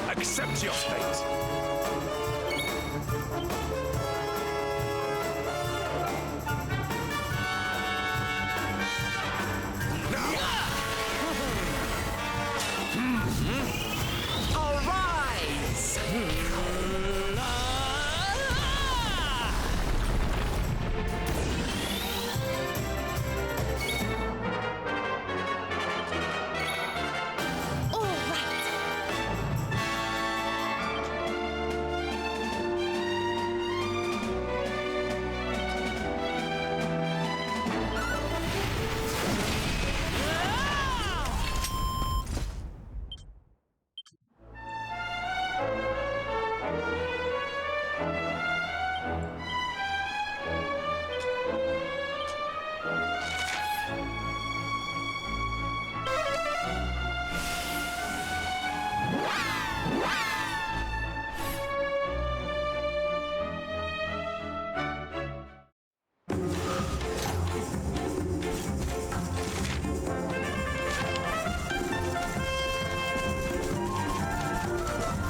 Accept your fate. Arise! All right.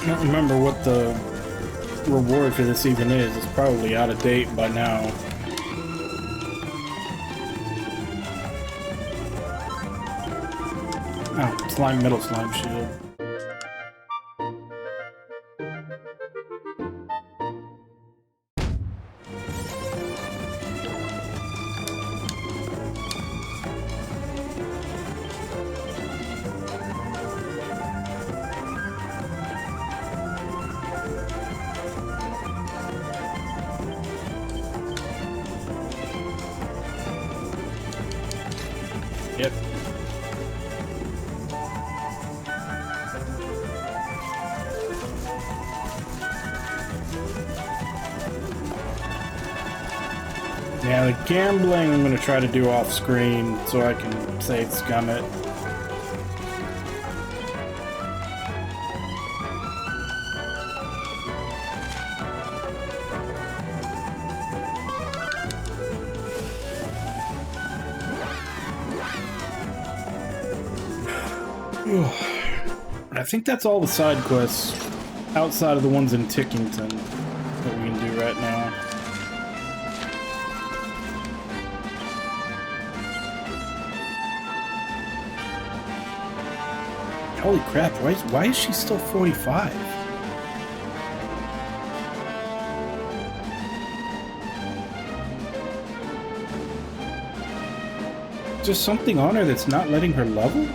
I don't remember what the reward for this even is. It's probably out of date by now. Oh, slime, metal slime shield. Yep. Yeah, the gambling I'm going to try to do off screen so I can save scum it. I think that's all the side quests outside of the ones in Tickington that we can do right now. Holy crap, why is she still 45? Is there something on her that's not letting her level?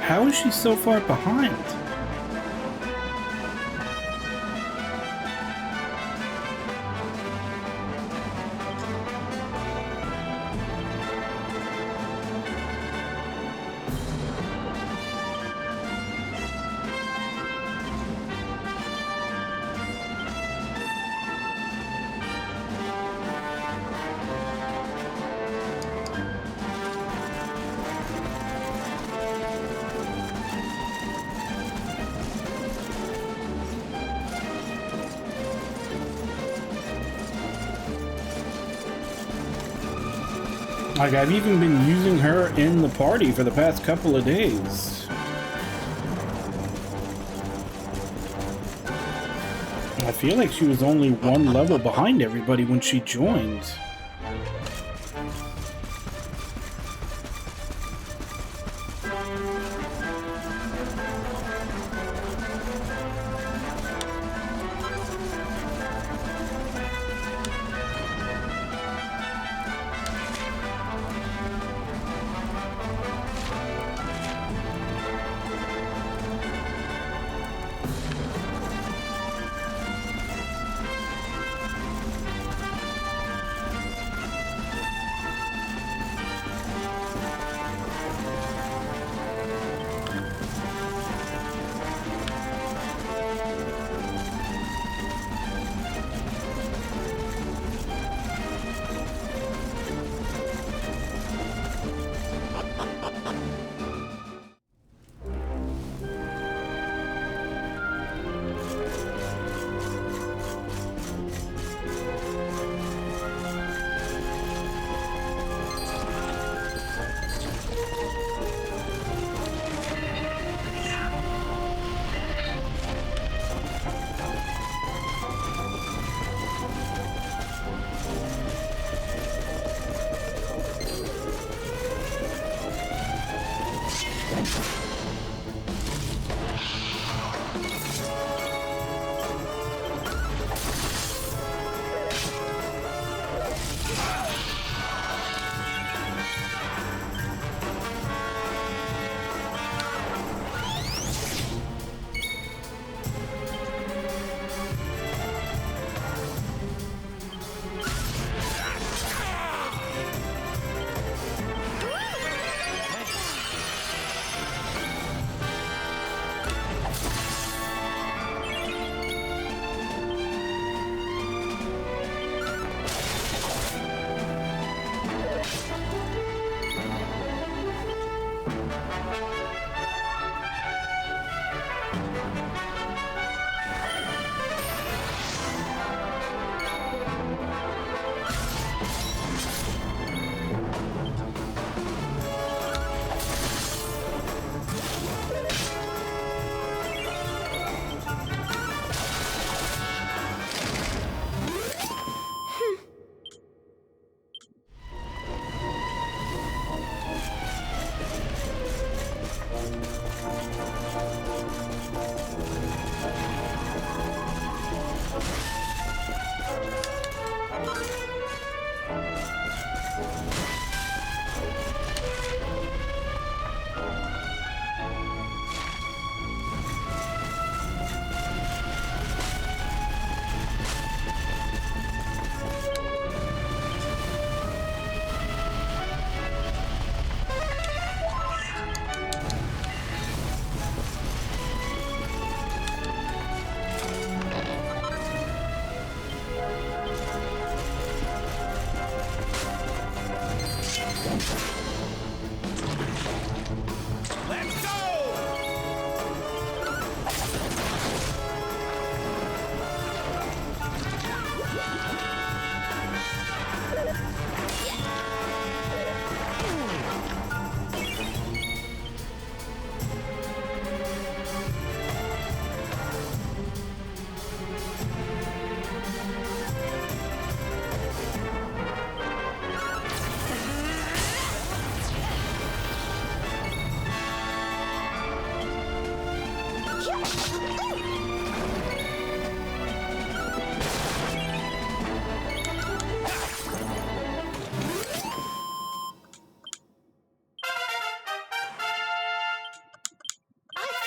How is she so far behind? Like, I've even been using her in the party for the past couple of days. I feel like she was only one level behind everybody when she joined.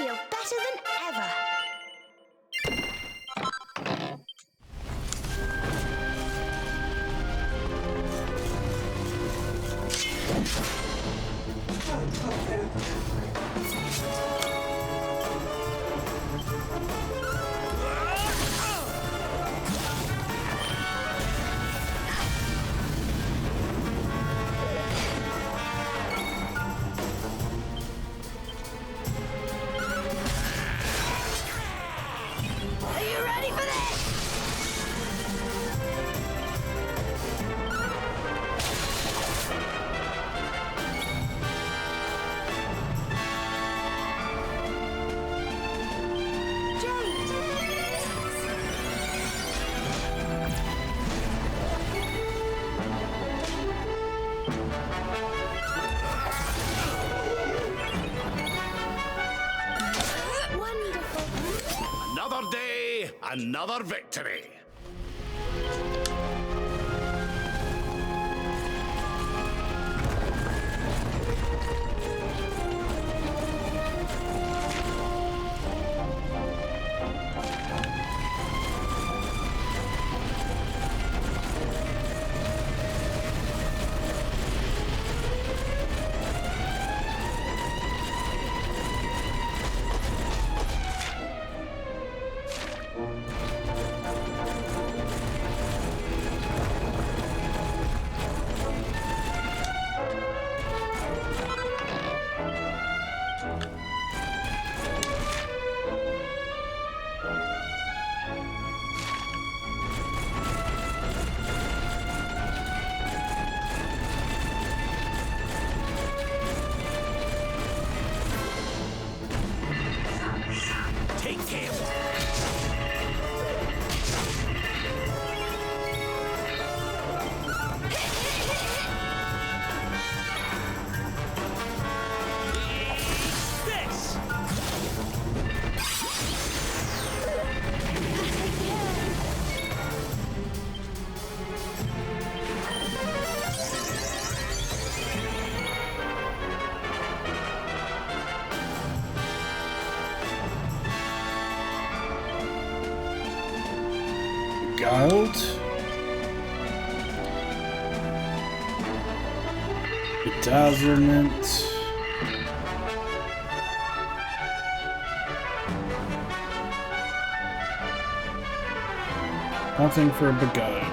feel better than ever. Another day, another victory. Beguiled. Bedazzlement. Nothing for a beguiled.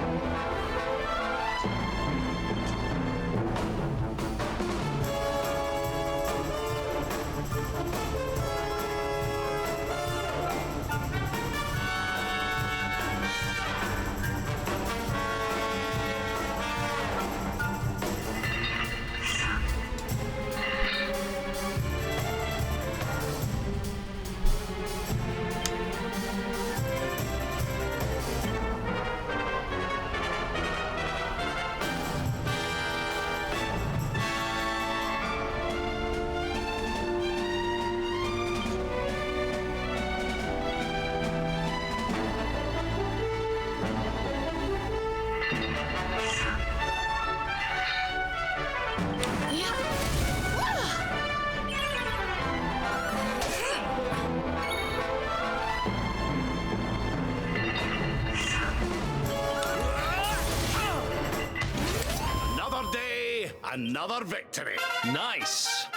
another victory. Nice.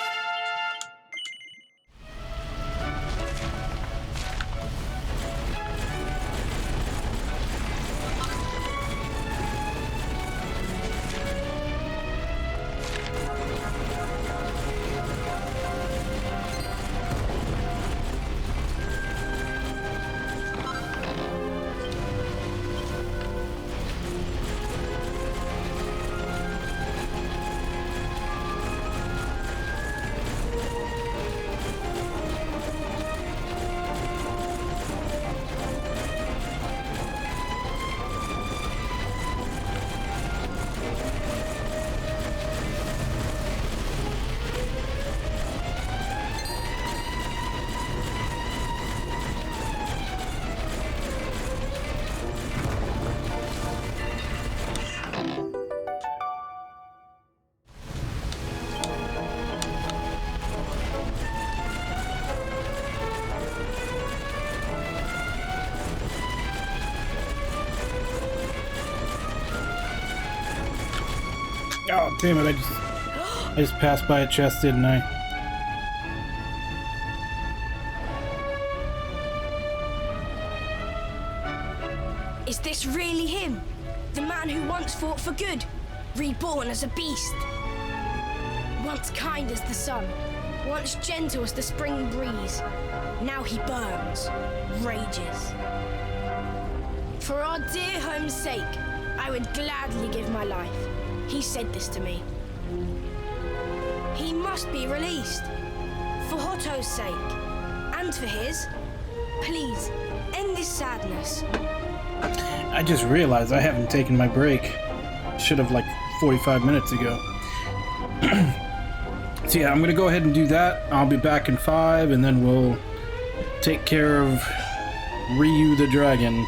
Oh, damn it, I just passed by a chest, didn't I? Is this really him? The man who once fought for good, reborn as a beast? Once kind as the sun, once gentle as the spring breeze, now he burns, rages. For our dear home's sake, I would gladly give my life. He said this to me. He must be released. For Hotto's sake, and for his. Please, end this sadness. I just realized I haven't taken my break. Should have like 45 minutes ago. So yeah, I'm gonna go ahead and do that. I'll be back in 5, and then we'll take care of Ryu the Dragon.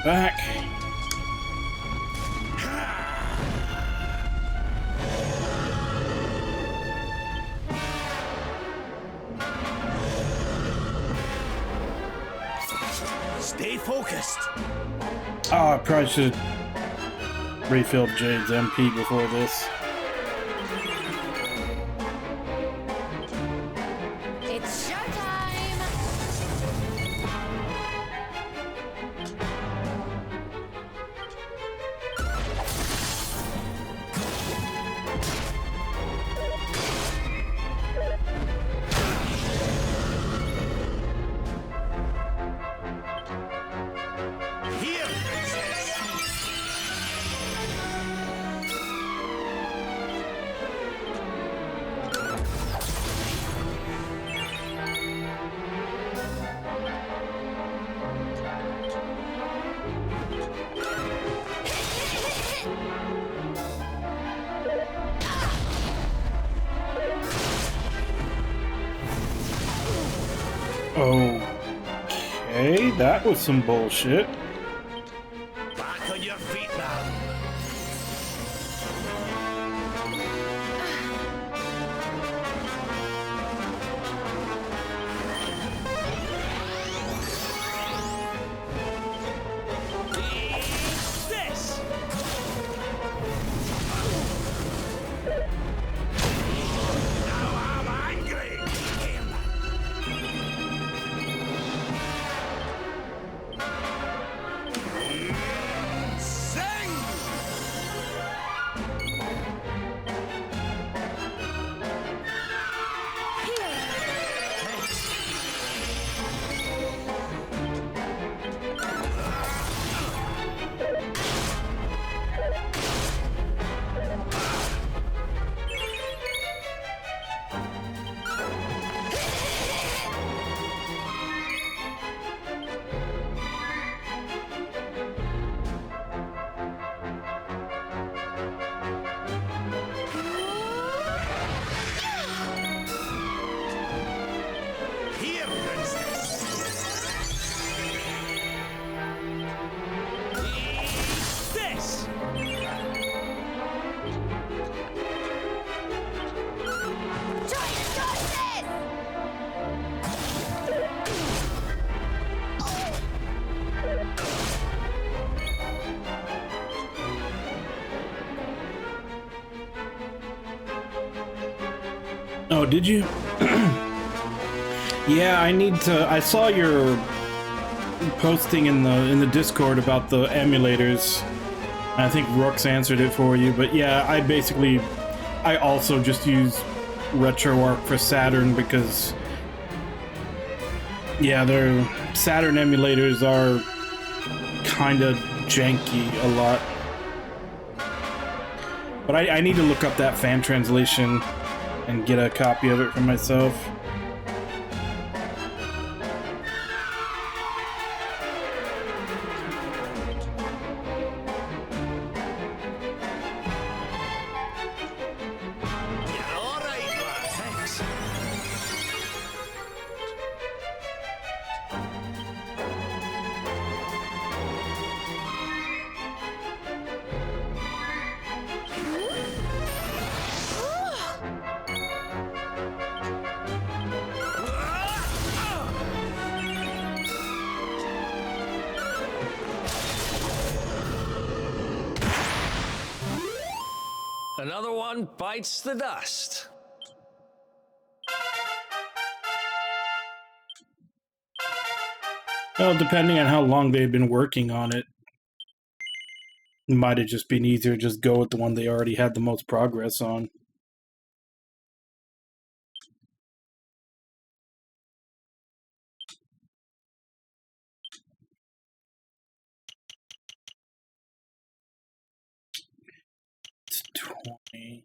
back. Stay focused. Oh, I probably should have refilled Jade's MP before this. It's showtime! Here, princess. Okay, that was some bullshit. Back on your feet now. This. Now I'm angry. Sing. Here, princess. This. Oh, did you? Yeah, I need to. I saw your posting in the Discord about the emulators. I think Rooks answered it for you, but yeah, I also just use RetroArch for Saturn because, yeah, their Saturn emulators are kind of janky a lot. But I need to look up that fan translation and get a copy of it for myself. You're all right, lad. Thanks. Another one bites the dust. Well, depending on how long they've been working on it, it might have just been easier to just go with the one they already had the most progress on. It's 20.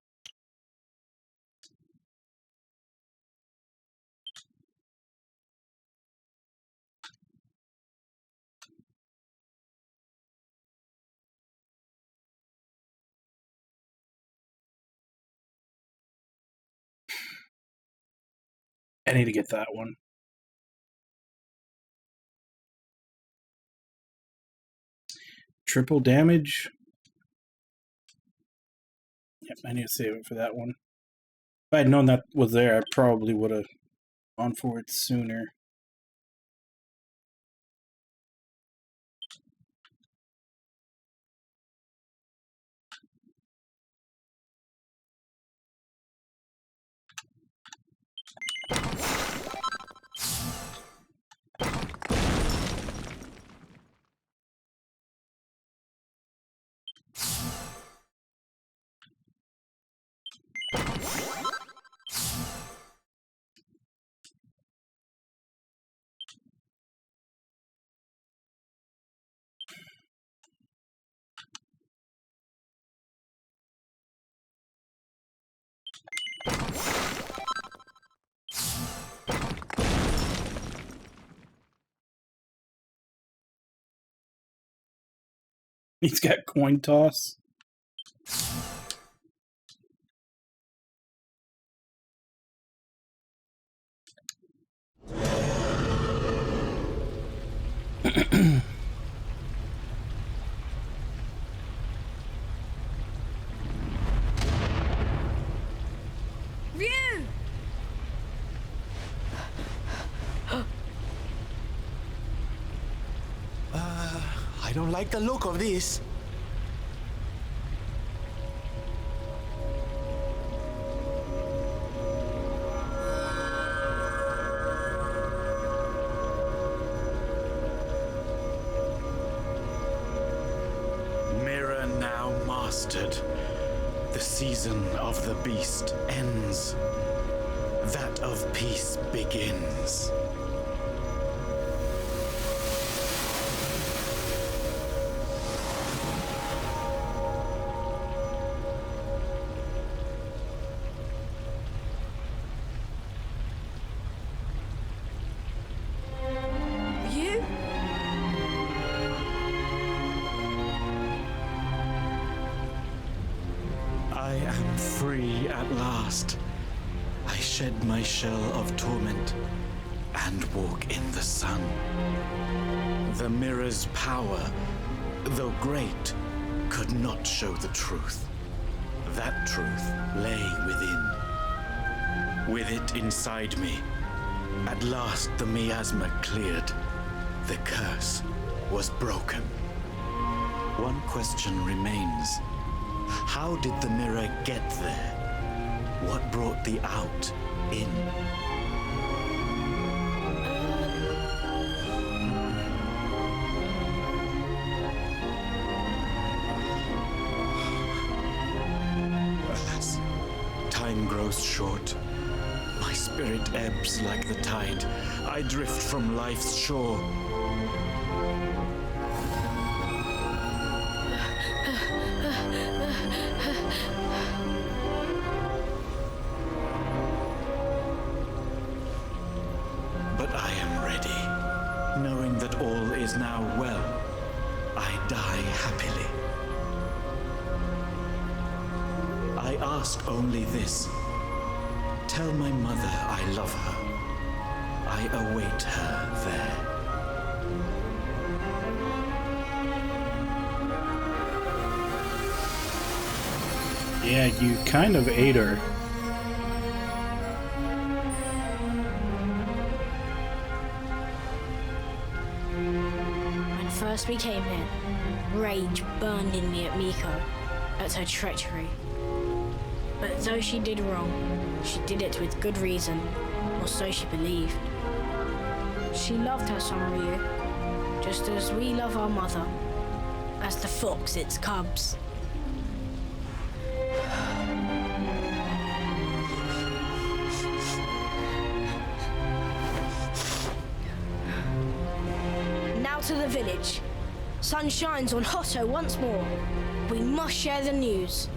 I need to get that one. triple damage. Yep, I need to save it for that one. If I had known that was there, I probably would have gone for it sooner. He's got coin toss. Ryu! I don't like the look of this. Mirror now mastered. The season of the beast ends. That of peace begins. Ryu? I am free at last. I shed my shell of torment and walk in the sun. The mirror's power, though great, could not show the truth. That truth lay within. With it inside me, at last the miasma cleared. The curse was broken. One question remains. How did the mirror get there? What brought the out in? Alas, time grows short. My spirit ebbs like the tide. I drift from life's shore. But I am ready, knowing that all is now well. I die happily. I ask only this. Tell my mother I love her. I await her there. Yeah, you kind of ate her. When first we came here, rage burned in me at Miko, at her treachery. But though she did wrong, she did it with good reason, or so she believed. She loved her son Ryu, just as we love our mother, as the fox its cubs. Now to the village. Sun shines on Hotto once more. We must share the news.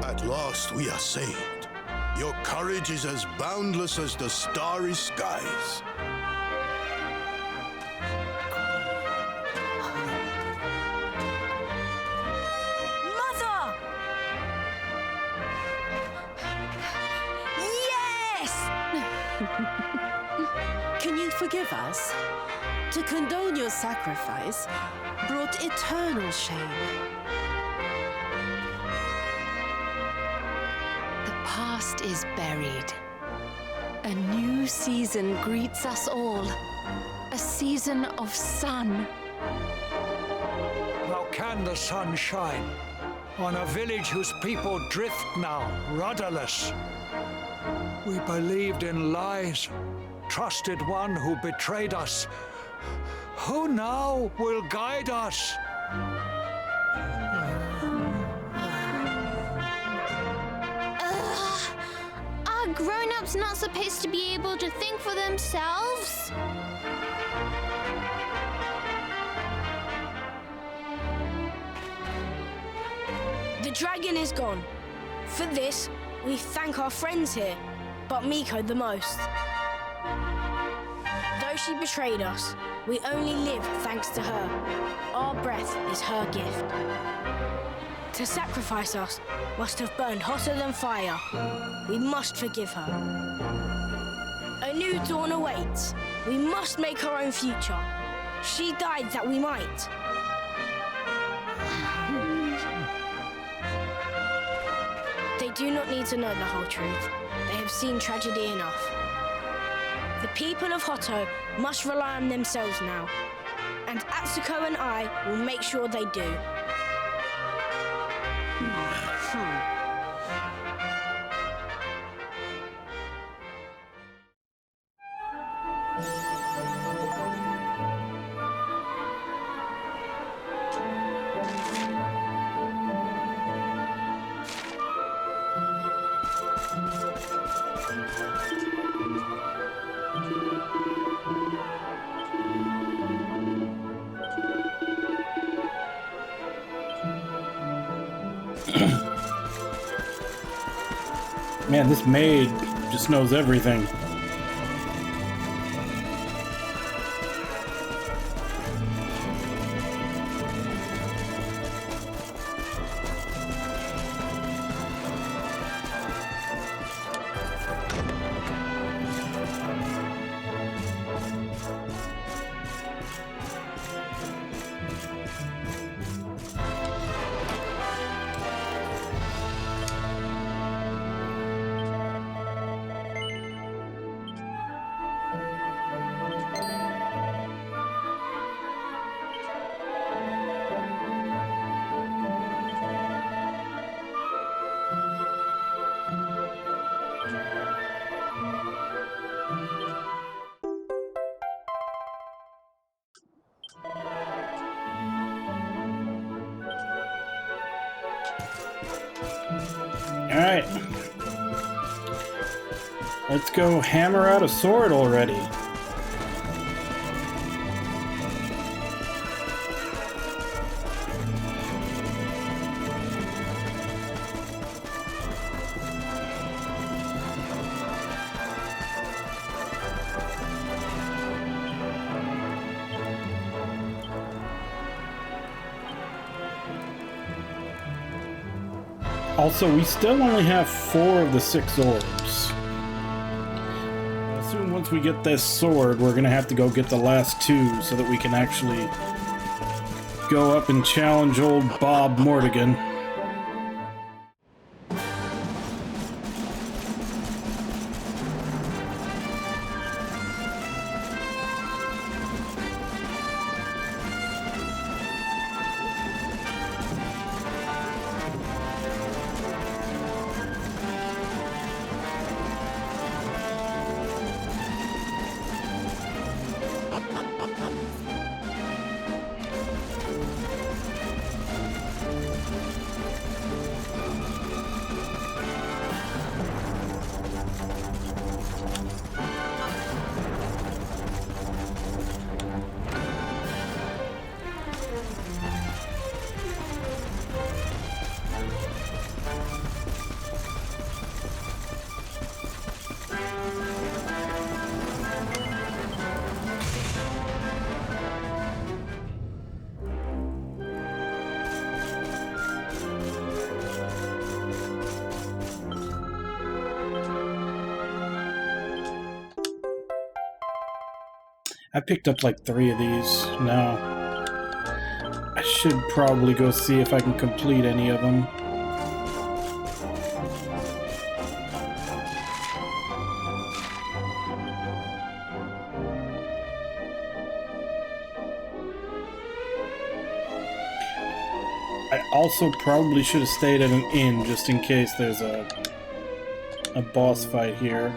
At last we are saved. Your courage is as boundless as the starry skies. Can you forgive us? To condone your sacrifice brought eternal shame. The past is buried. A new season greets us all. A season of sun. How can the sun shine on a village whose people drift now, rudderless? We believed in lies, trusted one who betrayed us. Who now will guide us? Are grown-ups not supposed to be able to think for themselves? The dragon is gone. For this, we thank our friends here, but Miko the most. Though she betrayed us, we only live thanks to her. Our breath is her gift. To sacrifice us must have burned hotter than fire. We must forgive her. A new dawn awaits. We must make our own future. She died that we might. They do not need to know the whole truth. They have seen tragedy enough. The people of Hotto must rely on themselves now. And Atsuko and I will make sure they do. Man, this maid just knows everything. Alright. Let's go hammer out a sword already. Also, we still only have 4 of the 6 orbs. I assume once we get this sword, we're gonna have to go get the last 2 so that we can actually go up and challenge old Bob Mortigan. I picked up like 3 of these now. I should probably go see if I can complete any of them. I also probably should have stayed at an inn just in case there's a boss fight here.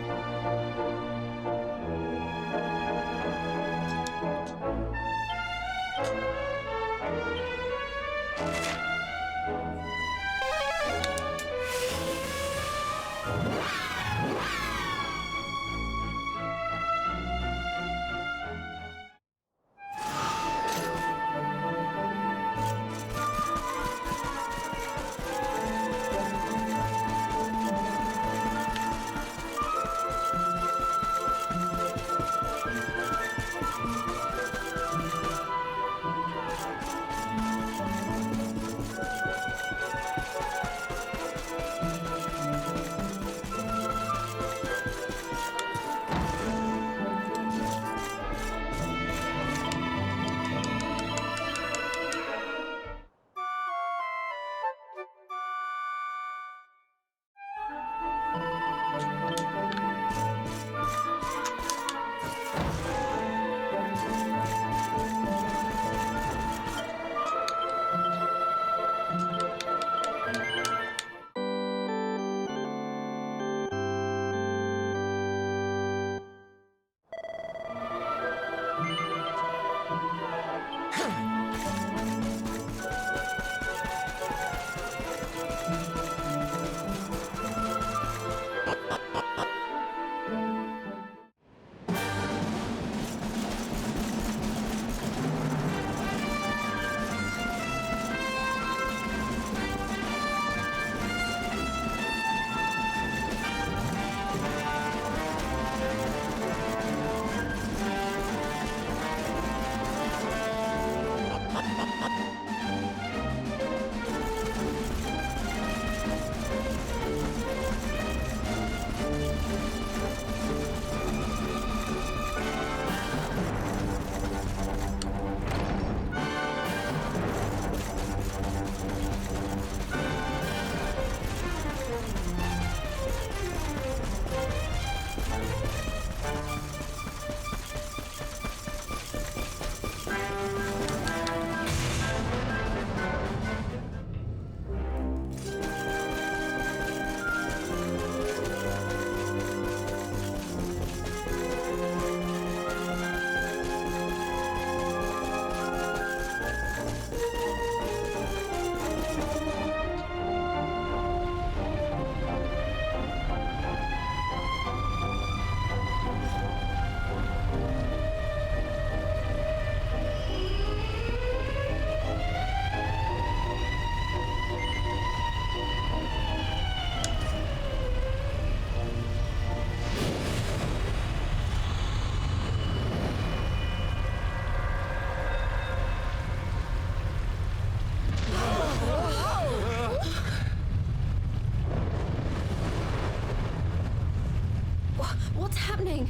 What's happening?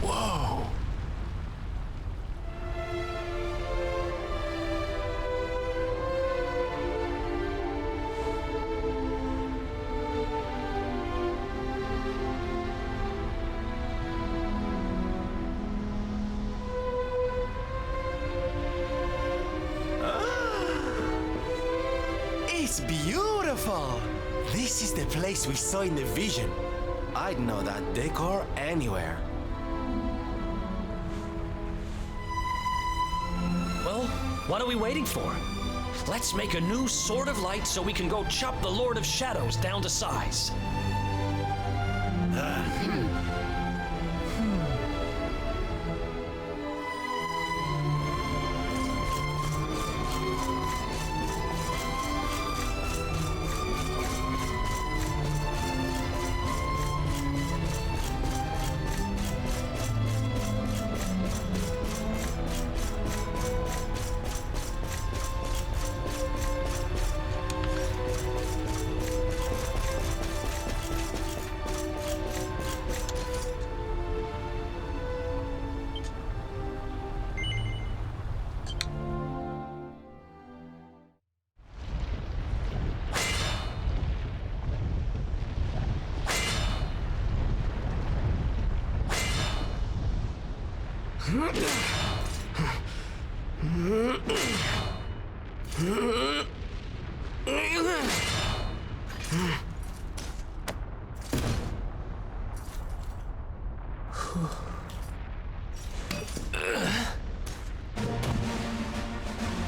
Whoa! It's beautiful! This is the place we saw in the vision. I'd know that decor anywhere. Well, what are we waiting for? Let's make a new Sword of Light so we can go chop the Lord of Shadows down to size.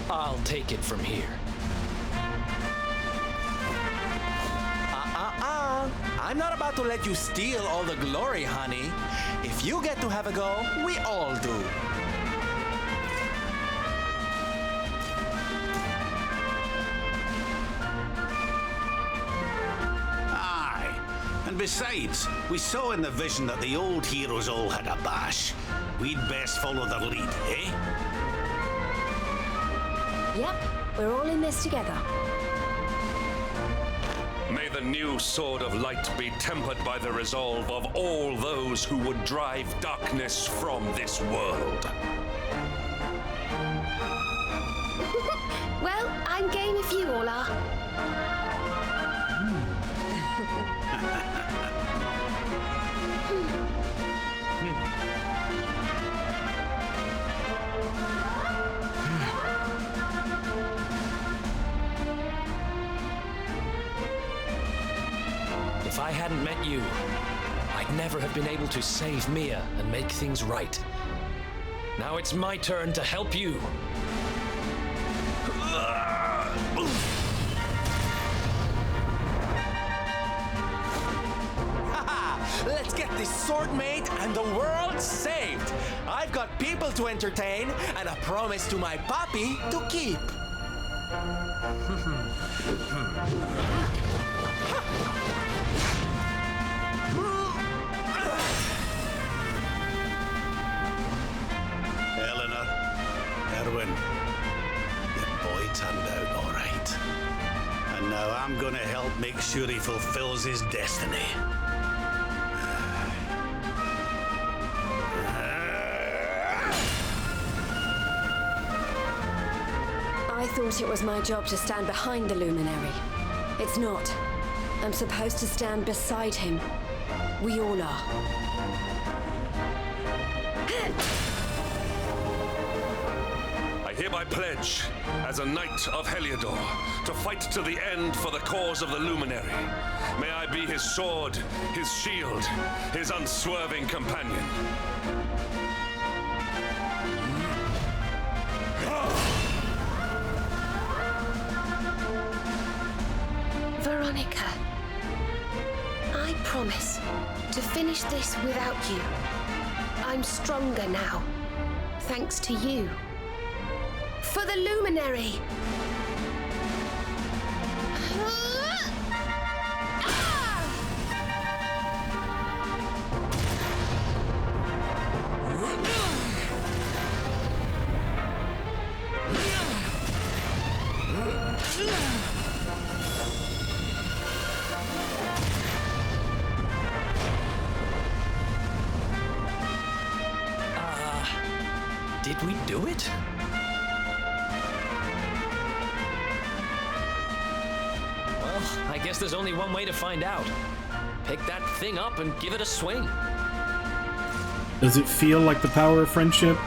I'll take it from here. I'm not about to let you steal all the glory, honey. If you get to have a go, we all do. Aye. And besides, we saw in the vision that the old heroes all had a bash. We'd best follow their lead, eh? Yep, we're all in this together. May the new sword of light be tempered by the resolve of all those who would drive darkness from this world. Well, I'm game if you all are. If I hadn't met you, I'd never have been able to save Mia and make things right. Now it's my turn to help you. Let's get this sword made and the world saved. I've got people to entertain and a promise to my papi to keep. Eleanor, Erwin, your boy turned out all right. And now I'm gonna help make sure he fulfills his destiny. I thought it was my job to stand behind the luminary. It's not. I'm supposed to stand beside him. We all are. I hereby pledge, as a knight of Heliodor, to fight to the end for the cause of the Luminary. May I be his sword, his shield, his unswerving companion. Veronica, I promise to finish this without you. I'm stronger now, thanks to you. For the luminary! Did we do it? Well, I guess there's only one way to find out. Pick that thing up and give it a swing. Does it feel like the power of friendship?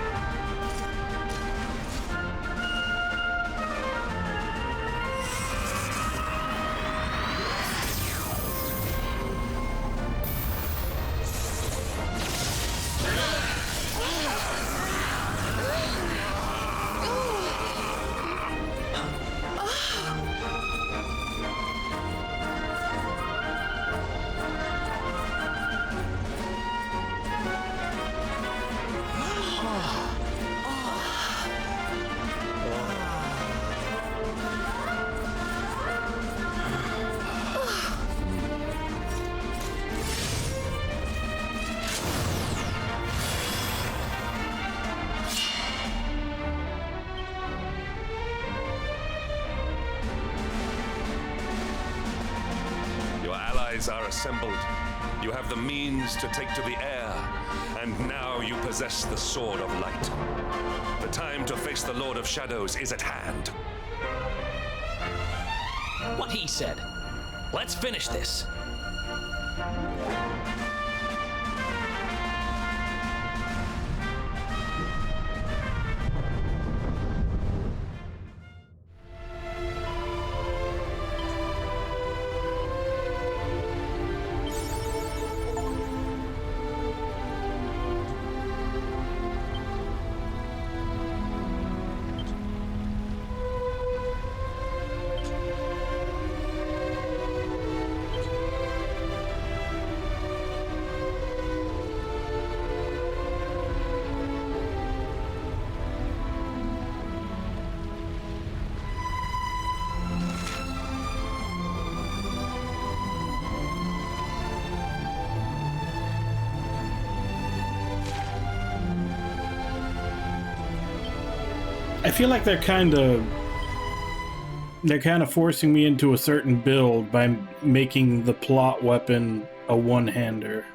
Are assembled. You have the means to take to the air, and now you possess the Sword of Light. The time to face the Lord of Shadows is at hand. What he said. Let's finish this. I feel like they're kind of forcing me into a certain build by making the plot weapon a one-hander.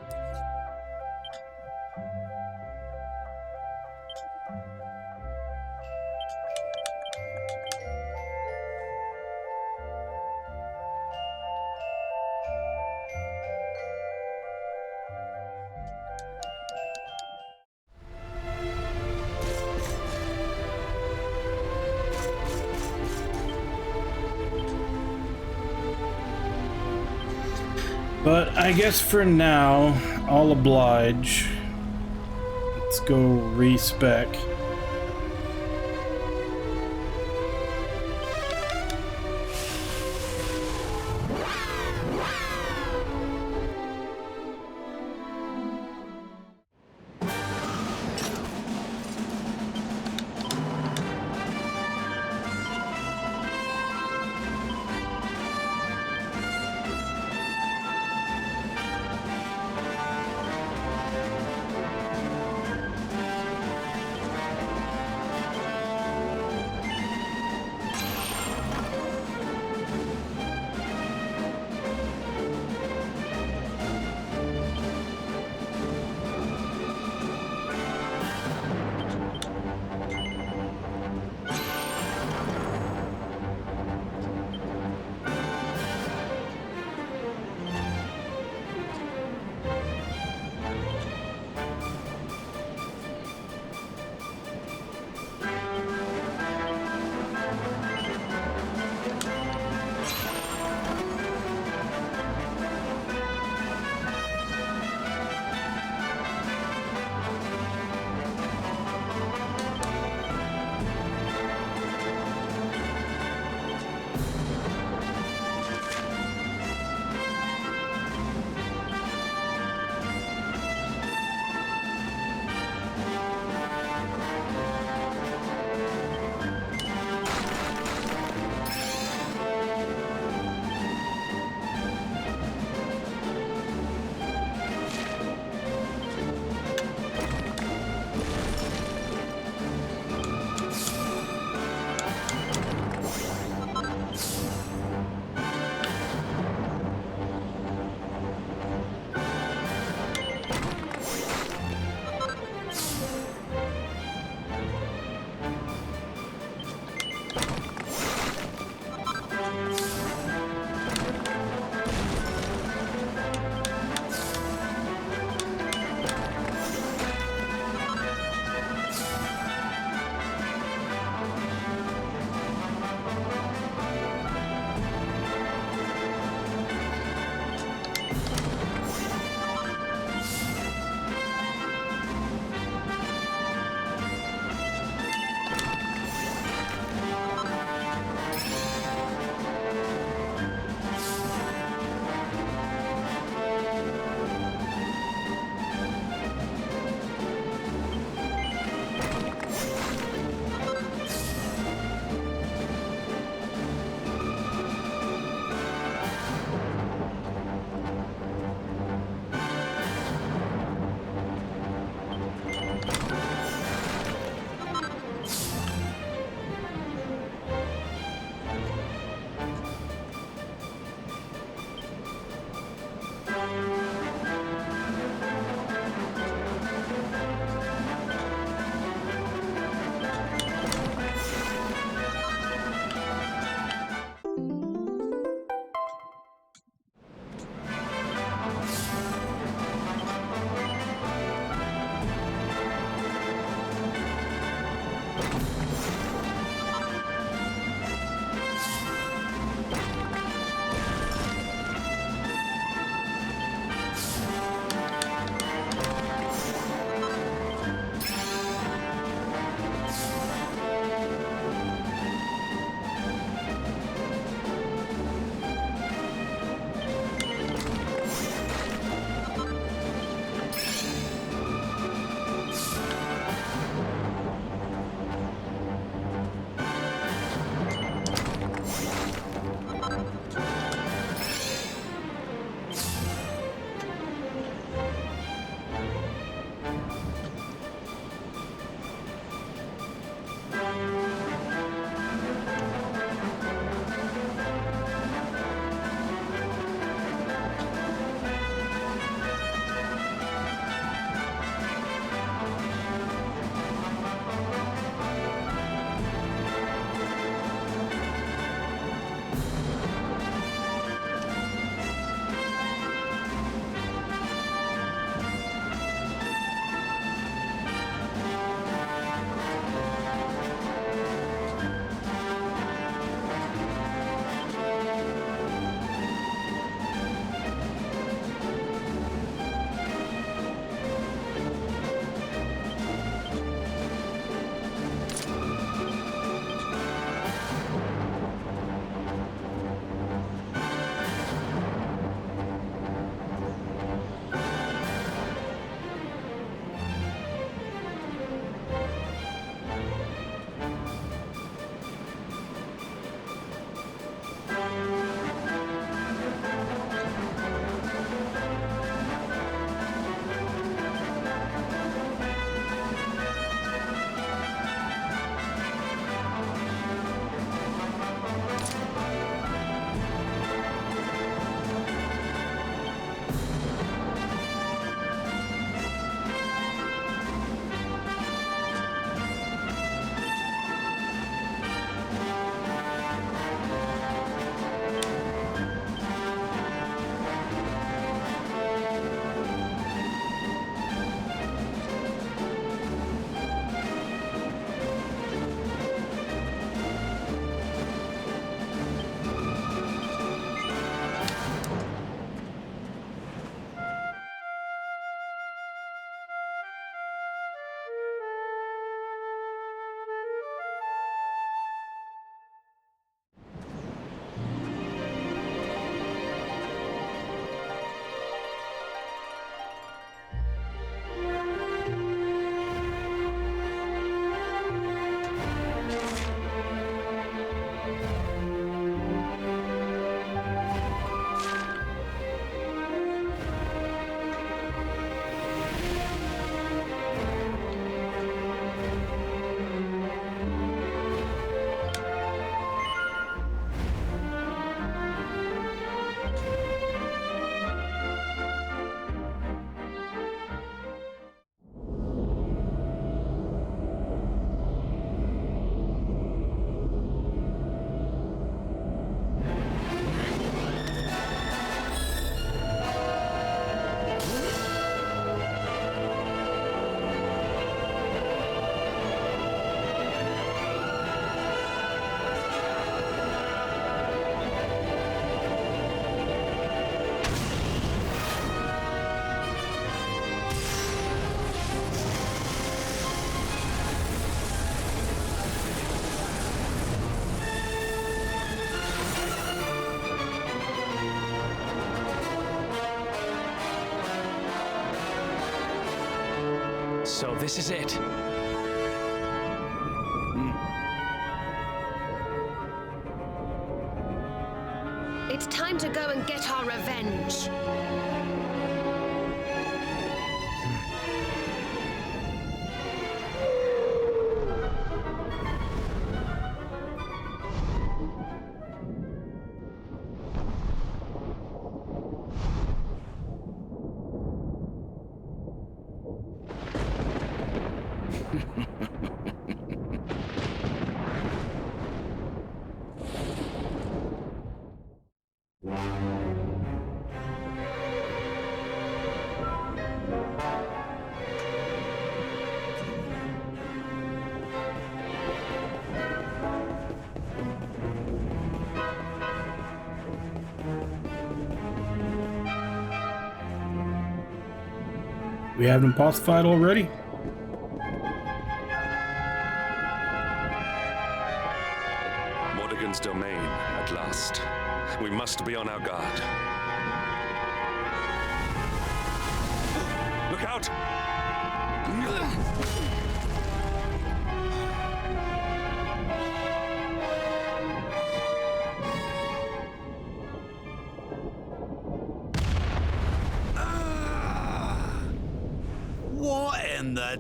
But I guess for now, I'll oblige. Let's go respec. So this is it. It's time to go and get our revenge. We have an boss fight already? Mordegon's domain, at last. We must be on our guard. Look out! What in the...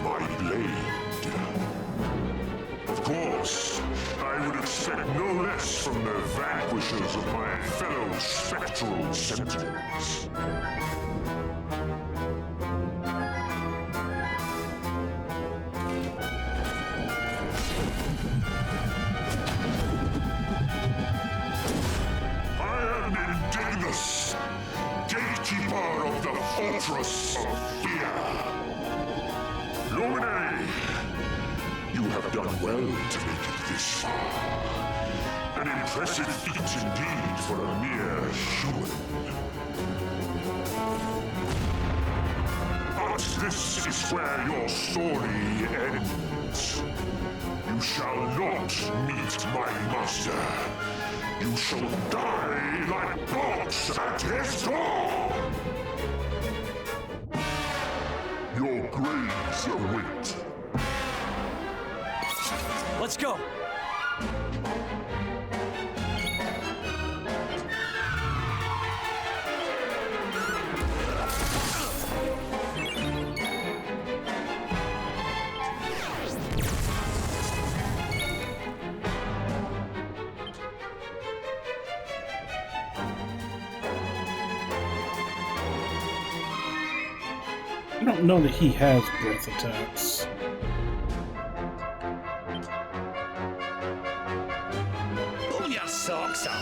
My blade. Of course, I would expect no less from the vanquishers of my fellow spectral sentinels. I am Indignus, gatekeeper of the Fortress of Fear. Luminary, you have done well to make it this far. An impressive feat indeed for a mere human. But this is where your story ends. You shall not meet my master. You shall die like dogs at his door! Your graves await. Let's go. I don't know that he has breath attacks. Pull your socks up.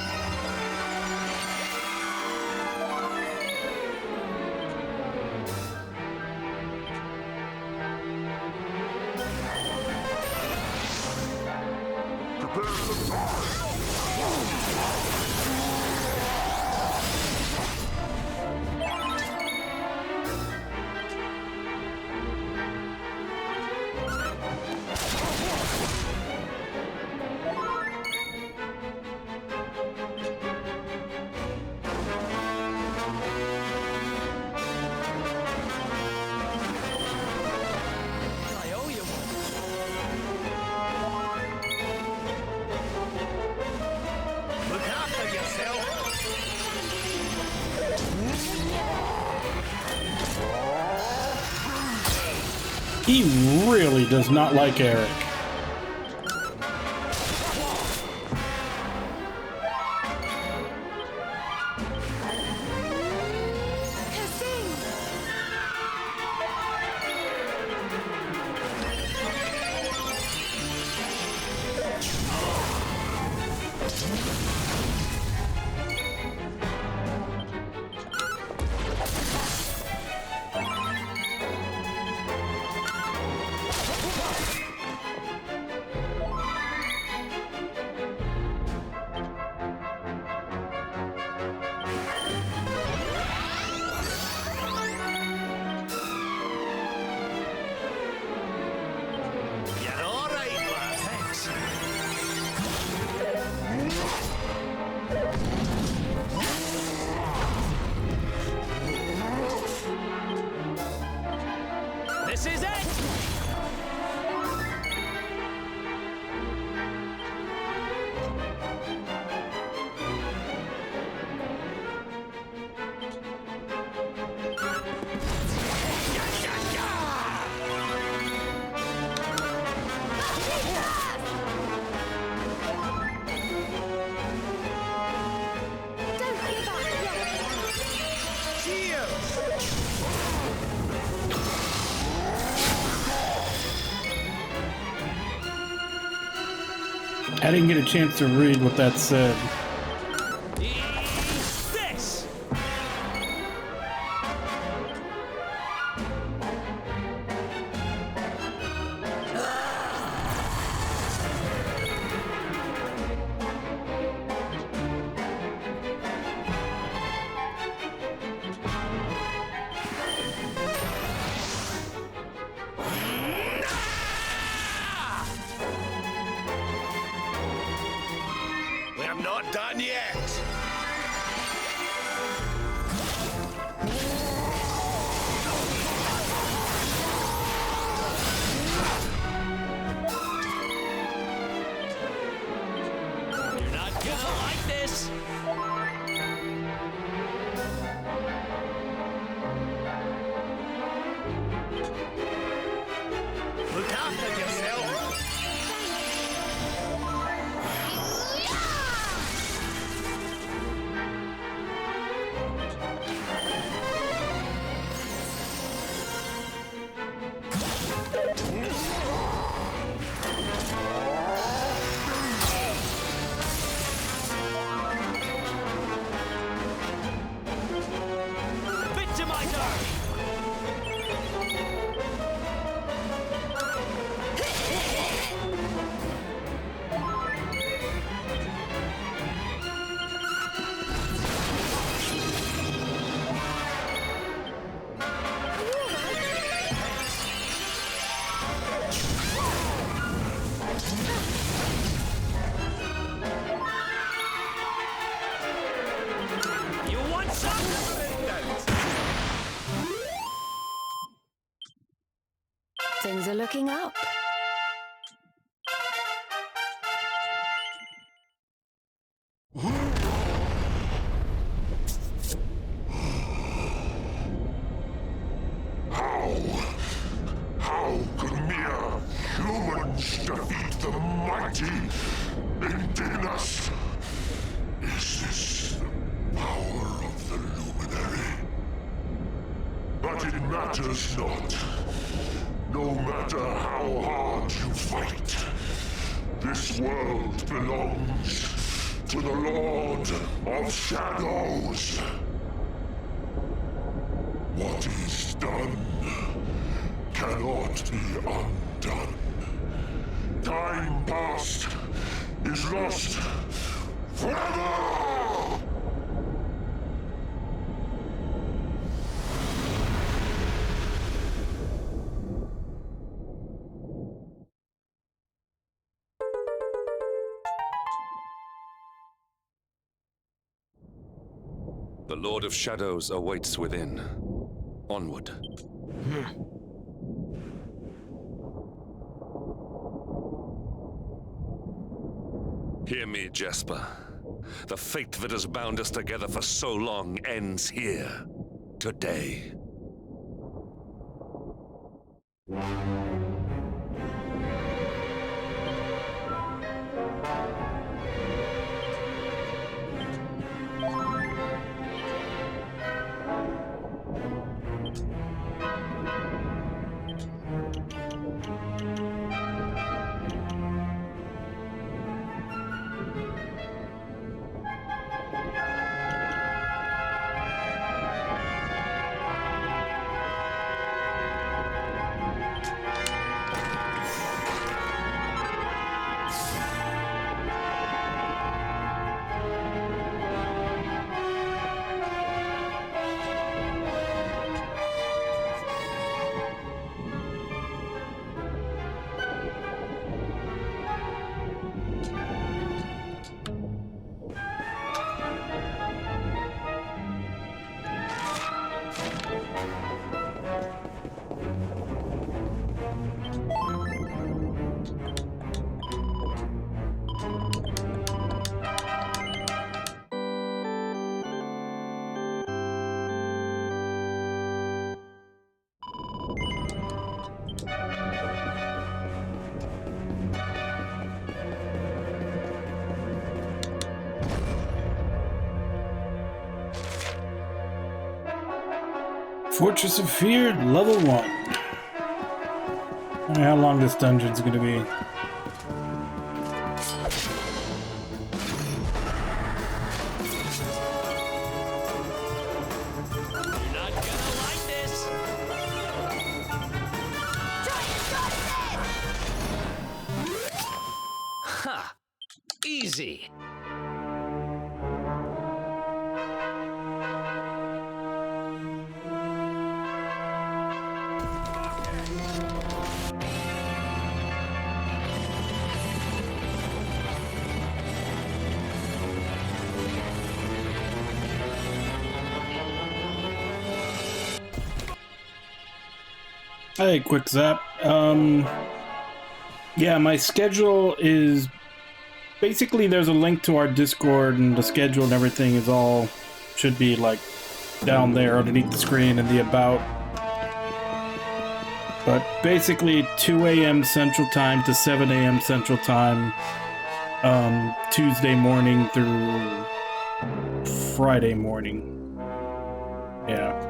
Prepare to die! He really does not like Eric. I didn't get a chance to read what that said. This! We're not done yet. You're not gonna like this! Look after yourself. You want some? Things are looking up. How can mere humans defeat the mighty Indigenous? Is this the power of the Luminary? But it matters not. No matter how hard you fight, this world belongs to the Lord of Shadows. What is done cannot be undone. Time past is lost forever! The Lord of Shadows awaits within. Onward. Hear me, Jasper. The fate that has bound us together for so long ends here, today. Fortress of Fear, level 1. I don't know how long this dungeon's gonna be. Ha! Easy. Hey, quick zap. Yeah, my schedule is basically there's a link to our Discord, and the schedule and everything is all should be like down there underneath the screen in the about. But basically 2 a.m. Central Time to 7 a.m. Central Time, Tuesday morning through Friday morning. Yeah.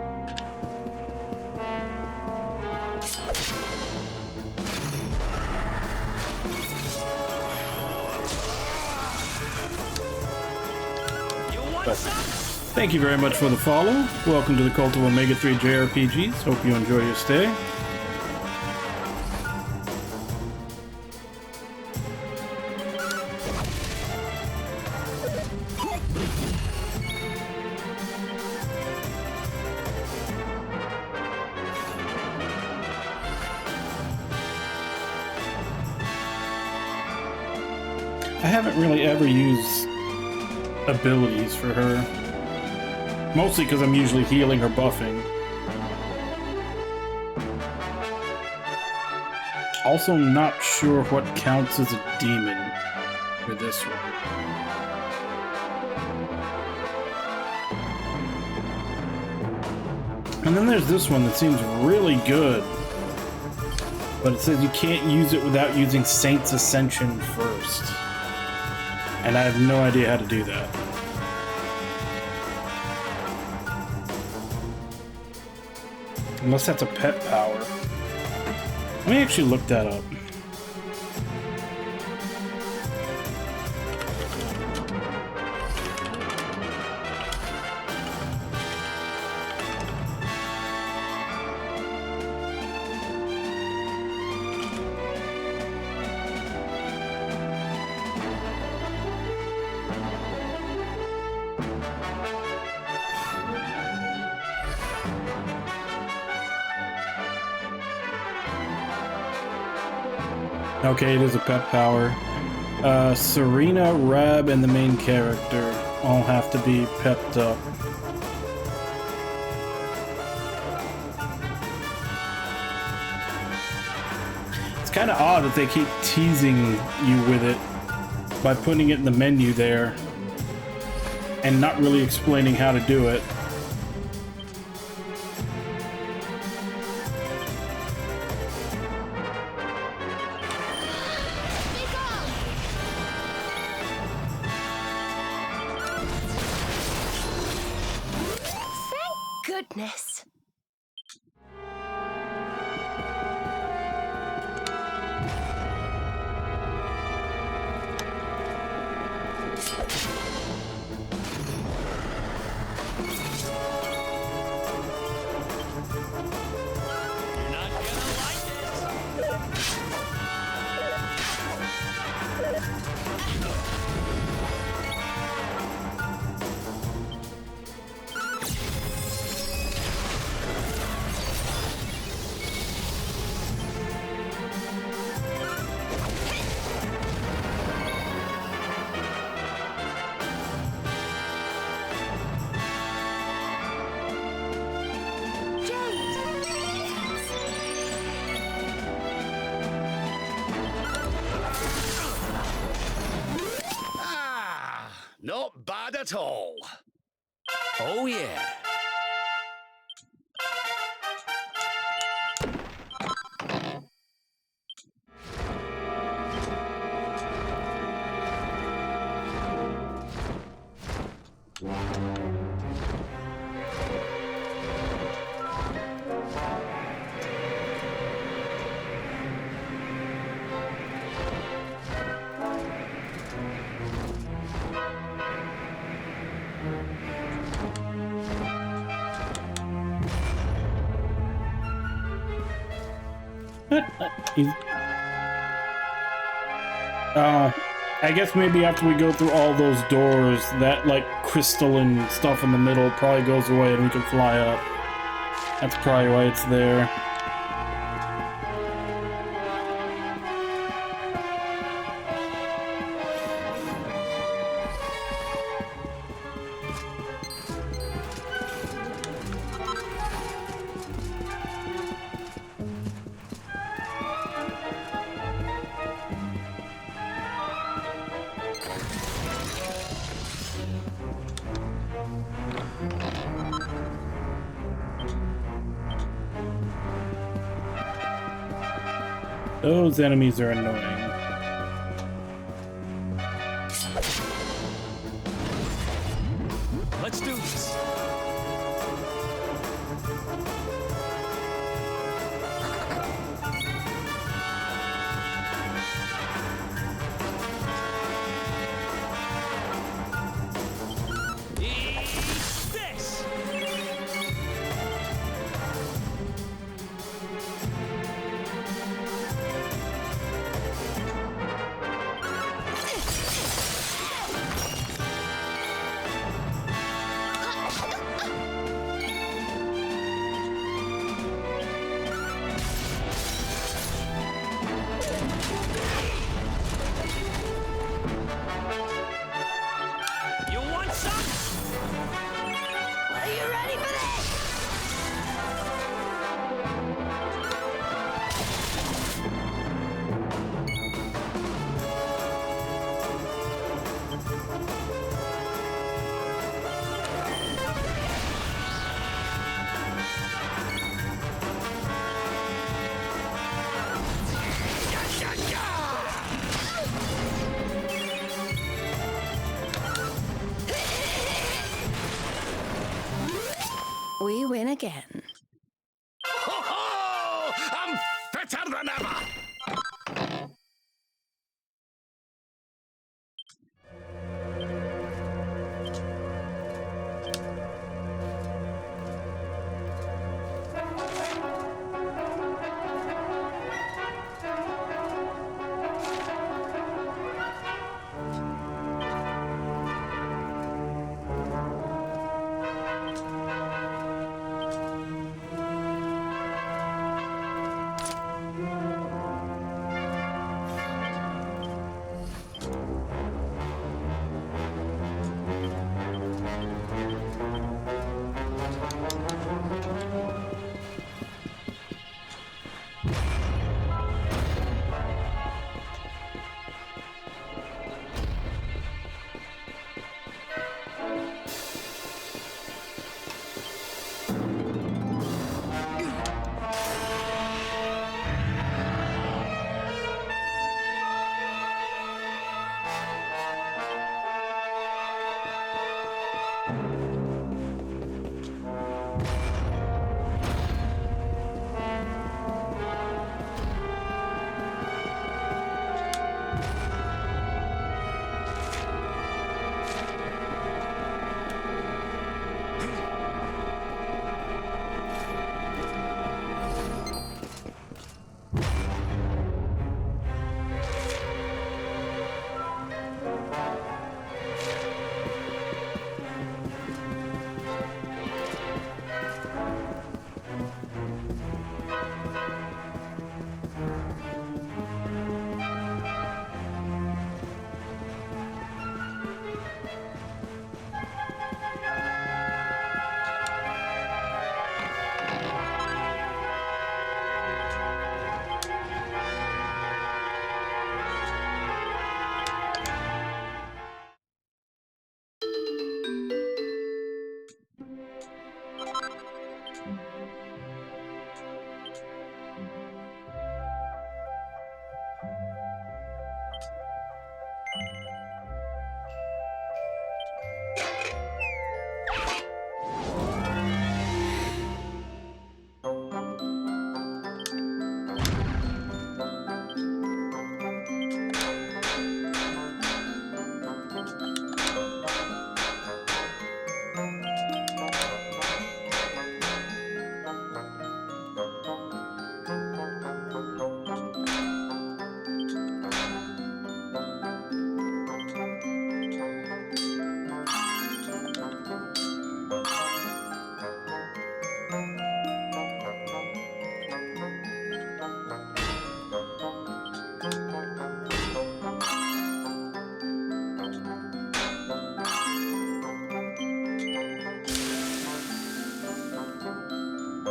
But thank you very much for the follow. Welcome to the Cult of Omega 3 JRPGs. Hope you enjoy your stay. I haven't really ever used abilities for her. Mostly because I'm usually healing or buffing. Also not sure what counts as a demon for this one. And then there's this one that seems really good. But it says you can't use it without using Saint's Ascension first. And I have no idea how to do that. Unless that's a pet power. Let me actually look that up. Okay, it is a pet power. Serena, Rab, and the main character all have to be pepped up. It's kind of odd that they keep teasing you with it by putting it in the menu there and not really explaining how to do it. Goodness. Not bad at all. Oh, yeah. it? I guess maybe after we go through all those doors, that like crystalline stuff in the middle probably goes away and we can fly up. That's probably why it's there. Those enemies are annoying. Let's do this. Eat this! You want some? Are you ready for this? We win again. Ho ho! I'm fitter than ever!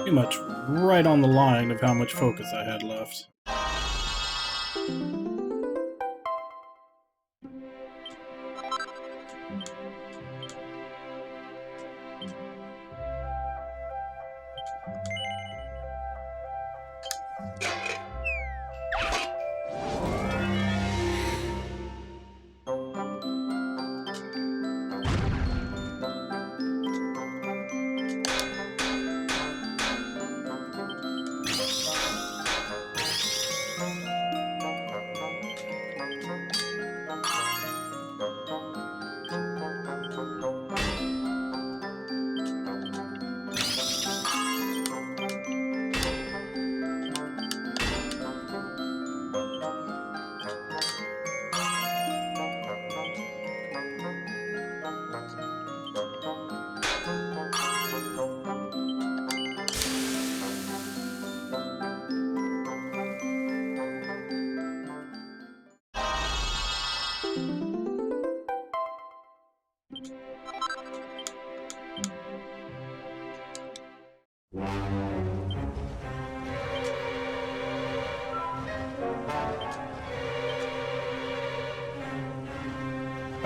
Pretty much right on the line of how much focus I had left.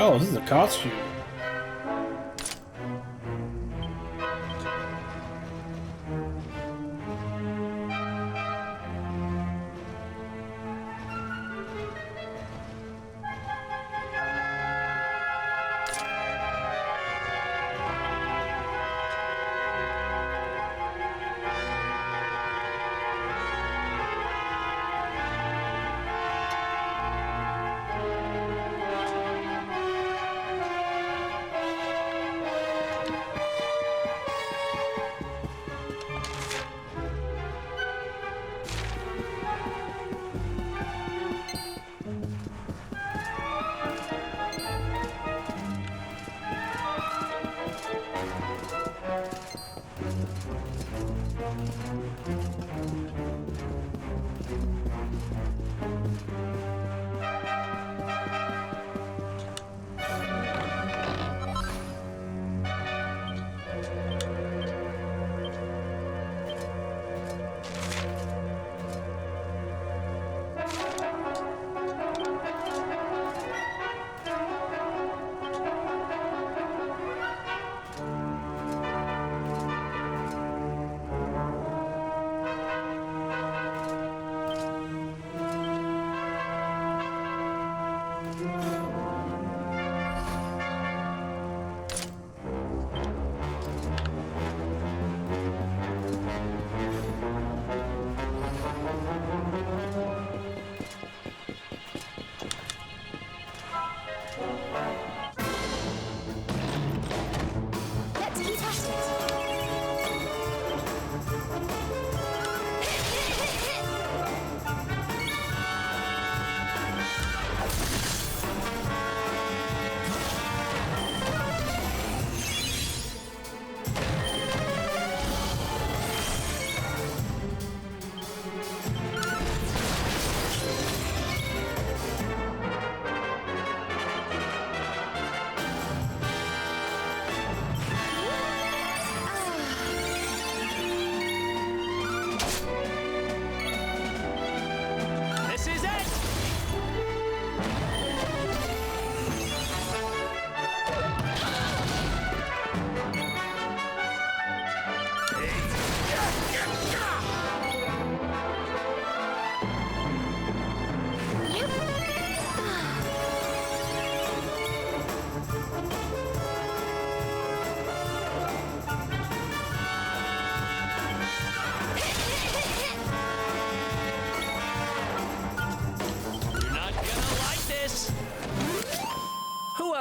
Oh, this is a costume.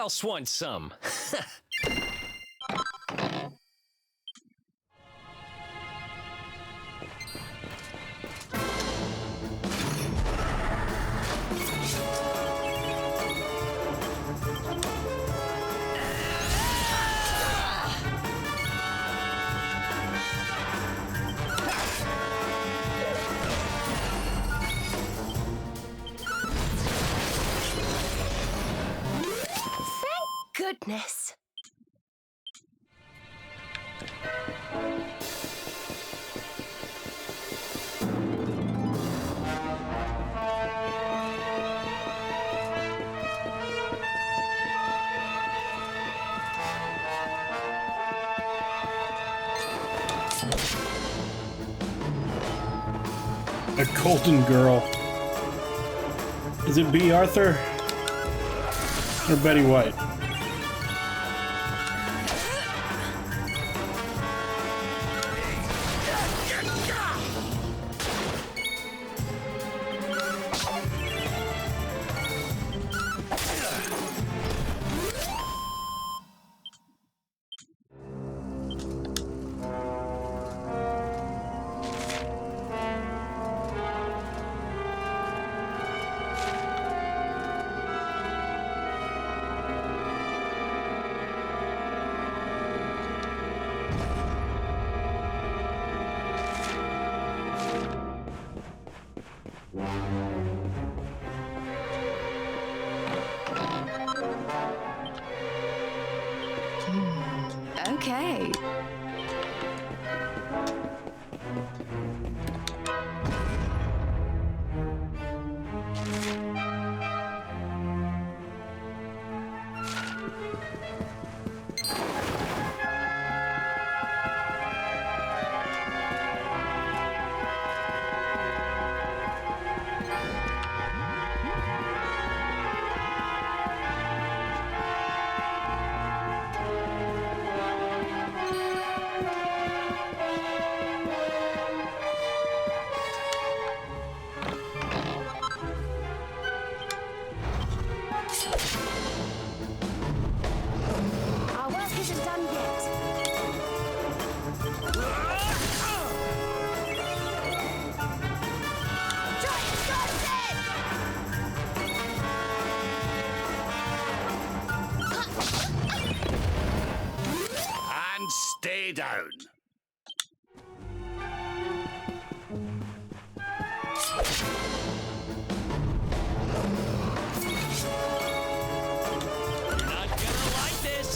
else wants some? Goodness. A Colton girl. Is it B. Arthur? Or Betty White? Okay. Our work isn't done yet. And stay down. You're not gonna like this.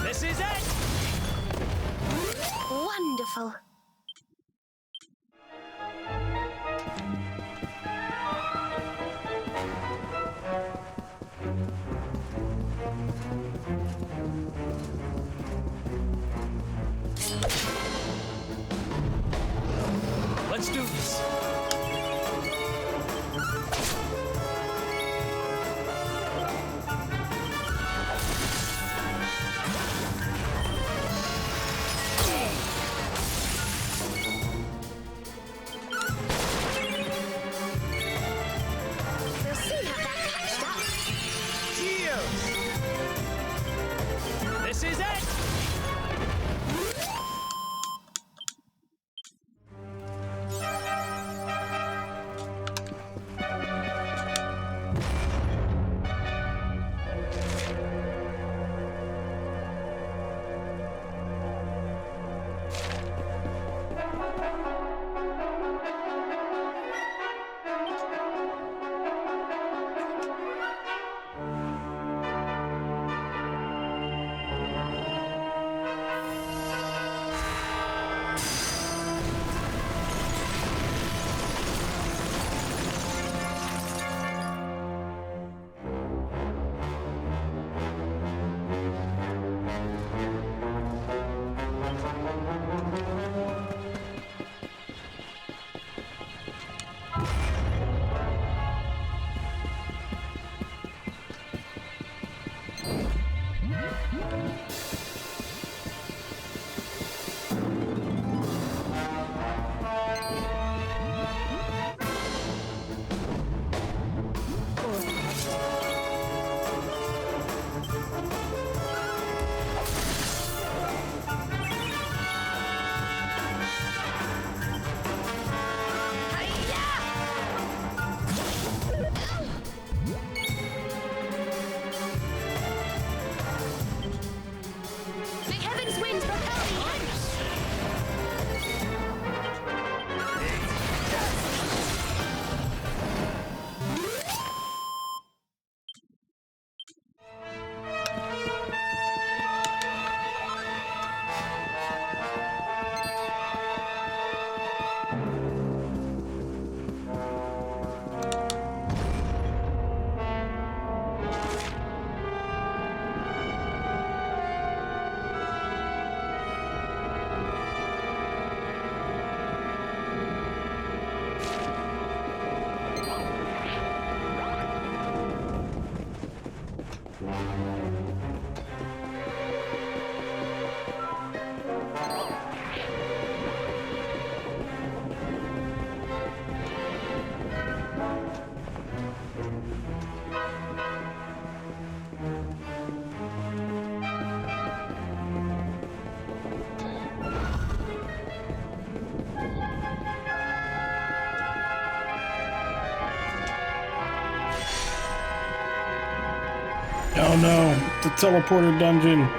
This is it. Wonderful. Let's do this. We'll see how that catched up. This is it. Oh no, the teleporter dungeon.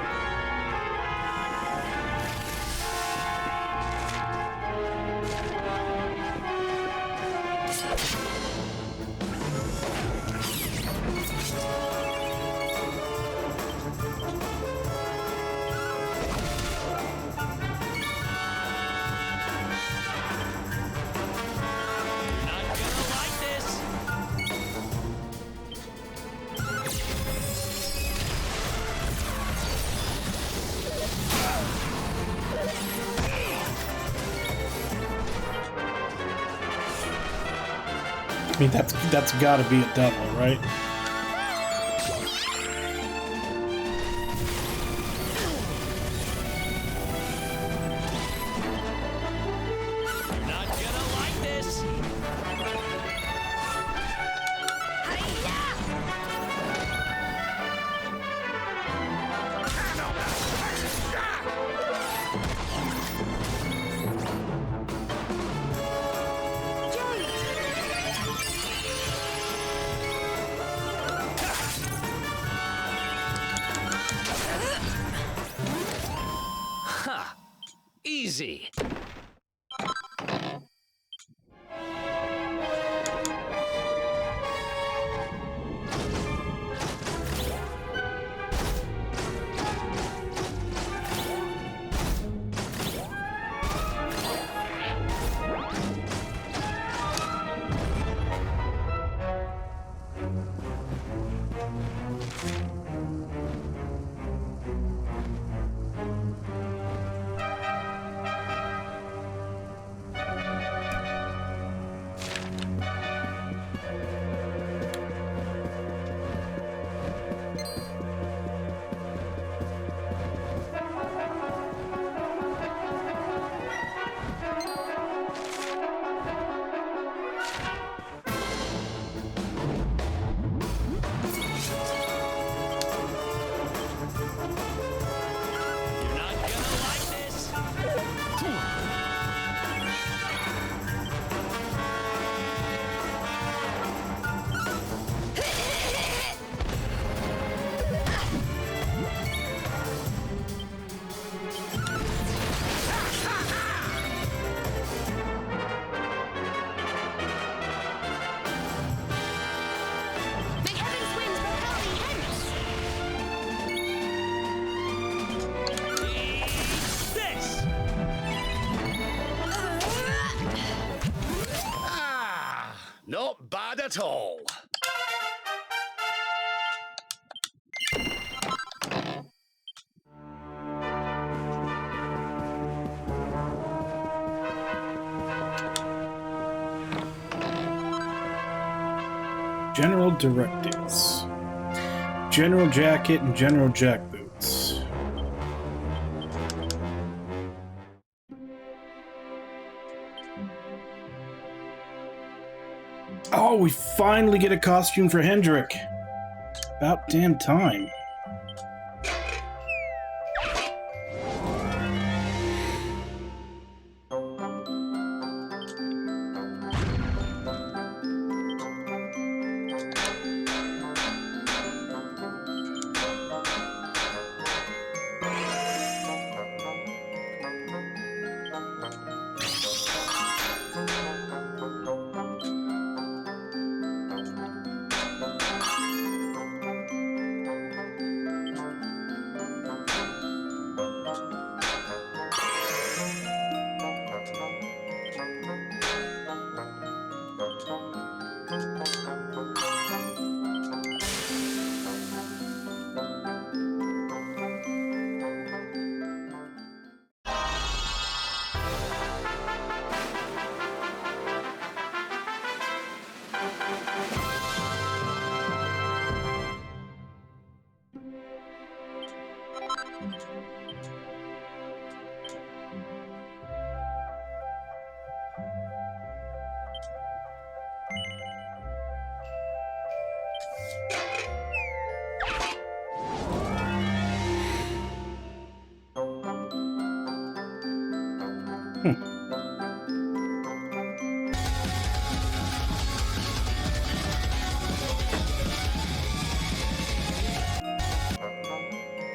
I mean, that's gotta be a double, right? Easy. Not bad at all. General directives. General jacket and general jackboots. Oh, we finally get a costume for Hendrik. About damn time.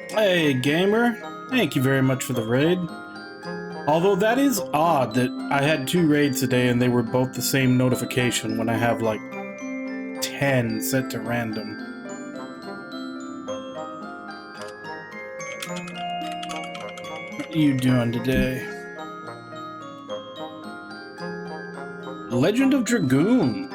Hey, gamer. Thank you very much for the raid. Although that is odd that I had 2 raids today and they were both the same notification when I have like 10 set to random. What are you doing today? Legend of Dragoon.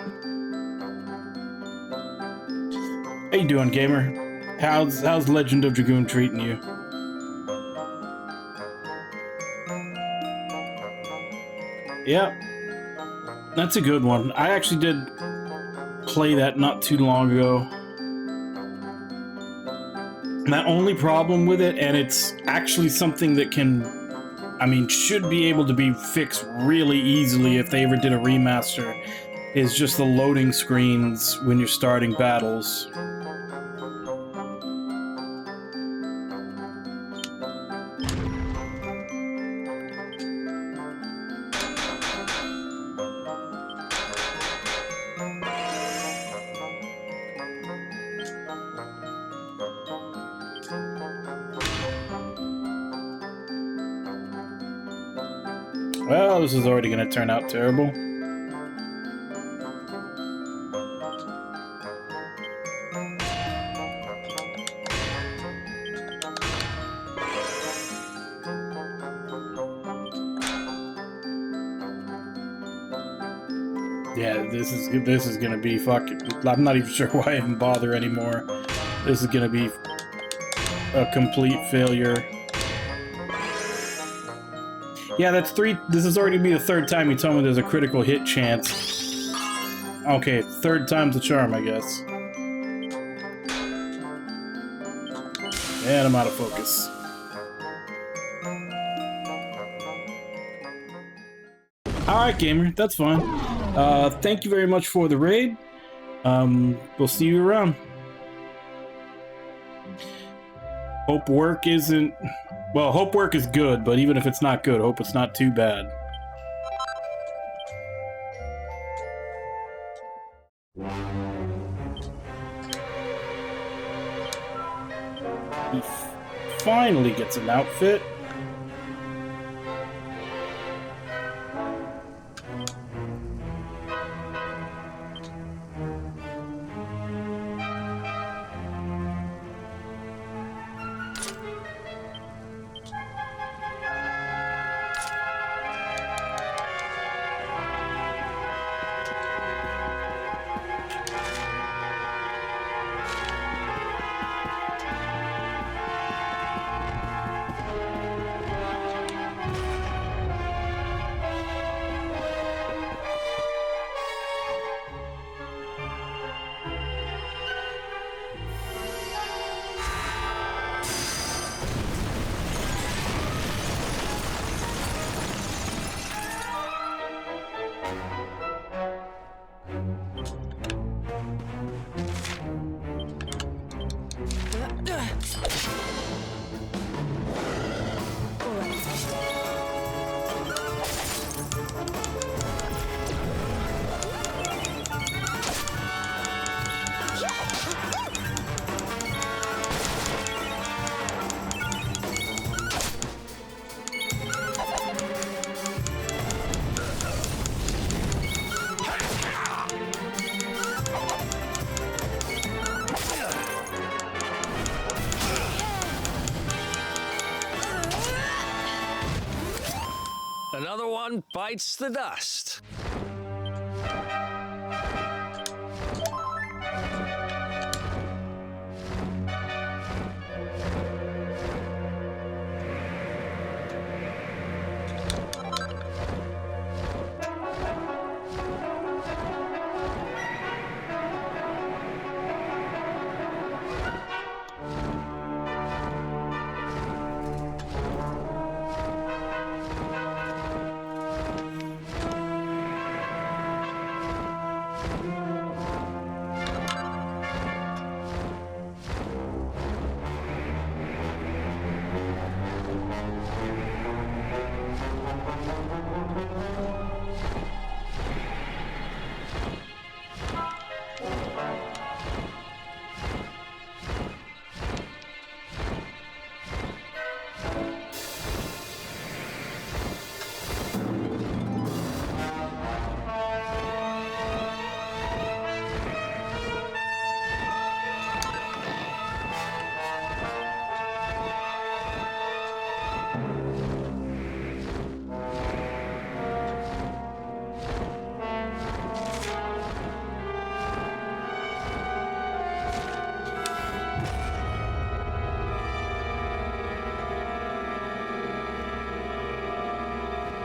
How you doing, gamer? How's Legend of Dragoon treating you? Yep. That's a good one. I actually did play that not too long ago. My only problem with it, and it's actually something that can, I mean, should be able to be fixed really easily if they ever did a remaster, is just the loading screens when you're starting battles. Well, this is already going to turn out terrible. Yeah, this is going to be fucking... I'm not even sure why I even bother anymore. This is going to be a complete failure. Yeah, that's 3. This is already be the 3rd time you told me there's a critical hit chance. Okay, 3rd time's the charm, I guess. And I'm out of focus. Alright, gamer, that's fine. Thank you very much for the raid. We'll see you around. Hope work isn't... Well, hope work is good, but even if it's not good, hope it's not too bad. He finally gets an outfit. Another one bites the dust.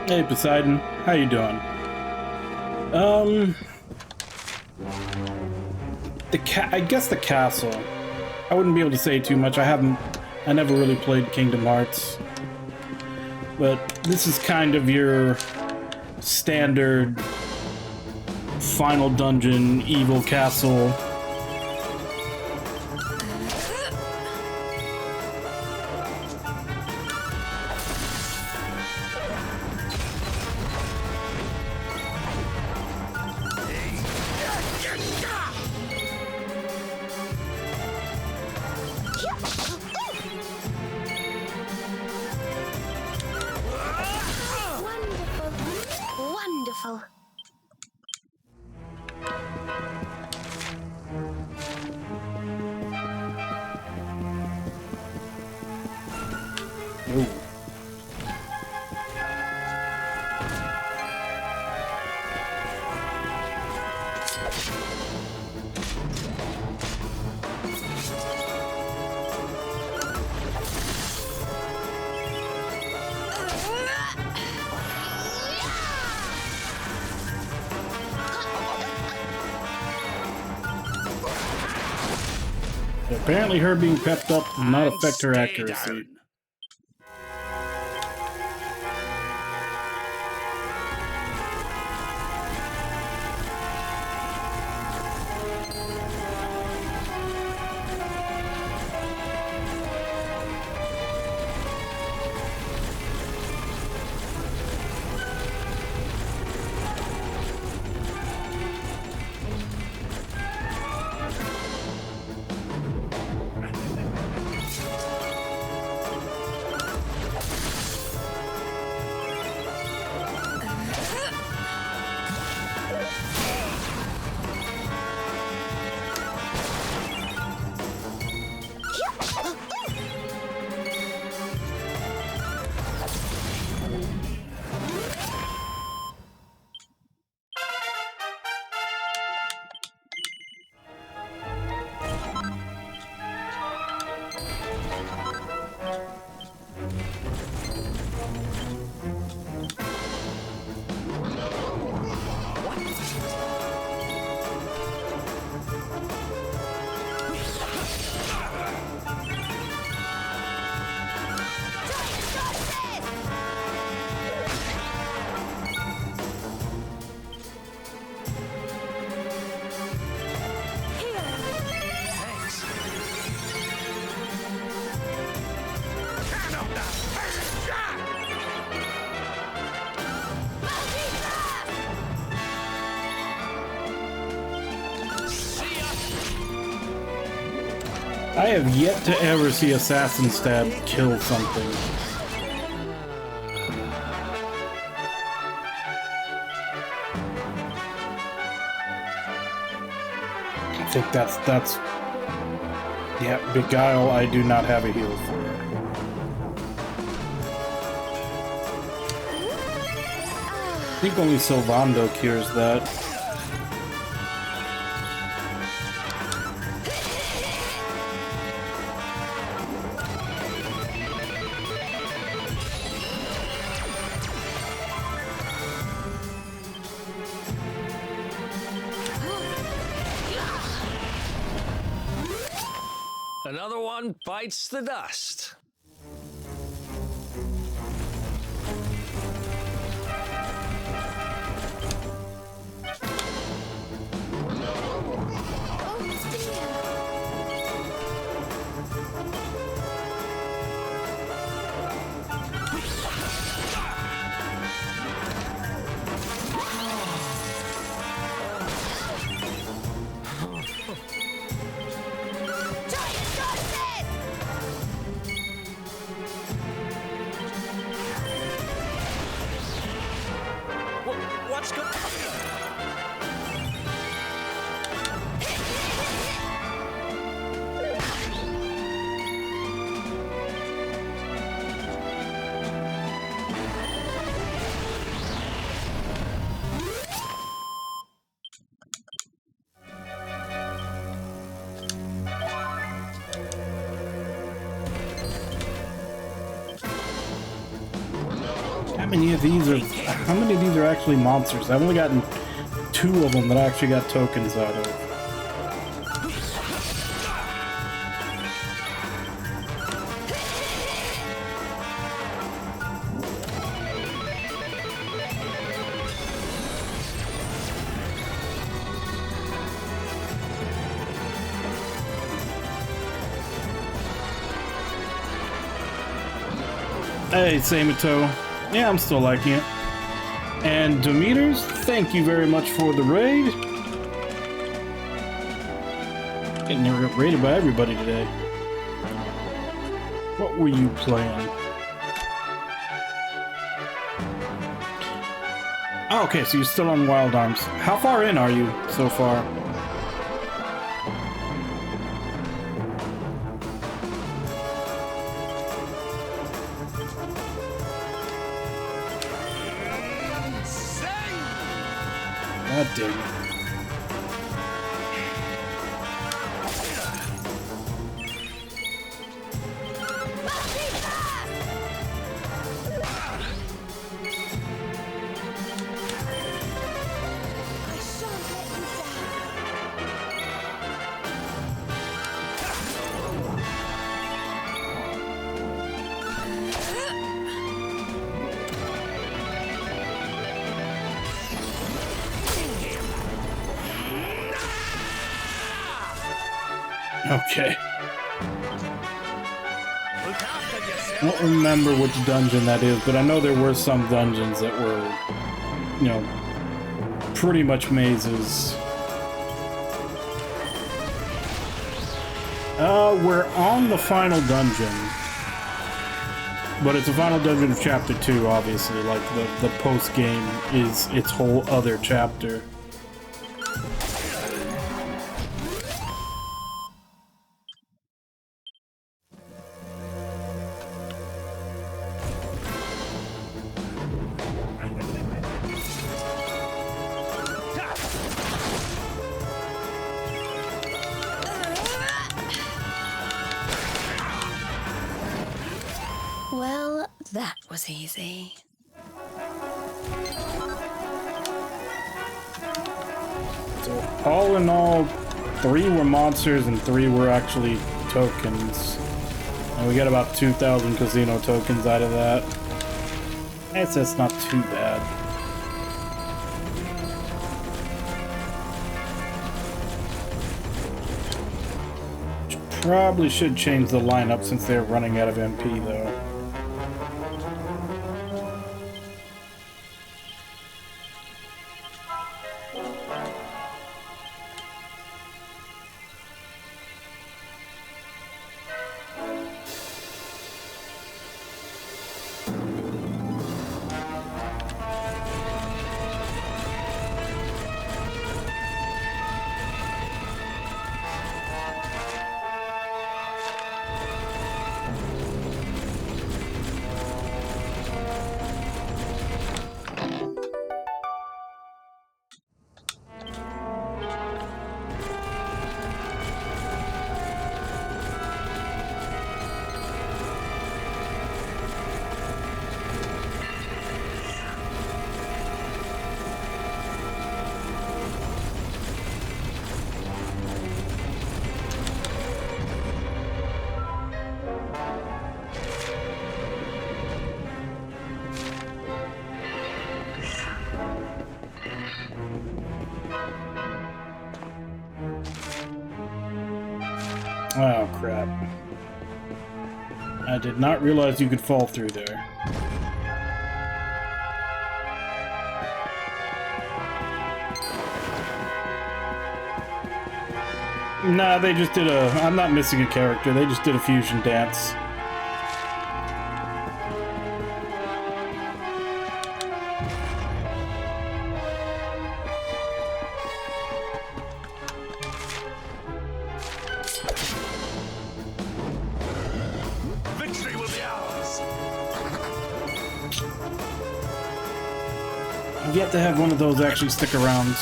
Hey Poseidon, how you doing? I guess the castle. I wouldn't be able to say too much. I never really played Kingdom Hearts. But this is kind of your standard final dungeon, evil castle. Wonderful. Ooh. Apparently her being pepped up will not affect her accuracy. I have yet to ever see Assassin Stab kill something. I think that's yeah, Beguile I do not have a heal for. I think only Sylvando cures that. Another one bites the dust. many of these are actually monsters? I've only gotten 2 of them that I actually got tokens out of. Hey, Samato. Yeah, I'm still liking it. And Demeters, thank you very much for the raid. Getting raided by everybody today. What were you playing? Oh, okay, so you're still on Wild Arms. How far in are you so far? God damn it. Okay. I don't remember which dungeon that is, but I know there were some dungeons that were, you know, pretty much mazes. We're on the final dungeon. But it's a final dungeon of chapter 2, obviously. Like, the post-game is its whole other chapter. Well, that was easy. So, all in all, 3 were monsters and 3 were actually tokens. And we got about 2,000 casino tokens out of that. That's not too bad. Probably should change the lineup since they're running out of MP though. Oh, crap. I did not realize you could fall through there. Nah, they just did a... I'm not missing a character. They just did a fusion dance. Victory will be ours. I've yet to have one of those actually stick around.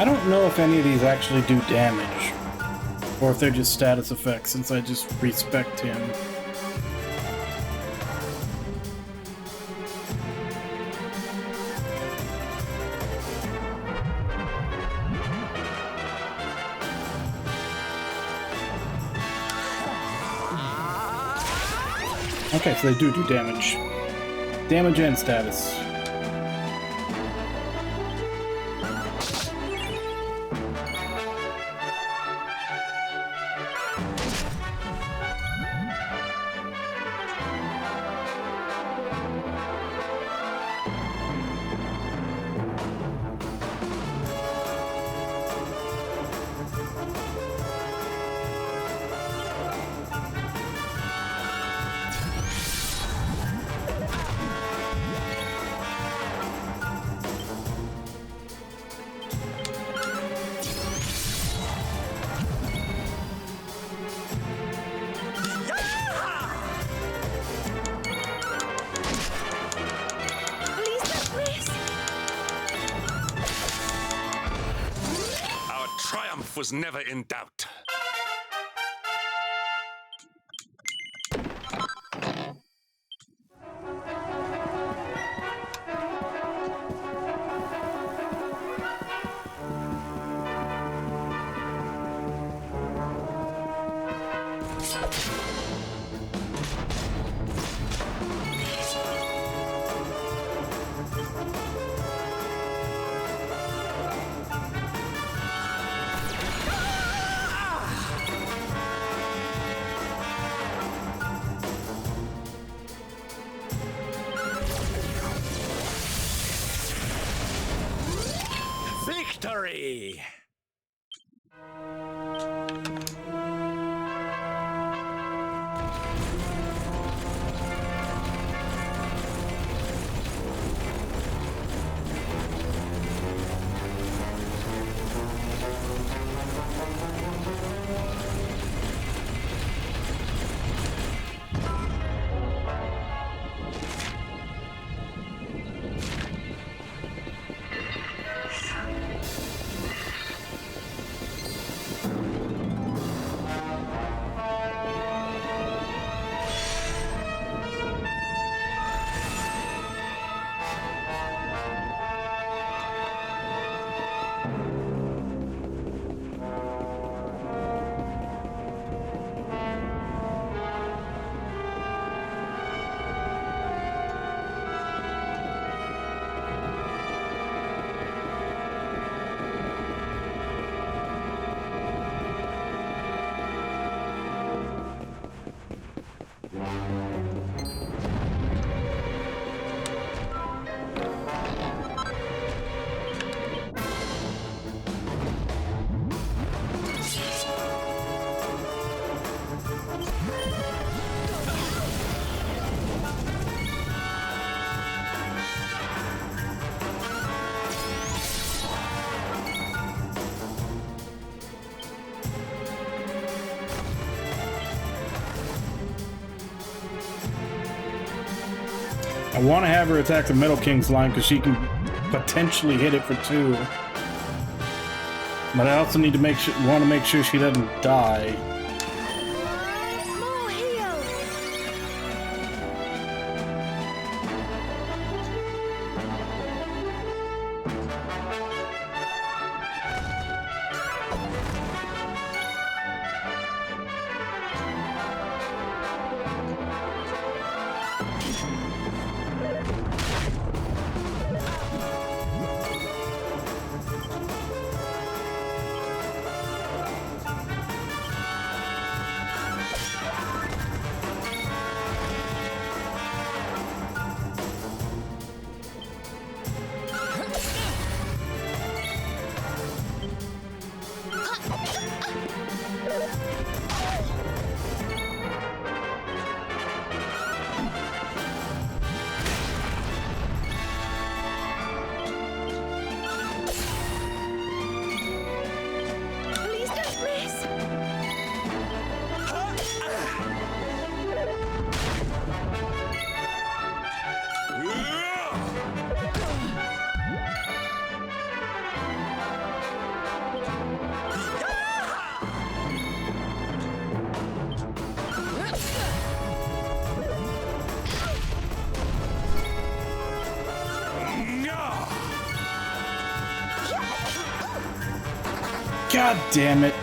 I don't know if any of these actually do damage, or if they're just status effects, since I just respect him. Okay, so they do damage. Damage and status. Was never in doubt. Victory! I want to have her attack the Metal King's line because she can potentially hit it for 2. But I also need to make sure she doesn't die. God damn it.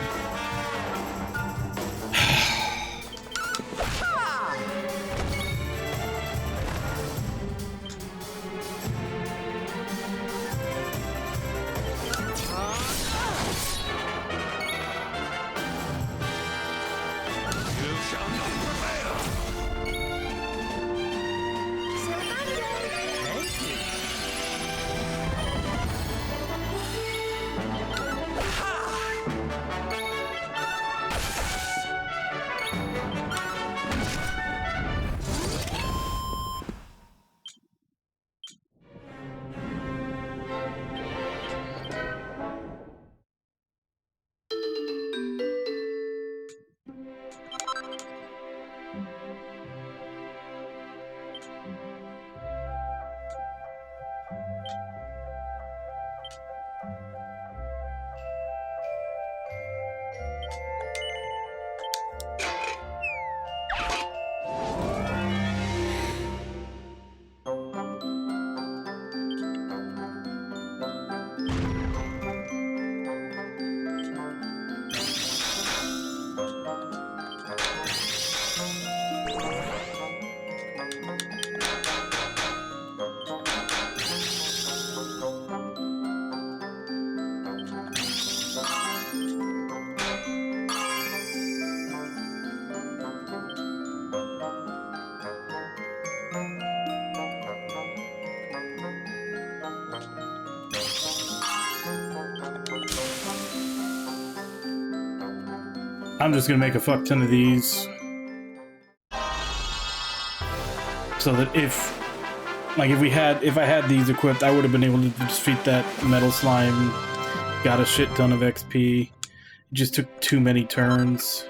I'm just gonna make a fuck ton of these. So that if I had these equipped, I would have been able to defeat that metal slime. Got a shit ton of XP. It just took too many turns.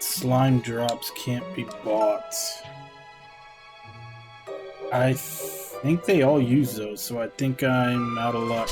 Slime drops can't be bought. I think they all use those, so I think I'm out of luck.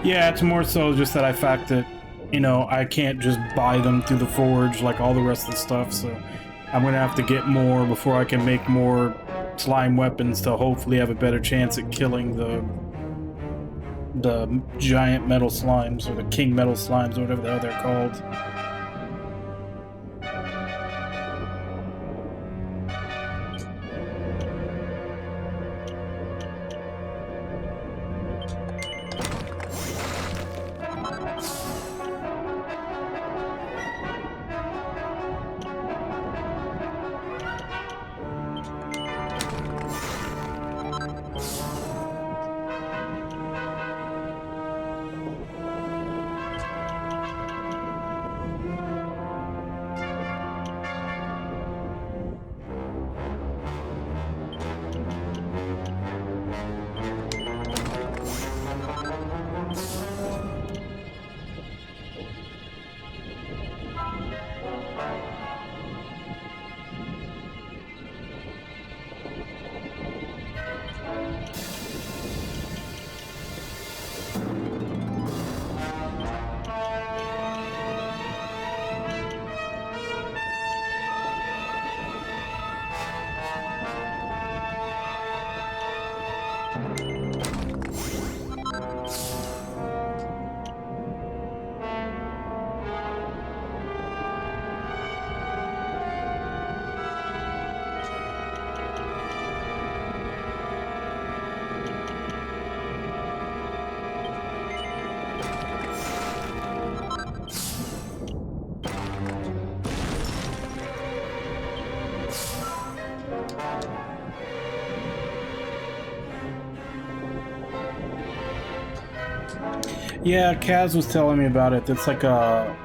Yeah, it's more so just that I fact that, you know, I can't just buy them through the forge like all the rest of the stuff, so I'm gonna have to get more before I can make more slime weapons to hopefully have a better chance at killing the giant metal slimes, or the king metal slimes, or whatever the hell they're called. Yeah, Kaz was telling me about it. It's like a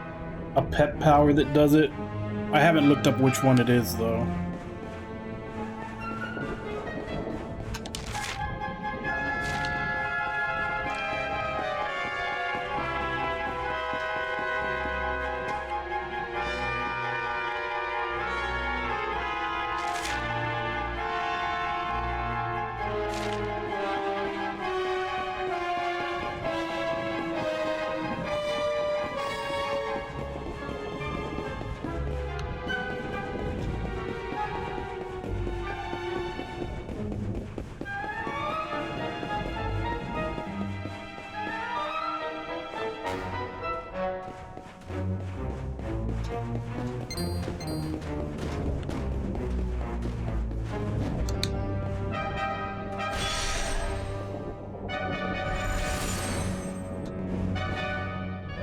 pet power that does it. I haven't looked up which one it is, though.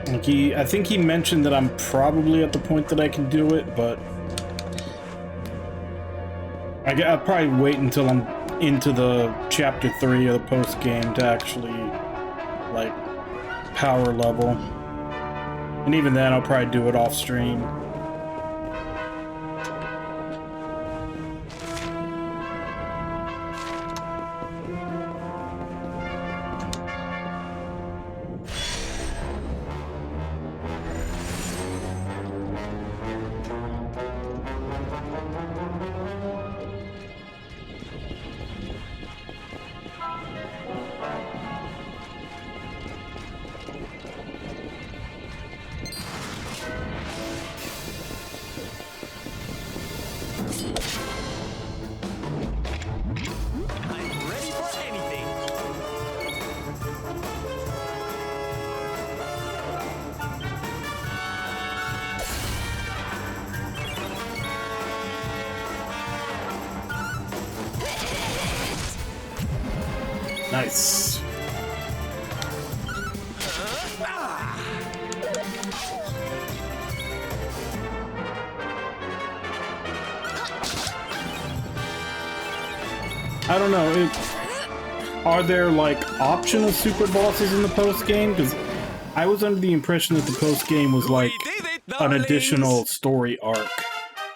Like I think he mentioned that I'm probably at the point that I can do it, but I'll probably wait until I'm into the chapter 3 of the post game to actually like power level, and even then I'll probably do it off stream. Nice. I don't know. Are there like optional super bosses in the post game? Because I was under the impression that the post game was like an additional story arc,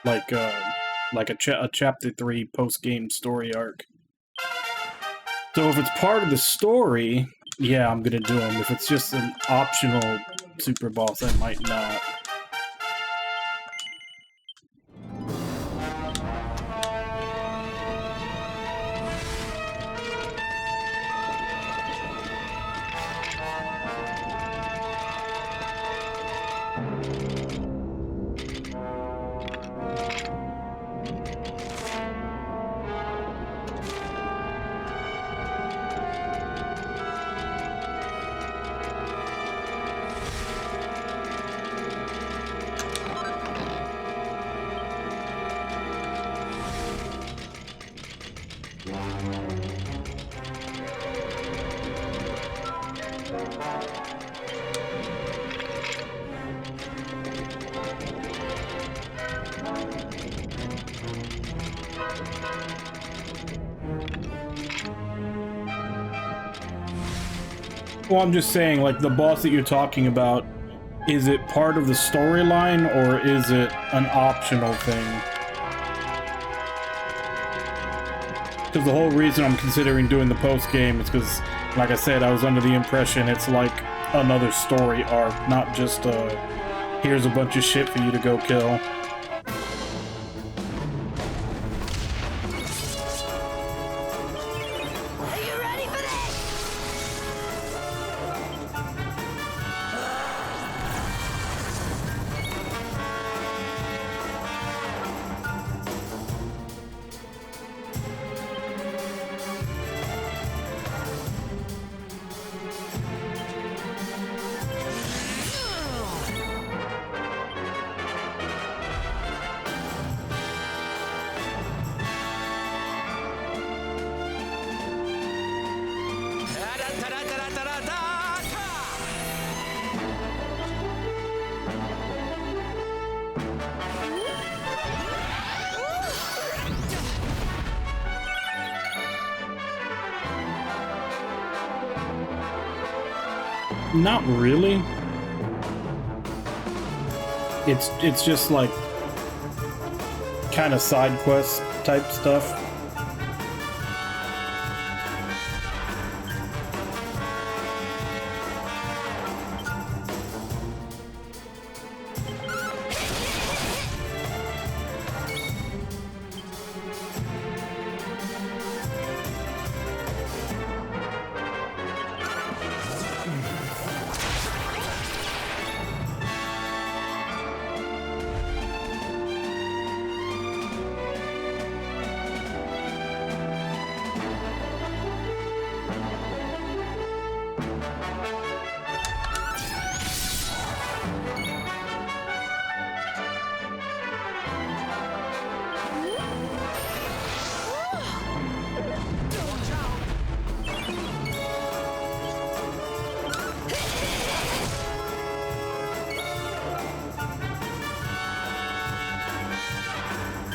like a chapter 3 post game story arc. So if it's part of the story, yeah, I'm gonna do them. If it's just an optional super boss, I might not. Well, I'm just saying, like, the boss that you're talking about, is it part of the storyline, or is it an optional thing? Because the whole reason I'm considering doing the post-game is because, like I said, I was under the impression it's like another story arc, not just, here's a bunch of shit for you to go kill. Not really. It's just like kind of side quest type stuff.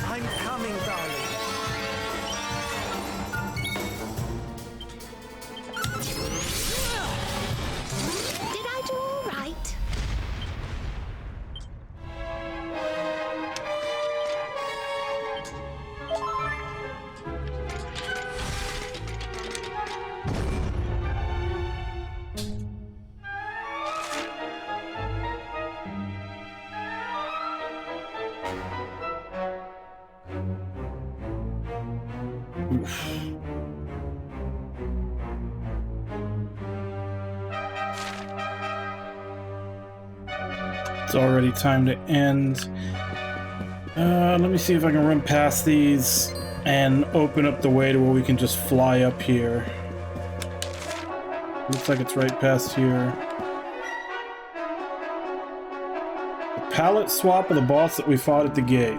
I'm coming, darling. Did I do all right? It's already time to end. Let me see if I can run past these and open up the way to where we can just fly up here. Looks like it's right past here. The palette swap of the boss that we fought at the gate.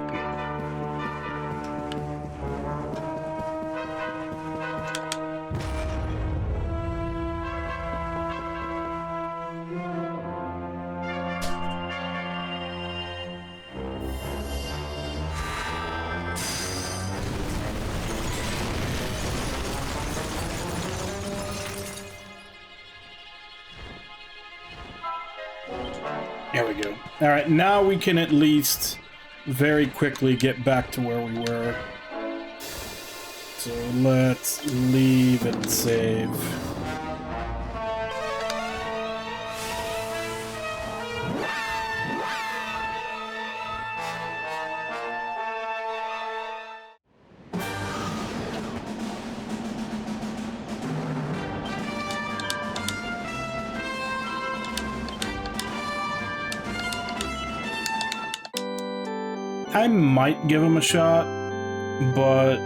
There we go. Alright, now we can at least very quickly get back to where we were. So let's leave and save. I might give him a shot, but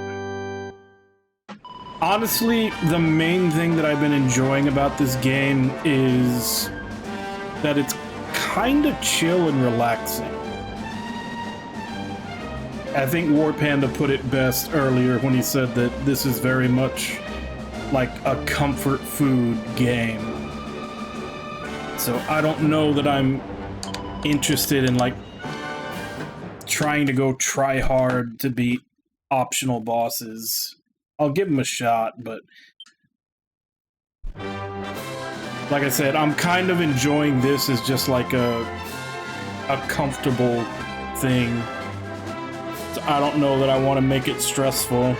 honestly, the main thing that I've been enjoying about this game is that it's kind of chill and relaxing. I think War Panda put it best earlier when he said that this is very much like a comfort food game. So I don't know that I'm interested in like trying to go try hard to beat optional bosses. I'll give them a shot, but like I said, I'm kind of enjoying this as just like a comfortable thing. So I don't know that I want to make it stressful.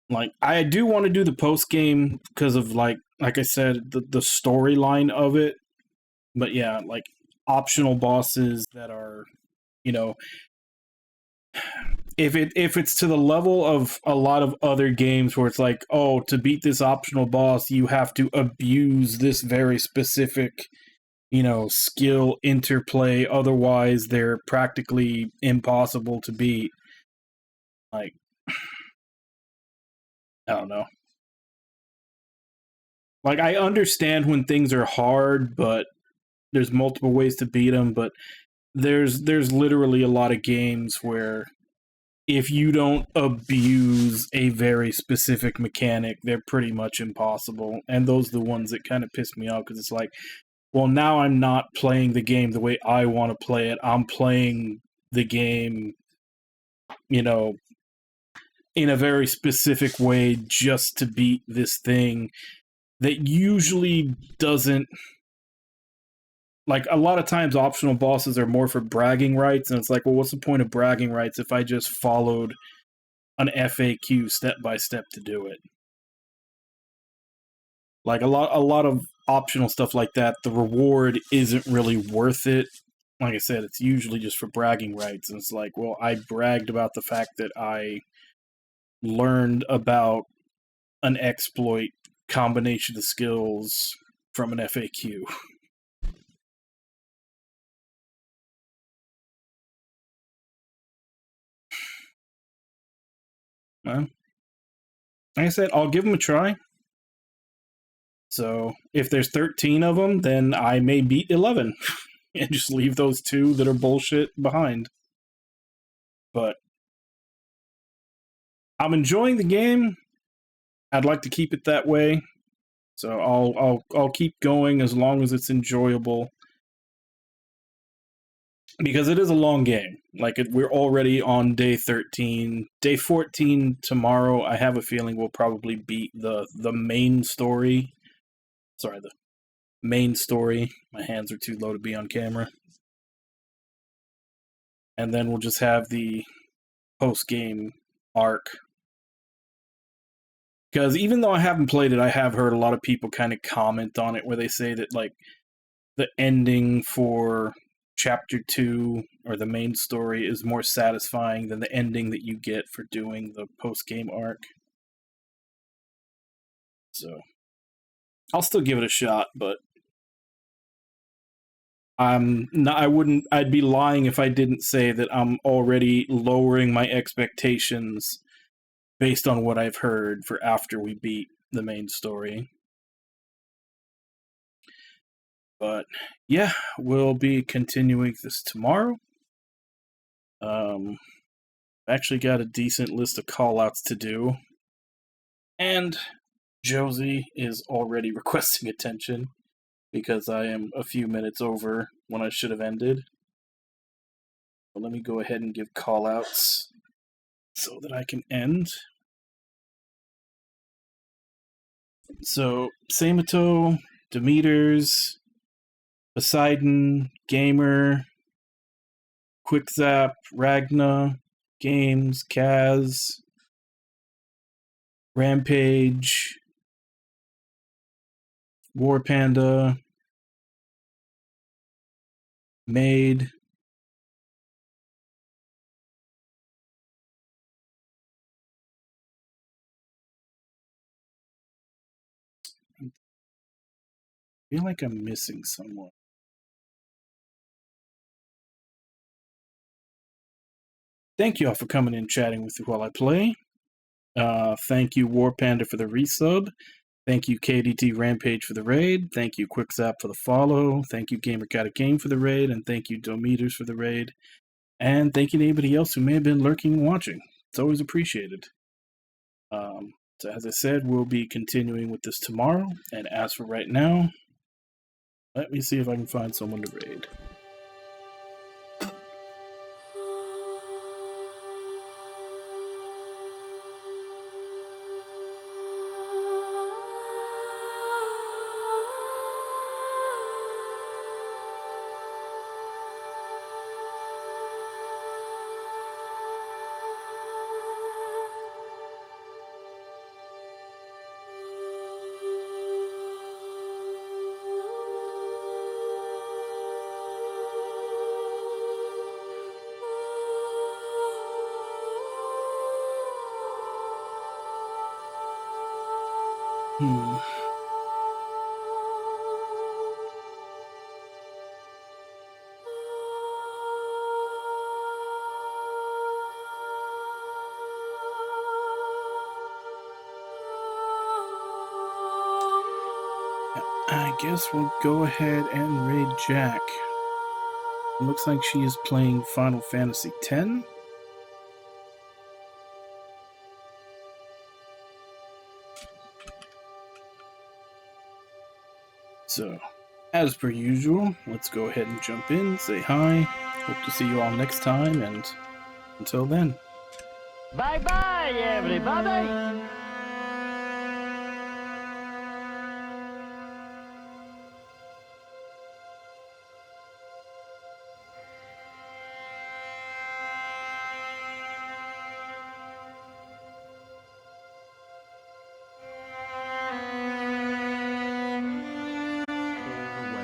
Like, I do want to do the post game because of like I said, the storyline of it. But yeah, like optional bosses that are, you know, if it's to the level of a lot of other games where it's like, oh, to beat this optional boss, you have to abuse this very specific, you know, skill interplay, otherwise they're practically impossible to beat. Like, I don't know. Like, I understand when things are hard, but there's multiple ways to beat them, but there's literally a lot of games where if you don't abuse a very specific mechanic, they're pretty much impossible. And those are the ones that kind of piss me off, because it's like, well, now I'm not playing the game the way I want to play it. I'm playing the game, you know, in a very specific way just to beat this thing that usually doesn't... Like, a lot of times optional bosses are more for bragging rights, and it's like, well, what's the point of bragging rights if I just followed an FAQ step-by-step to do it? Like, a lot of optional stuff like that, the reward isn't really worth it. Like I said, it's usually just for bragging rights, and it's like, well, I bragged about the fact that I learned about an exploit combination of skills from an FAQ. Well, like I said, I'll give them a try. So, if there's 13 of them, then I may beat 11. And just leave those 2 that are bullshit behind. But I'm enjoying the game. I'd like to keep it that way. So I'll keep going as long as it's enjoyable. Because it is a long game. Like, we're already on day 13. Day 14 tomorrow, I have a feeling we'll probably beat the main story. Sorry, the main story. My hands are too low to be on camera. And then we'll just have the post-game arc. Because even though I haven't played it, I have heard a lot of people kind of comment on it where they say that, like, the ending for Chapter 2, or the main story, is more satisfying than the ending that you get for doing the post-game arc. So, I'll still give it a shot, but I'd be lying if I didn't say that I'm already lowering my expectations based on what I've heard for after we beat the main story. But yeah, we'll be continuing this tomorrow. I've actually got a decent list of callouts to do. And Josie is already requesting attention because I am a few minutes over when I should have ended. But let me go ahead and give callouts so that I can end. So, Samato, Demeters, Poseidon, Gamer, Quickzap, Ragna, Games, Kaz, Rampage, War Panda, Maid, I feel like I'm missing someone. Thank you all for coming in and chatting with me while I play. Thank you, War Panda, for the resub. Thank you, KDT Rampage, for the raid. Thank you, Quickzap, for the follow. Thank you, Gamer Got a Game, for the raid. And thank you, Dometers, for the raid. And thank you to anybody else who may have been lurking and watching. It's always appreciated. So as I said, we'll be continuing with this tomorrow. And as for right now, let me see if I can find someone to raid. I guess we'll go ahead and raid Jack. It looks like she is playing Final Fantasy X. So, as per usual, let's go ahead and jump in, say hi. Hope to see you all next time, and until then. Bye-bye, everybody.